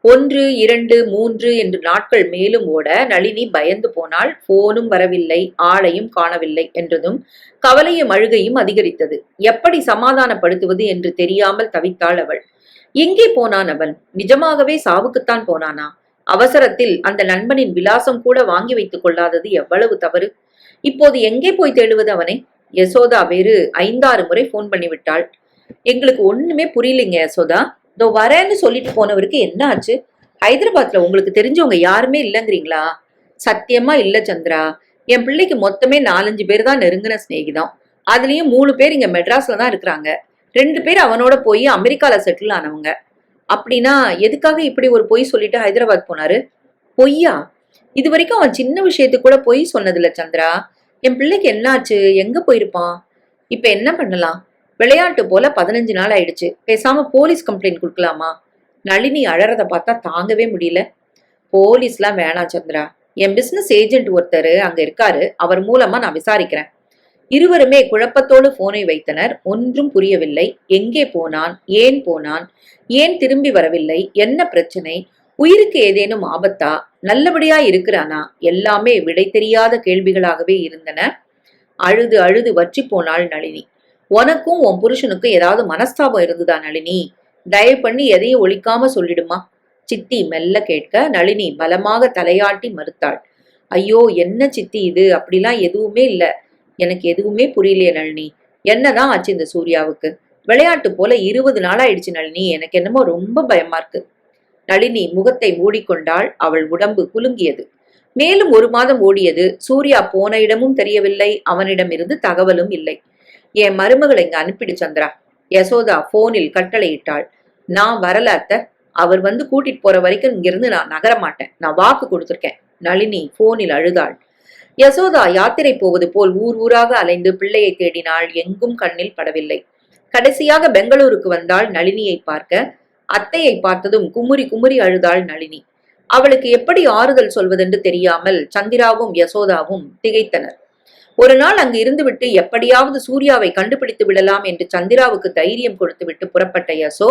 1, 2, 3 என்று நாட்கள் மேலும் ஓட நளினி பயந்து போனாள். போனும் வரவில்லை, ஆளையும் காணவில்லை என்றதும் கவலையும் அழுகையும் அதிகரித்தது. எப்படி சமாதானப்படுத்துவது என்று தெரியாமல் தவித்தாள் அவள். எங்கே போனான் அவன்? நிஜமாகவே சாவுக்குத்தான் போனானா? அவசரத்தில் அந்த நண்பனின் விலாசம் கூட வாங்கி வைத்துக் கொள்ளாதது எவ்வளவு தவறு! இப்போது எங்கே போய் தேடுவது அவனை? யசோதா வேறு 5-6 முறை போன் பண்ணிவிட்டாள். எங்களுக்கு ஒண்ணுமே புரியலைங்க யசோதா. இதோ வரேன்னு சொல்லிட்டு போனவருக்கு என்ன ஆச்சு? ஹைதராபாத்ல உங்களுக்கு தெரிஞ்சவங்க யாருமே இல்லைங்கிறீங்களா? சத்தியமா இல்ல சந்திரா. என் பிள்ளைக்கு மொத்தமே 4-5 பேர் தான் நெருங்கின சிநேகிதம். அதுலயும் 3 பேர் இங்க மெட்ராஸ்ல தான் இருக்கிறாங்க. 2 பேர் அவனோட போய் அமெரிக்கால செட்டில் ஆனவங்க. அப்படின்னா எதுக்காக இப்படி ஒரு பொய் சொல்லிட்டு ஹைதராபாத் போனாரு? பொய்யா? இது வரைக்கும் அவன் சின்ன விஷயத்துக்கு கூட பொய் சொன்னதில்ல சந்திரா. என் பிள்ளைக்கு என்னாச்சு? எங்க போயிருப்பான்? இப்ப என்ன பண்ணலாம்? விளையாட்டு போல 15 நாள் ஆயிடுச்சு. பேசாம போலீஸ் கம்ப்ளைண்ட் கொடுக்கலாமா? நளினி அழறத பார்த்தா தாங்கவே முடியல. போலீஸ்லாம் வேணாம் சந்திரா. என் பிசினஸ் ஏஜென்ட் ஒருத்தர் அங்க இருக்காரு. அவர் மூலமா நான் விசாரிக்கிறேன். இருவருமே குழப்பத்தோடு போனை வைத்தனர். ஒன்றும் புரியவில்லை. எங்கே போனான்? ஏன் போனான்? ஏன் திரும்பி வரவில்லை? என்ன பிரச்சனை? உயிருக்கு ஏதேனும் ஆபத்தா? நல்லபடியா இருக்கிறானா? எல்லாமே விடை தெரியாத கேள்விகளாகவே இருந்தன. அழுது அழுது வற்றி போனாள் நளினி. உனக்கும் உன் புருஷனுக்கும் ஏதாவது மனஸ்தாபம் இருந்ததா நளினி? தயவு பண்ணி எதையும் ஒழிக்காம சொல்லிடுமா? சித்தி மெல்ல கேட்க நளினி பலமாக தலையாட்டி மறுத்தாள். ஐயோ, என்ன சித்தி இது? அப்படிலாம் எதுவுமே இல்ல. எனக்கு எதுவுமே புரியலையே நளினி. என்னதான் ஆச்சு இந்த சூர்யாவுக்கு? விளையாட்டு போல 20 நாள் ஆயிடுச்சு நளினி. எனக்கு என்னமோ ரொம்ப பயமா இருக்கு. நளினி முகத்தை மூடிக்கொண்டாள். அவள் உடம்பு குலுங்கியது. மேலும் 1 மாதம் ஓடியது. சூர்யா போன இடமும் தெரியவில்லை. அவனிடமிருந்து தகவலும் இல்லை. என் மருமகளை இங்க அனுப்பிடு சந்திரா. யசோதா போனில் கட்டளையிட்டாள். நான் வரல அத்தை. அவர் வந்து கூட்டிட்டு போற வரைக்கும் இங்கிருந்து நான் நகர மாட்டேன். நான் வாக்கு கொடுத்திருக்கேன். நளினி போனில் அழுதாள். யசோதா யாத்திரை போவது போல் ஊர் ஊராக அலைந்து பிள்ளையை தேடினாள். எங்கும் கண்ணில் படவில்லை. கடைசியாக பெங்களூருக்கு வந்தாள் நளினியை பார்க்க. அத்தையை பார்த்ததும் குமுறி குமுறி அழுதாள் நளினி. அவளுக்கு எப்படி ஆறுதல் சொல்வதென்று தெரியாமல் சந்திராவும் யசோதாவும் திகைத்தனர். ஒரு நாள் அங்கு இருந்துவிட்டு எப்படியாவது சூர்யாவை கண்டுபிடித்து விடலாம் என்று சந்திராவுக்கு தைரியம் கொடுத்துவிட்டு புறப்பட்ட யசோ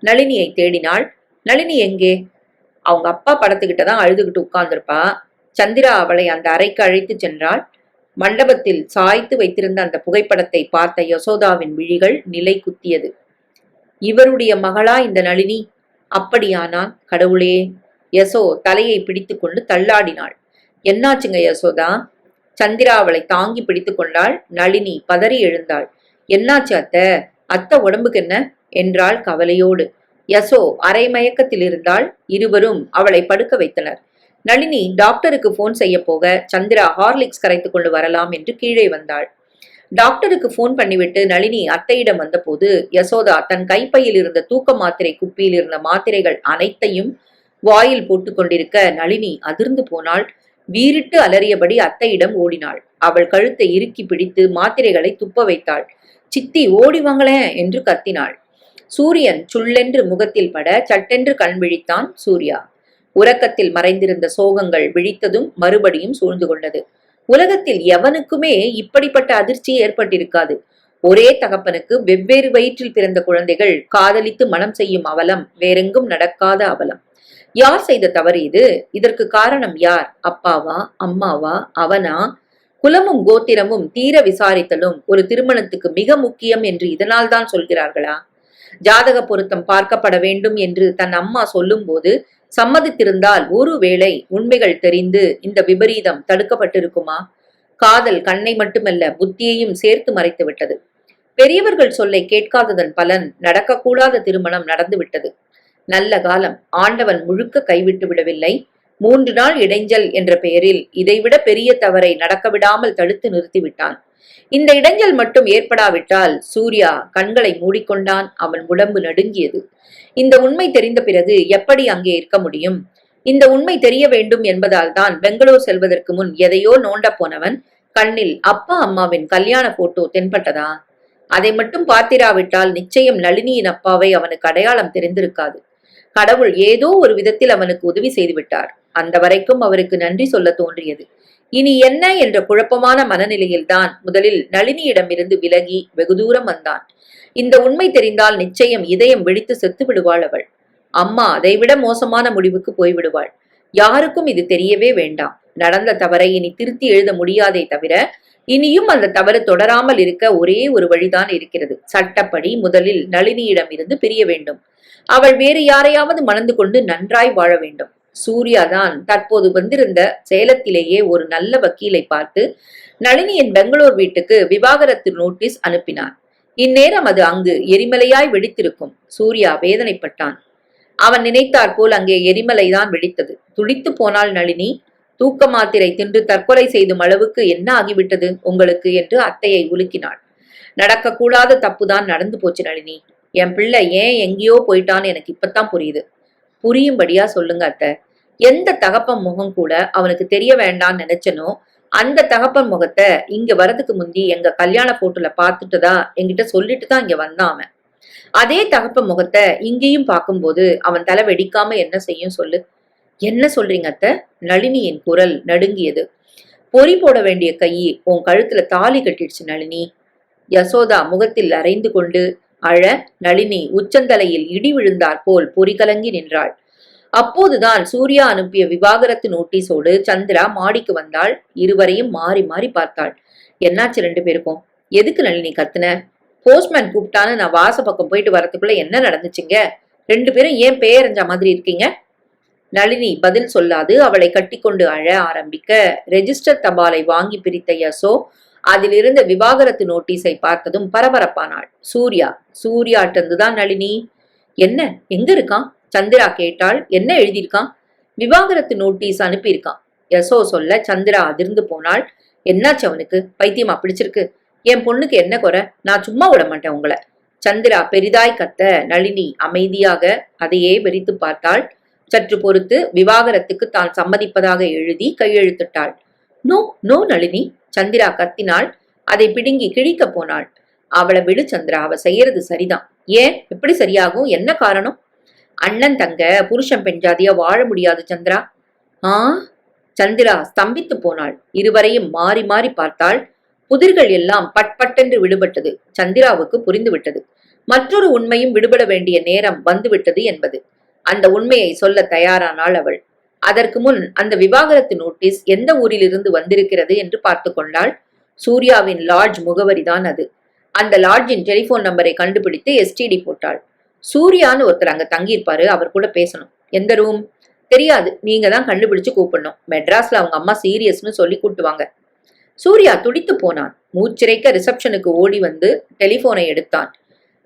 நளினியை தேடினாள். நளினி எங்கே? அவங்க அப்பா படத்துக்கிட்ட தான் அழுதுகிட்டு உட்கார்ந்திருப்பா. சந்திரா அவளை அந்த அறைக்கு அழைத்து சென்றாள். மண்டபத்தில் சாய்த்து வைத்திருந்த அந்த புகைப்படத்தை பார்த்த யசோதாவின் விழிகள் நிலை குத்தியது. இவருடைய மகளா இந்த நளினி? அப்படியானால் கடவுளே! யசோ தலையை பிடித்து கொண்டு தள்ளாடினாள். என்னாச்சுங்க யசோதா? சந்திரா அவளை தாங்கி பிடித்து கொண்டாள். நளினி பதறி எழுந்தாள். என்னாச்சு அத்தை? அத்தை உடம்புக்கு என்ன என்றாள் கவலையோடு. யசோ அரை மயக்கத்தில் இருந்தால் இருவரும் அவளை படுக்க வைத்தனர். நளினி டாக்டருக்கு போன் செய்ய போக சந்திரா ஹார்லிக்ஸ் கரைத்து கொண்டு வரலாம் என்று கீழே வந்தாள். டாக்டருக்கு போன் பண்ணிவிட்டு நளினி அத்தையிடம் வந்தபோது யசோதா தன் கைப்பையில் இருந்த தூக்க மாத்திரை குப்பியில் இருந்த மாத்திரைகள் அனைத்தையும் வாயில் போட்டுக் கொண்டிருக்க நளினி அதிர்ந்து போனாள். வீறிட்டு அலறியபடி அத்தையிடம் ஓடினாள். அவள் கழுத்தை இறுக்கி பிடித்து மாத்திரைகளை துப்ப வைத்தாள். சித்தி ஓடி வாங்களேன் என்று கத்தினாள். சூரியன் சுள்ளென்று முகத்தில் பட சட்டென்று கண் விழித்தான் சூர்யா. உறக்கத்தில் மறைந்திருந்த சோகங்கள் விழித்ததும் மறுபடியும் சூழ்ந்து கொண்டது. உலகத்தில் எவனுக்குமே இப்படிப்பட்ட அதிர்ச்சி ஏற்பட்டிருக்காது. ஒரே தகப்பனுக்கு வெவ்வேறு வயிற்றில் பிறந்த குழந்தைகள் காதலித்து மனம் செய்யும் அவலம் வேறெங்கும் நடக்காத அவலம். யார் செய்த தவறு இது? இதற்கு காரணம் யார்? அப்பாவா, அம்மாவா, அவனா? குலமும் கோத்திரமும் தீர விசாரித்தலும் ஒரு திருமணத்துக்கு மிக முக்கியம் என்று இதனால் தான் சொல்கிறார்களா? ஜாதக பொருத்தம் பார்க்கப்பட வேண்டும் என்று தன் அம்மா சொல்லும் போது சம்மதித்திருந்தால் ஒருவேளை உண்மைகள் தெரிந்து இந்த விபரீதம் தடுக்கப்பட்டிருக்குமா? காதல் கண்ணை மட்டுமல்ல புத்தியையும் சேர்த்து மறைத்து விட்டது. பெரியவர்கள் சொல்லை கேட்காததன் பலன் நடக்கக்கூடாத திருமணம் நடந்துவிட்டது. நல்ல காலம் ஆண்டவன் முழுக்க கைவிட்டு விடவில்லை. 3 நாள் இடைஞ்சல் என்ற பெயரில் இதைவிட பெரிய தவறை நடக்க விடாமல் தடுத்து நிறுத்திவிட்டான். இந்த இடைஞ்சல் மட்டும் ஏற்படாவிட்டால் சூர்யா கண்களை மூடிக்கொண்டான். அவன் உடம்பு நடுங்கியது. இந்த உண்மை தெரிந்த பிறகு எப்படி அங்கே இருக்க முடியும்? இந்த உண்மை தெரிய வேண்டும் என்பதால் தான் பெங்களூர் செல்வதற்கு முன் எதையோ நோண்ட போனவன் கண்ணில் அப்பா அம்மாவின் கல்யாண போட்டோ தென்பட்டதா? அதை மட்டும் பார்த்திராவிட்டால் நிச்சயம் நளினியின் அப்பாவை அவனுக்கு அடையாளம் தெரிந்திருக்காது. கடவுள் ஏதோ ஒரு விதத்தில் அவனுக்கு உதவி செய்து விட்டார். அந்த வரைக்கும் அவருக்கு நன்றி சொல்ல தோன்றியது. இனி என்ன என்ற குழப்பமான மனநிலையில்தான் முதலில் நளினியிடமிருந்து விலகி வெகு தூரம் வந்தான். இந்த உண்மை தெரிந்தால் நிச்சயம் இதயம் வெடித்து செத்து விடுவாள் அவள். அம்மா அதைவிட மோசமான முடிவுக்கு போய்விடுவாள். யாருக்கும் இது தெரியவே வேண்டாம். நடந்த தவறை இனி திருத்தி எழுத முடியாதே தவிர இனியும் அந்த தவறு தொடராமல் இருக்க ஒரே ஒரு வழிதான் இருக்கிறது. சட்டப்படி முதலில் நளினியிடம் இருந்து பிரிய வேண்டும். அவள் வேறு யாரையாவது மணந்து கொண்டு நன்றாய் வாழ வேண்டும். சூர்யாதான் தற்போது வந்திருந்த சேலத்திலேயே ஒரு நல்ல வக்கீலை பார்த்து நளினியின் பெங்களூர் வீட்டுக்கு விவாகரத்து நோட்டீஸ் அனுப்பினான். இந்நேரம் அது அங்கு எரிமலையாய் வெடித்திருக்கும். சூர்யா வேதனைப்பட்டான். அவன் நினைத்தாற்போல் அங்கே எரிமலைதான் வெடித்தது. துடித்து போனாள் நளினி. தூக்க மாத்திரை தின்று தற்கொலை செய்தும் அளவுக்கு என்ன ஆகிவிட்டது உங்களுக்கு என்று அத்தையை உலுக்கினாள். நடக்கக்கூடாத தப்புதான் நடந்து போச்சு நளினி. என் பிள்ளை ஏன் எங்கேயோ போயிட்டான்னு எனக்கு இப்பத்தான் புரியுது. புரியும்படியா சொல்லுங்க அத்தை. எந்த தகப்பன் முகம் கூட அவனுக்கு தெரிய வேண்டான்னு நினைச்சனோ அந்த தகப்பன் முகத்தை இங்க வரதுக்கு முந்தி எங்க கல்யாண போட்டோல பார்த்துட்டுதான் என்கிட்ட சொல்லிட்டு தான் இங்க வந்தான் அவன். அதே தகப்பன் முகத்தை இங்கேயும் பார்க்கும்போது அவன் தலை வெடிக்காம என்ன செய்யும் சொல்லு? என்ன சொல்றீங்க அத்தை? நளினியின் குரல் நடுங்கியது. பொறி போட வேண்டிய கை உன் கழுத்துல தாலி கட்டிடுச்சு நளினி. யசோதா முகத்தில் அரைந்து கொண்டு அழ நளினி உச்சந்தலையில் இடி விழுந்தாற் போல் பொறி கலங்கி நின்றாள். அப்போதுதான் சூர்யா அனுப்பிய விவாகரத்து நோட்டீஸோடு சந்திரா மாடிக்கு வந்தாள். இருவரையும் மாறி மாறி பார்த்தாள். என்னாச்சு 2 பேருக்கும்? எதுக்கு நளினி கத்துன? போஸ்ட்மேன் கூப்பிட்டான்னு நான் வாச பக்கம் போயிட்டு வரதுக்குள்ள என்ன நடந்துச்சுங்க? 2 பேரும் ஏன் பேரஞ்ச மாதிரி இருக்கீங்க? நளினி பதில் சொல்லாது அவளை கட்டிக்கொண்டு அழ ஆரம்பிக்க ரெஜிஸ்டர் தபாலை வாங்கி பிரித்த யசோ அதிலிருந்த விவாகரத்து நோட்டீஸை பார்த்ததும் பரபரப்பானாள். சூர்யாட்டந்துதான் நளினி. என்ன எங்க இருக்கான்? சந்திரா கேட்டாள். என்ன எழுதியிருக்கான்? விவாகரத்து நோட்டீஸ் அனுப்பியிருக்கான். யசோ சொல்ல சந்திரா அதிர்ந்து போனாள். என்னாச்சு அவனுக்கு? பைத்தியமா பிடிச்சிருக்கு? என் பொண்ணுக்கு என்ன குறை? நான் சும்மா விட மாட்டேன் உங்களை. சந்திரா பெரிதாய் கத்த நளினி அமைதியாக அதையே வெறித்து பார்த்தாள். சற்று பொறுத்து விவாகரத்துக்கு தான் சம்மதிப்பதாக எழுதி கையெழுத்திட்டாள். No no Nalini. சந்திரா கத்தினாள். அதை பிடுங்கி கிழிக்க போனாள். அவளை விடு சந்திரா, அவ செய்யறது சரிதான். ஏன் எப்படி சரியாகும்? என்ன காரணம்? அண்ணன் தங்க புருஷன் பெண் ஜாதியா வாழ முடியாது சந்திரா. ஆ? சந்திரா ஸ்தம்பித்து போனாள். இருவரையும் மாறி மாறி பார்த்தாள். புதிர்கள் எல்லாம் பட் பட்டென்று விடுபட்டது. சந்திராவுக்கு புரிந்துவிட்டது. மற்றொரு உண்மையும் விடுபட வேண்டிய நேரம் வந்துவிட்டது என்பது. அந்த உண்மையை சொல்ல தயாரானாள் அவள். அதற்கு முன் அந்த விவாகரத்து நோட்டீஸ் எந்த ஊரிலிருந்து வந்திருக்கிறது என்று பார்த்து கொண்டாள். சூர்யாவின் லாட்ஜ் முகவரிதான் அது. அந்த லாட்ஜின் டெலிபோன் நம்பரை கண்டுபிடித்து எஸ்டிடி போட்டாள். சூர்யான்னு ஒருத்தர் அங்க தங்கியிருப்பாரு, அவர் கூட பேசணும். எந்த ரூம்? தெரியாது, நீங்க தான் கண்டுபிடிச்சு கூப்பிடணும். மெட்ராஸ்ல அவங்க அம்மா சீரியஸ்னு சொல்லி கூட்டுவாங்க. சூர்யா துடித்து போனான். மூச்சிறைக்க ரிசப்ஷனுக்கு ஓடி வந்து டெலிபோனை எடுத்தான்.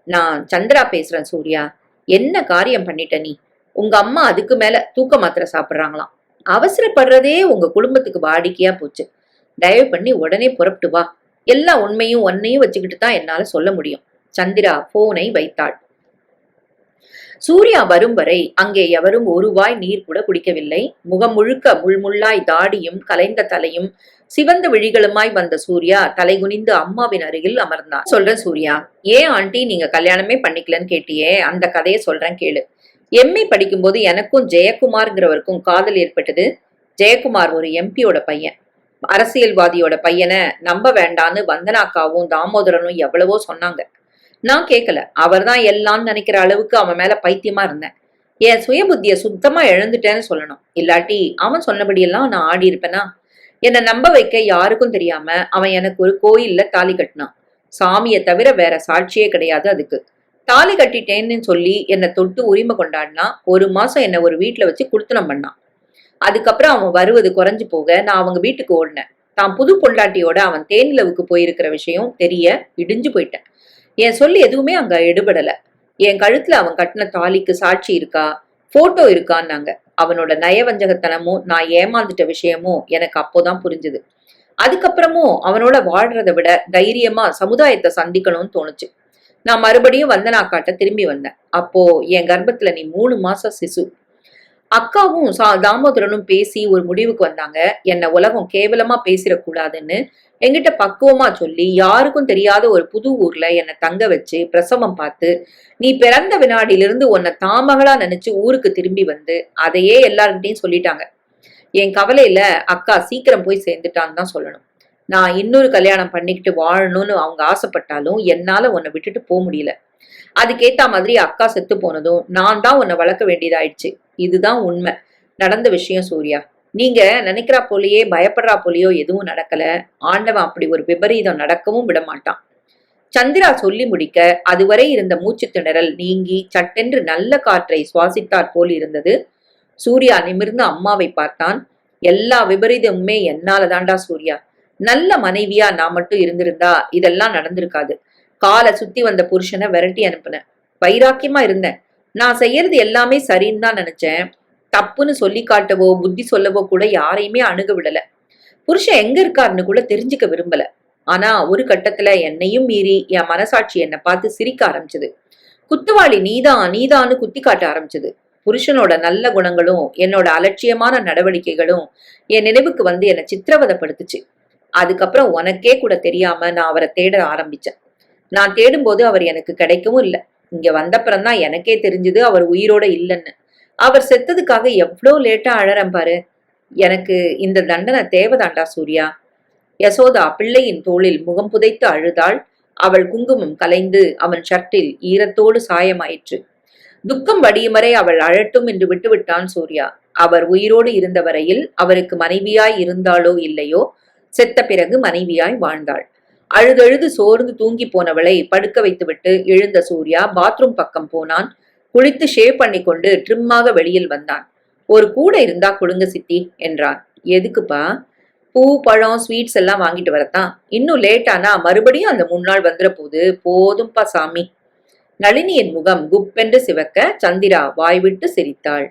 நான் சந்திரா பேசுறேன் சூர்யா. என்ன காரியம் பண்ணிட்ட நீ? உங்க அம்மா அதுக்கு மேல தூக்க மாத்திரை சாப்பிடுறாங்களாம். அவசரப்படுறதே உங்க குடும்பத்துக்கு வாடிக்கையா போச்சு. தயவு பண்ணி உடனே புறப்பட்டு வா. எல்லா உண்மையும் ஒன்னையும் வச்சுக்கிட்டு தான் என்னால சொல்ல முடியும். சந்திரா போனை வைத்தாள். சூர்யா வரும் வரை அங்கே எவரும் ஒரு வாய் நீர் கூட குடிக்கவில்லை. முகம் முழுக்க முள்முள்ளாய் தாடியும் கலைந்த தலையும் சிவந்த விழிகளுமாய் வந்த சூர்யா தலைகுனிந்து அம்மாவின் அருகில் அமர்ந்தான். சொல்றேன் சூர்யா, ஏன் ஆண்டி நீங்க கல்யாணமே பண்ணிக்கலன்னு கேட்டியே, அந்த கதையை சொல்றேன் கேளு. எம்ஏ படிக்கும்போது எனக்கும் ஜெயக்குமார்ங்கிறவருக்கும் காதல் ஏற்பட்டது. ஜெயக்குமார் ஒரு எம்பியோட பையன். அரசியல்வாதியோட பையனை நம்ப வேண்டான்னு வந்தனாக்காவும் தாமோதரனும் எவ்வளவோ சொன்னாங்க. நான் கேட்கல. அவர்தான் எல்லாம்னு நினைக்கிற அளவுக்கு அவன் மேல பைத்தியமா இருந்தேன். என் சுய புத்திய சுத்தமா இழந்துட்டேன்னு சொல்லணும். இல்லாட்டி அவன் சொன்னபடியெல்லாம் நான் ஆடி இருப்பேனா? என்னை நம்ப வைக்க யாருக்கும் தெரியாம அவன் எனக்கு ஒரு கோயில்ல தாலி கட்டினான். சாமியை தவிர வேற சாட்சியே கிடையாது அதுக்கு. தாலி கட்டிட்டேன்னு சொல்லி என்னை தொட்டு உரிமை கொண்டாடினா. ஒரு மாசம் என்னை ஒரு வீட்டுல வச்சு குடுத்தனம் பண்ணான். அதுக்கப்புறம் அவன் வருவது குறைஞ்சு போக நான் அவங்க வீட்டுக்கு ஓடினேன். தான் புது பொண்டாட்டியோட அவன் தேனிலவுக்கு போயிருக்கிற விஷயம் தெரிய இடிஞ்சு போயிட்டேன். என் சொல்லி எதுவுமே அங்க எடுபடல. என் கழுத்துல அவன் கட்டின தாலிக்கு சாட்சி இருக்கா, போட்டோ இருக்கான்னாங்க. அவனோட நயவஞ்சகத்தனமும் நான் ஏமாந்துட்ட விஷயமும் எனக்கு அப்போதான் புரிஞ்சுது. அதுக்கப்புறமும் அவனோட வாழ்றதை விட தைரியமா சமுதாயத்தை சந்திக்கணும்னு தோணுச்சு. நான் மறுபடியும் வந்தனாக்காட்ட திரும்பி வந்தேன். அப்போ என் கர்ப்பத்துல நீ 3 மாசம் சிசு. அக்காவும் தாமோதரனும் பேசி ஒரு முடிவுக்கு வந்தாங்க. என்னை உலகம் கேவலமா பேசிடக்கூடாதுன்னு என்கிட்ட பக்குவமா சொல்லி யாருக்கும் தெரியாத ஒரு புது ஊர்ல என்னை தங்க வச்சு பிரசவம் பார்த்து நீ பிறந்த வினாடியிலிருந்து உன்னை தாமகளா நினைச்சு ஊருக்கு திரும்பி வந்து அதையே எல்லார்கிட்டையும் சொல்லிட்டாங்க. என் கவலையில அக்கா சீக்கிரம் போய் சேர்ந்துட்டான்னு தான் சொல்லணும். நான் இன்னொரு கல்யாணம் பண்ணிக்கிட்டு வாழணும்னு அவங்க ஆசைப்பட்டாலும் என்னால உன்னை விட்டுட்டு போக முடியல. அதுக்கேத்த மாதிரி அக்கா செத்து போனதும் நான் தான் உன்னை வளர்க்க வேண்டியதாயிடுச்சு. இதுதான் உண்மை நடந்த விஷயம் சூர்யா. நீங்க நினைக்கிறா போலயே பயப்படுறா போலியோ எதுவும் நடக்கல. ஆண்டவன் அப்படி ஒரு விபரீதம் நடக்கவும் விட மாட்டான். சந்திரா சொல்லி முடிக்க அதுவரை இருந்த மூச்சு திணறல் நீங்கி சட்டென்று நல்ல காற்றை சுவாசித்தாற் போல் இருந்தது. சூர்யா நிமிர்ந்து அம்மாவை பார்த்தான். எல்லா விபரீதமுமே என்னாலதான்டா சூர்யா. நல்ல மனைவியா நான் மட்டும் இருந்திருந்தா இதெல்லாம் நடந்திருக்காது. காலை சுத்தி வந்த புருஷனை விரட்டி அனுப்புனேன். வைராக்கியமா இருந்தேன். நான் செய்யறது எல்லாமே சரின்னு தான் நினைச்சேன். தப்புன்னு சொல்லி காட்டவோ புத்தி சொல்லவோ கூட யாரையுமே அணுக விடல. புருஷன் எங்க இருக்காருன்னு கூட தெரிஞ்சுக்க விரும்பல. ஆனா ஒரு கட்டத்துல என்னையும் மீறி என் மனசாட்சி என்னை பார்த்து சிரிக்க ஆரம்பிச்சது. குத்துவாளி நீதான்னு குத்தி காட்ட ஆரம்பிச்சது. புருஷனோட நல்ல குணங்களும் என்னோட அலட்சியமான நடவடிக்கைகளும் என் நினைவுக்கு வந்து என்னை சித்திரவதைப்படுத்துச்சு. அதுக்கப்புறம் உனக்கே கூட தெரியாம நான் அவரை தேட ஆரம்பிச்சேன். நான் தேடும்போது அவர் எனக்கு கிடைக்கவும் இல்லை. இங்க வந்தப்புறம்தான் எனக்கே தெரிஞ்சது அவர் உயிரோட இல்லைன்னு. அவர் செத்ததுக்காக எவ்வளோ லேட்டா அழறேன் பாரு. எனக்கு இந்த தண்டனை தேவைதாண்டா சூர்யா. யசோதா பிள்ளையின் தோளில் முகம் புதைத்து அழுதாள். அவள் குங்குமம் கலைந்து அவன் ஷர்ட்டில் ஈரத்தோடு சாயமாயிற்று. துக்கம் வடியும் வரை அவள் அழட்டும் என்று விட்டுவிட்டான் சூர்யா. அவர் உயிரோடு இருந்த வரையில் அவருக்கு மனைவியாய் இருந்தாளோ இல்லையோ, செத்த பிறகு மனைவியாய் வாழ்ந்தாள். அழுதழுது சோர்ந்து தூங்கி போனவளை படுக்க வைத்துவிட்டு எழுந்த சூர்யா பாத்ரூம் பக்கம் போனான். குளித்து ஷேவ் பண்ணி கொண்டு ட்ரிம்மாக வெளியில் வந்தான். ஒரு கூடை இருந்தா கொடுங்க சித்தி என்றான். எதுக்குப்பா? பூ பழம் ஸ்வீட்ஸ் எல்லாம் வாங்கிட்டு வரத்தான். இன்னும் லேட்டானா மறுபடியும் அந்த 3 நாள் வந்துட போதும்பா சாமி. நளினியின் முகம் குப்பென்று சிவக்க சந்திரா வாய்விட்டு சிரித்தாள்.